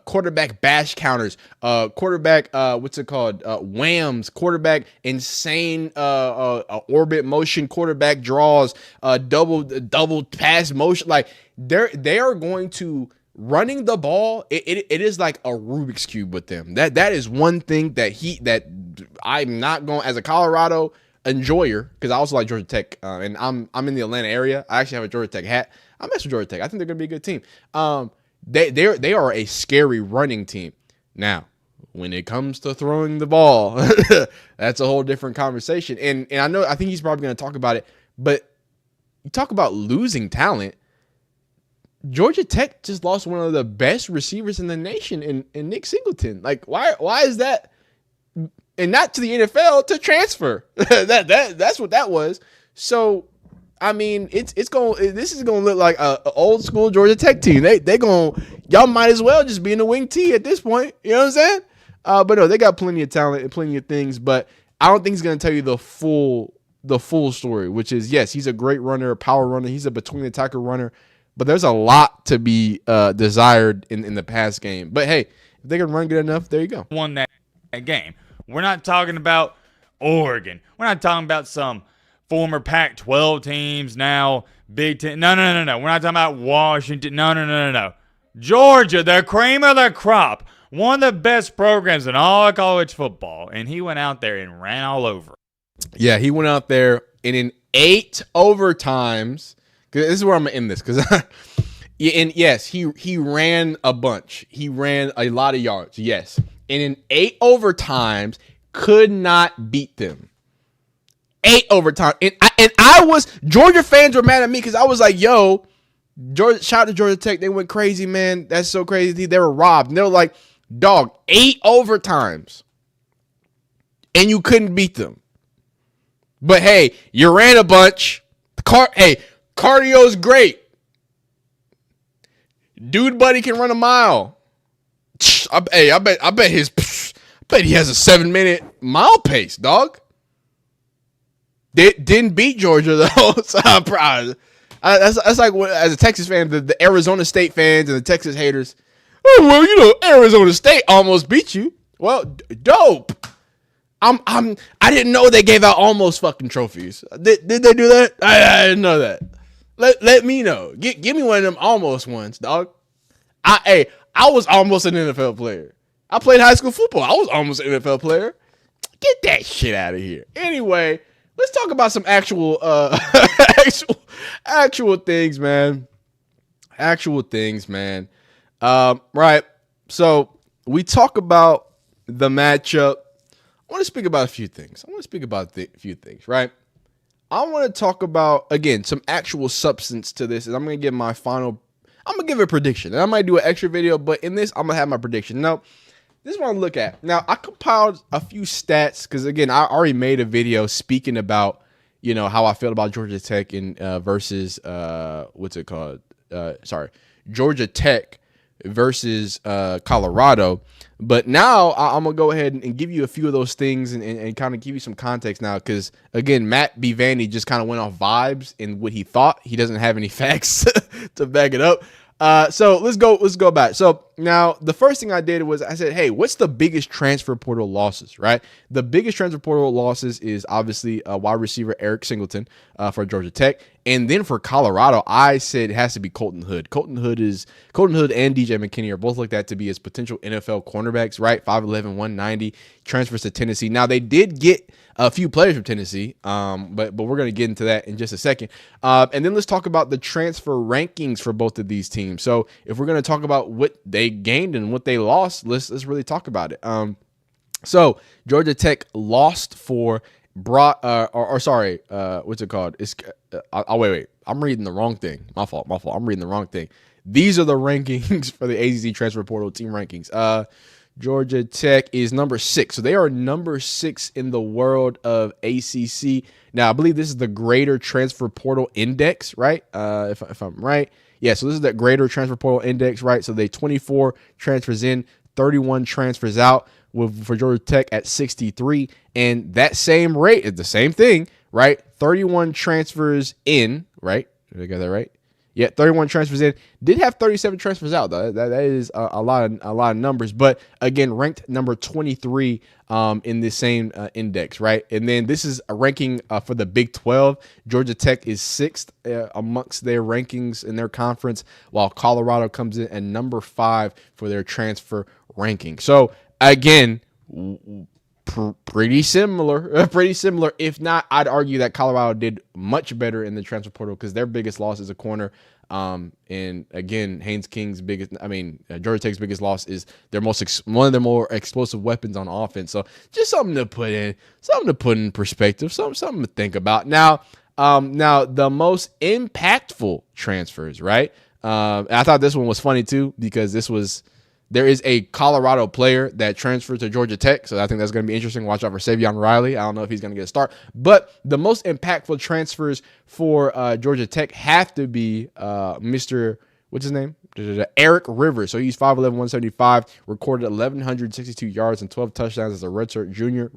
Speaker 2: quarterback bash counters, quarterback what's it called, whams, quarterback insane orbit motion, quarterback draws, double pass motion. Like they are going to running the ball. It is like a Rubik's cube with them. That is one thing that I'm not going, as a Colorado enjoyer, because I also like Georgia Tech, and I'm in the Atlanta area. I actually have a Georgia Tech hat. I mess with Georgia Tech. I think they're gonna be a good team. They are a scary running team. Now, when it comes to throwing the ball, that's a whole different conversation. And I think he's probably going to talk about it. But you talk about losing talent. Georgia Tech just lost one of the best receivers in the nation in Nick Singleton. Like, why is that? And not to the NFL, to transfer. That's what that was. So, I mean, this is gonna look like a old school Georgia Tech team. Y'all might as well just be in the wing tee at this point. You know what I'm saying? But no, they got plenty of talent and plenty of things. But I don't think he's gonna tell you the full story, which is, yes, he's a great runner, a power runner. He's a between attacker runner. But there's a lot to be desired in the pass game. But hey, if they can run good enough, there you go.
Speaker 20: Won that game. We're not talking about Oregon. We're not talking about some former Pac-12 teams, now Big Ten. No. We're not talking about Washington. No. Georgia, the cream of the crop. One of the best programs in all of college football. And he went out there and ran all over.
Speaker 2: Yeah, he went out there and in 8 overtimes. This is where I'm going to end this. And yes, he ran a bunch. He ran a lot of yards. Yes. And in 8 overtimes, could not beat them. 8 overtime. And Georgia fans were mad at me because I was like, yo, shout out to Georgia Tech. They went crazy, man. That's so crazy. They were robbed. And they were like, dog, 8 overtimes. And you couldn't beat them. But hey, you ran a bunch. Cardio's great. Dude buddy can run a mile. I bet he has a 7-minute mile pace, dog. Didn't beat Georgia though, so I'm proud. That's like, as a Texas fan, the Arizona State fans and the Texas haters. Oh, well, Arizona State almost beat you. Well, dope. I didn't know they gave out almost fucking trophies. Did they do that? I didn't know that. Let me know. Give me one of them almost ones, dog. I was almost an NFL player. I played high school football. I was almost an NFL player. Get that shit out of here. Anyway, let's talk about some actual actual things, man. Actual things, man. Right. So we talk about the matchup. I want to speak about a few things. Right? I want to talk about, again, some actual substance to this. And I'm going to give my final, I'm going to give a prediction. And I might do an extra video, but in this, I'm going to have my prediction. Now, this is what I look at. Now, I compiled a few stats because, again, I already made a video speaking about, how I feel about Georgia Tech and versus, Georgia Tech versus Colorado. But now I'm going to go ahead and give you a few of those things and kind of give you some context now because, again, Matt B. Vandy just kind of went off vibes and what he thought. He doesn't have any facts to back it up. So let's go back. So now the first thing I did was I said, hey, what's the biggest transfer portal losses, right? The biggest transfer portal losses is obviously wide receiver Eric Singleton for Georgia Tech. And then for Colorado, I said it has to be Colton Hood. Colton Hood and DJ McKinney are both looked at to be as potential NFL cornerbacks, right? 5'11", 190, transfers to Tennessee. Now they did get a few players from Tennessee, but we're going to get into that in just a second. And then let's talk about the transfer rankings for both of these teams. So if we're going to talk about what they gained and what they lost, let's really talk about it. So Georgia Tech lost for what's it called? It's wait. I'm reading the wrong thing. My fault. I'm reading the wrong thing. These are the rankings for the ACC transfer portal team rankings. Georgia Tech is number 6. So they are number 6 in the world of ACC. Now, I believe this is the Greater Transfer Portal Index, right? If I'm right. Yeah, so this is the Greater Transfer Portal Index, right? So they 24 transfers in, 31 transfers out for Georgia Tech at 63. And that same rate is the same thing, right? 31 transfers in, right? Did I get that right? Yeah, 31 transfers in. Did have 37 transfers out, though. That is a lot of numbers. But again, ranked number 23 in this same index, right? And then this is a ranking for the Big 12. Georgia Tech is 6th amongst their rankings in their conference, while Colorado comes in at number 5 for their transfer ranking. So again, pretty similar. If not, I'd argue that Colorado did much better in the transfer portal because their biggest loss is a corner. And again, Georgia Tech's biggest loss is one of their more explosive weapons on offense. So just something to put in perspective, something to think about. Now the most impactful transfers, right? I thought this one was funny too because there is a Colorado player that transferred to Georgia Tech, so I think that's going to be interesting. Watch out for Savion Riley. I don't know if he's going to get a start. But the most impactful transfers for Georgia Tech have to be Mr. What's his name? Eric Rivers. So he's 5'11", 175, recorded 1,162 yards and 12 touchdowns as a redshirt junior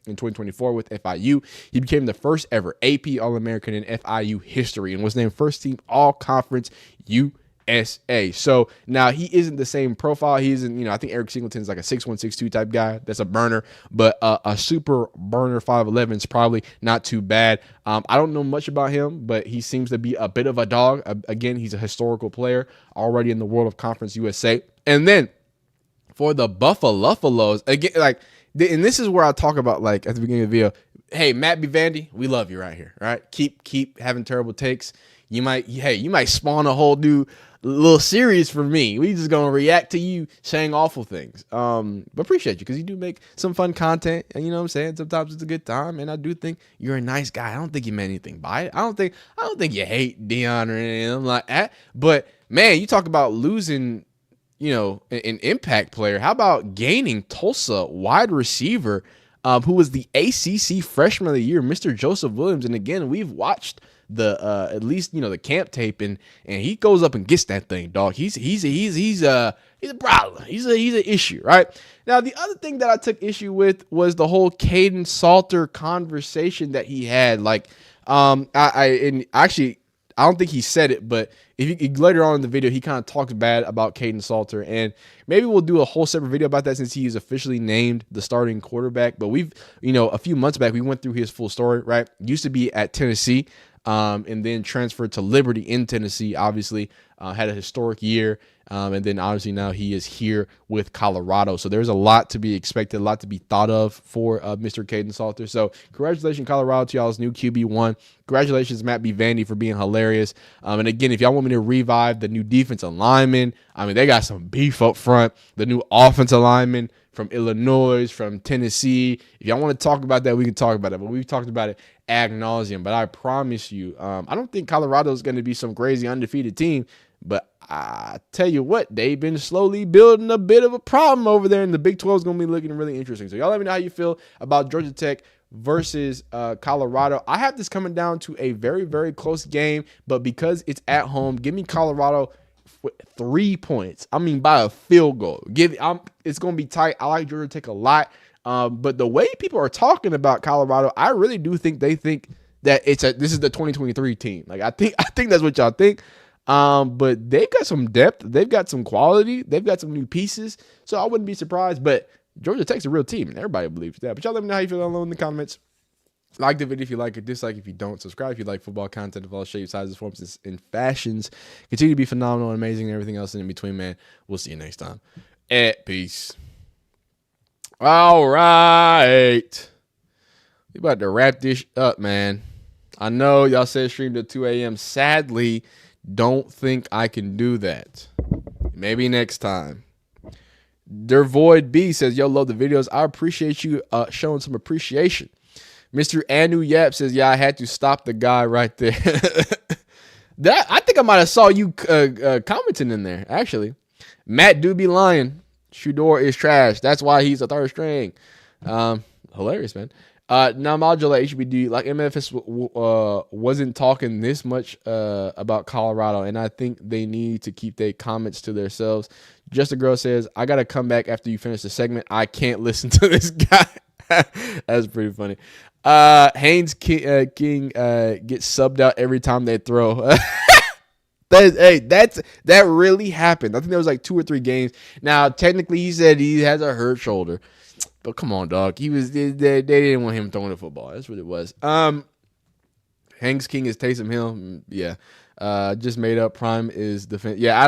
Speaker 2: in 2024 with FIU. He became the first ever AP All-American in FIU history and was named first team All-Conference USA. So now he isn't the same profile. He isn't, I think Eric Singleton is like a 6'1", 6'2" type guy. That's a burner, but a super burner 5'11" is probably not too bad. I don't know much about him, but he seems to be a bit of a dog. Again, he's a historical player already in the world of Conference USA. And then for the Buffaloes, again, and this is where I talk about, at the beginning of the video, hey, Matt B. Vandy, we love you right here, right? Keep having terrible takes. You might spawn a whole new little series for me. We just gonna react to you saying awful things. But appreciate you because you do make some fun content, and you know what I'm saying. Sometimes it's a good time, and I do think you're a nice guy. I don't think you meant anything by it. I don't think you hate Deion or anything like that. But man, you talk about losing, an impact player. How about gaining Tulsa wide receiver, who was the ACC Freshman of the Year, Mr. Joseph Williams? And again, we've watched at least the camp tape and he goes up and gets that thing, dog. He's a problem. He's an issue, right? Now the other thing that I took issue with was the whole Caden Salter conversation that he had. I I don't think he said it, but if you later on in the video, he kind of talks bad about Caden Salter, and maybe we'll do a whole separate video about that since he is officially named the starting quarterback. But we've, a few months back, we went through his full story, right? Used to be at Tennessee, and then transferred to Liberty in Tennessee, obviously, had a historic year. And then obviously now he is here with Colorado. So there's a lot to be expected, a lot to be thought of for Mr. Caden Salter. So congratulations, Colorado, to y'all's new QB1. Congratulations, Matt B. Vandy, for being hilarious. And again, if y'all want me to revive the new defensive linemen, I mean, they got some beef up front. The new offensive linemen from Illinois, from Tennessee. If y'all want to talk about that, we can talk about it. But we've talked about it ad nauseum. But I promise you, I don't think Colorado is going to be some crazy undefeated team. But I tell you what, they've been slowly building a bit of a problem over there, and the Big 12 is going to be looking really interesting. So y'all let me know how you feel about Georgia Tech versus Colorado. I have this coming down to a very, very close game, but because it's at home, give me Colorado 3 points. I mean, by a field goal. It's going to be tight. I like Georgia Tech a lot, but the way people are talking about Colorado, I really do think they think that this is the 2023 team. Like I think that's what y'all think. But they've got some depth. They've got some quality. They've got some new pieces. So I wouldn't be surprised. But Georgia Tech's a real team, and everybody believes that. But y'all let me know how you feel down below in the comments. Like the video if you like it, dislike if you don't. Subscribe if you like football content of all shapes, sizes, forms, and fashions. Continue to be phenomenal and amazing and everything else in between, man. We'll see you next time. Peace. All right. We about to wrap this up, man. I know y'all said stream till 2 a.m. Sadly, don't think I can do that. Maybe next time. Dervoid B says, yo, love the videos. I appreciate you showing some appreciation. Mr. Anu Yap says, yeah, I had to stop the guy right there. I think I might have saw you commenting in there, actually. Matt do be lying. Shedeur is trash. That's why he's a third string. Hilarious, man. Now, Modula HBD, like MFS wasn't talking this much about Colorado, and I think they need to keep their comments to themselves. Just a Girl says, I got to come back after you finish the segment. I can't listen to this guy. That's pretty funny. Haynes King gets subbed out every time they throw. That really happened. I think there was like 2 or 3 games. Now, technically, he said he has a hurt shoulder. But come on, dog. They didn't want him throwing the football. That's what it was. Hanks King is Taysom Hill. Yeah. Just made up. Prime is defense. Yeah,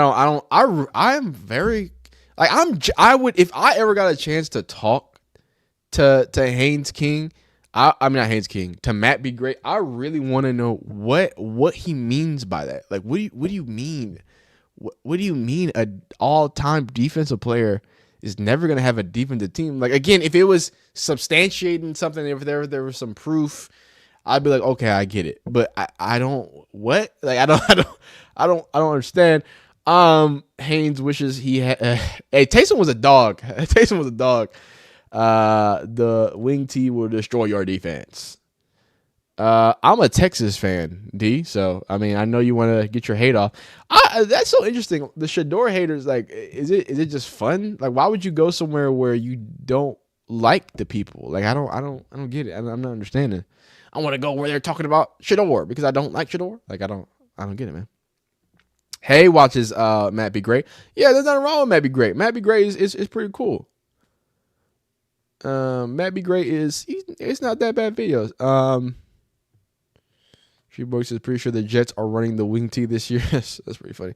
Speaker 2: I am very like I would if I ever got a chance to talk to Haynes King. I mean not Haynes King, to Matt Be Great. I really want to know what he means by that. Like what do you mean? What do you mean an all-time defensive player is never going to have a defensive team? Like, again, if it was substantiating something, if there was some proof, I'd be like, okay, I get it. But I don't, what? Like, I don't understand. Haynes wishes he had, hey, Taysom was a dog. Taysom was a dog. The wing T will destroy your defense. I'm a Texas fan, D. So I mean, I know you want to get your hate off. That's so interesting. The Shedeur haters, like, is it just fun? Like, why would you go somewhere where you don't like the people? Like, I don't get it. I'm not understanding. I want to go where they're talking about Shedeur because I don't like Shedeur. Like, I don't get it, man. Hey, watches Matt Be Great. Yeah, there's nothing wrong with Matt Be Great. Matt Be Great is pretty cool. Matt Be Great it's not that bad videos. She Brooks is pretty sure the Jets are running the wing tee this year. That's pretty funny.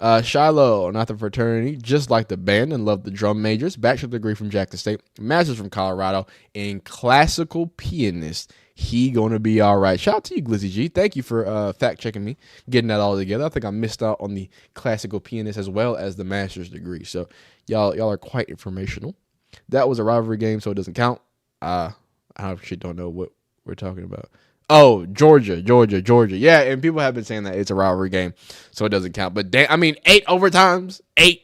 Speaker 2: Shilo, not the fraternity, just like the band and love the drum majors. Bachelor's degree from Jackson State, master's from Colorado, and classical pianist. He gonna be all right. Shout out to you, Glizzy G. Thank you for fact checking me, getting that all together. I think I missed out on the classical pianist as well as the master's degree. So y'all are quite informational. That was a rivalry game, so it doesn't count. I actually don't know what we're talking about. Oh, Georgia. Yeah, and people have been saying that it's a rivalry game, so it doesn't count. But damn, I mean, 8 overtimes. 8.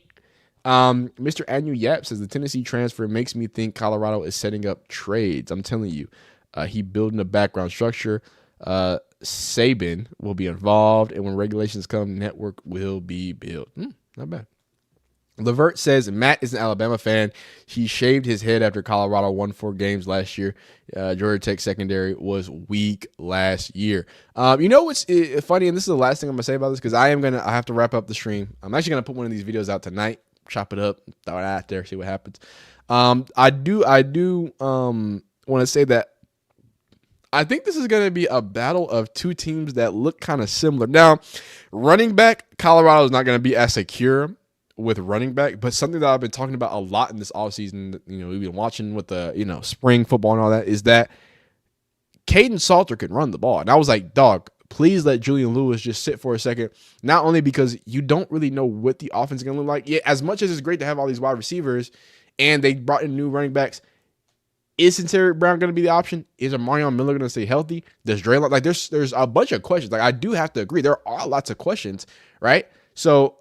Speaker 2: Mr. Anu Yap says the Tennessee transfer makes me think Colorado is setting up trades. I'm telling you, he building a background structure. Saban will be involved, and when regulations come, network will be built. Not bad. Levert says Matt is an Alabama fan. He shaved his head after Colorado won 4 games last year. Georgia Tech secondary was weak last year. You know what's funny, and this is the last thing I'm gonna say about this because I have to wrap up the stream. I'm actually gonna put one of these videos out tonight, chop it up, throw it out there, see what happens. I do want to say that I think this is going to be a battle of two teams that look kind of similar. Now, running back, Colorado is not going to be as secure with running back, but something that I've been talking about a lot in this offseason, we've been watching with the, spring football and all that, is that Caden Salter can run the ball. And I was like, dog, please let Julian Lewis just sit for a second. Not only because you don't really know what the offense is going to look like. Yeah, as much as it's great to have all these wide receivers and they brought in new running backs, is Cedric Brown going to be the option? Is Amarion Miller going to stay healthy? Does Dre like there's a bunch of questions. Like I do have to agree, there are lots of questions, right? So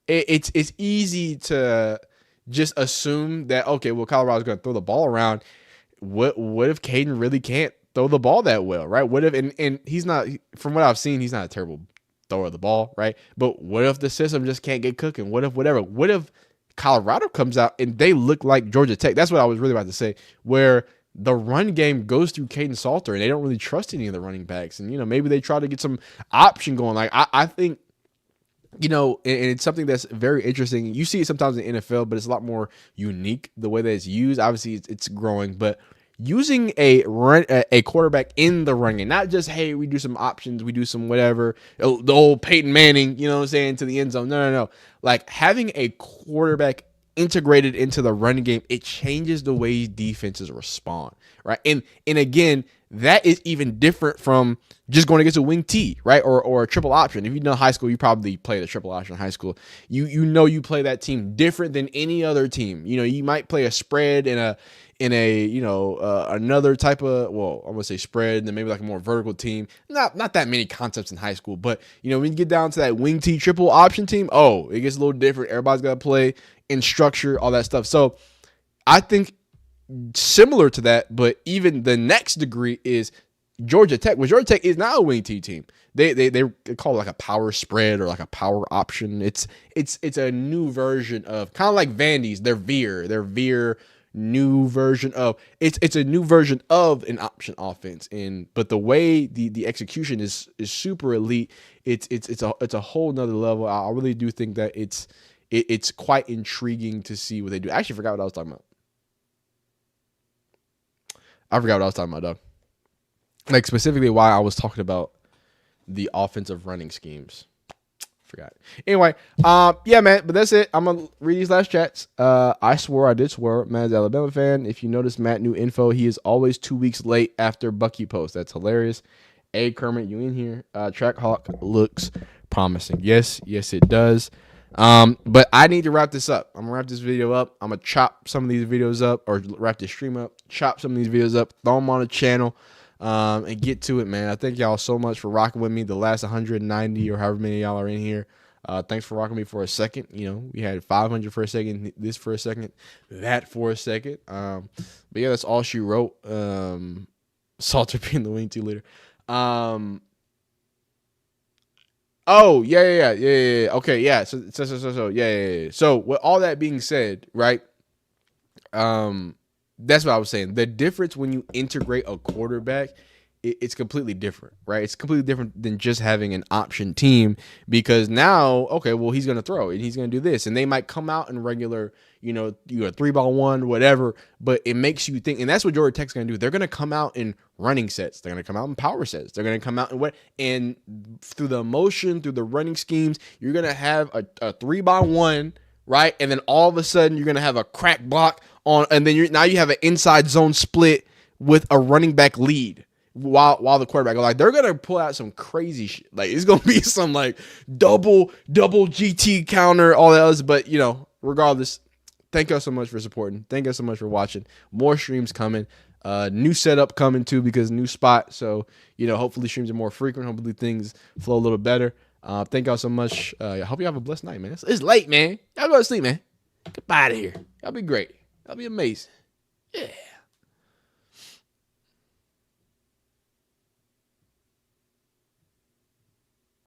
Speaker 2: it's easy to just assume that okay, well Colorado's going to throw the ball around. What if Caden really can't throw the ball that well, right? What if and he's not, from what I've seen, he's not a terrible thrower of the ball, right? But what if the system just can't get cooking? What if Colorado comes out and they look like Georgia Tech? That's what I was really about to say, where the run game goes through Caden Salter and they don't really trust any of the running backs. And, maybe they try to get some option going. Like, I think, and it's something that's very interesting. You see it sometimes in the NFL, but it's a lot more unique the way that it's used. Obviously, it's growing, but using a quarterback in the run game, not just, hey, we do some options, we do some whatever, the old Peyton Manning, you know what I'm saying, to the end zone. No. Like having a quarterback integrated into the running game, it changes the way defenses respond, right? And again, that is even different from just going against a wing T, right? Or a triple option. If you know high school, you probably played a triple option in high school. You play that team different than any other team. You might play a spread in a another type of, well, I'm gonna say spread, and then maybe like a more vertical team. Not that many concepts in high school, but when you get down to that wing T triple option team, it gets a little different. Everybody's got to play in structure, all that stuff. So I think similar to that, but even the next degree is Georgia Tech. Well, Georgia Tech is now a wing T team. They call it like a power spread or like a power option. It's a new version of kind of like Vandy's. Their veer new version of it's a new version of an option offense. But the way the execution is super elite. It's a whole nother level. I really do think that it's quite intriguing to see what they do. I actually forgot what I was talking about. Dog. Like specifically why I was talking about the offensive running schemes. Forgot. Anyway, yeah, man, but that's it. I'm gonna read these last chats. I did swear. Matt's Alabama fan. If you notice Matt new info, he is always 2 weeks late after Bucky post. That's hilarious. Hey Kermit, you in here? Trackhawk looks promising. Yes, it does. But I need to wrap this up. I'm gonna wrap this video up. I'm gonna chop some of these videos up, or wrap this stream up, chop some of these videos up, throw them on the channel, and get to it, man. I thank y'all so much for rocking with me the last 190 or however many y'all are in here. Thanks for rocking me for a second. We had 500 for a second, this for a second, that for a second. But yeah, that's all she wrote. Salter being the wing T leader. Oh, yeah. Okay, yeah. So yeah. So with all that being said, right? That's what I was saying. The difference when you integrate a quarterback, it's completely different, right? It's completely different than just having an option team, because now, okay, well, he's going to throw and he's going to do this, and they might come out in regular, you 3-by-1, whatever, but it makes you think, and that's what Georgia Tech's going to do. They're going to come out in running sets. They're going to come out in power sets. They're going to come out and through the motion, through the running schemes, you're going to have a 3-by-1, right? And then all of a sudden you're going to have a crack block on, and then now you have an inside zone split with a running back lead. While the quarterback, like, they're gonna pull out some crazy shit. Like, it's gonna be some like double GT counter, all that else. But regardless, thank y'all so much for supporting. Thank y'all so much for watching. More streams coming. New setup coming too, because new spot. So hopefully streams are more frequent. Hopefully things flow a little better. Thank y'all so much. I hope you have a blessed night, man. It's late, man. Y'all go to sleep, man. Get out of here. Y'all be great. Y'all be amazing. Yeah.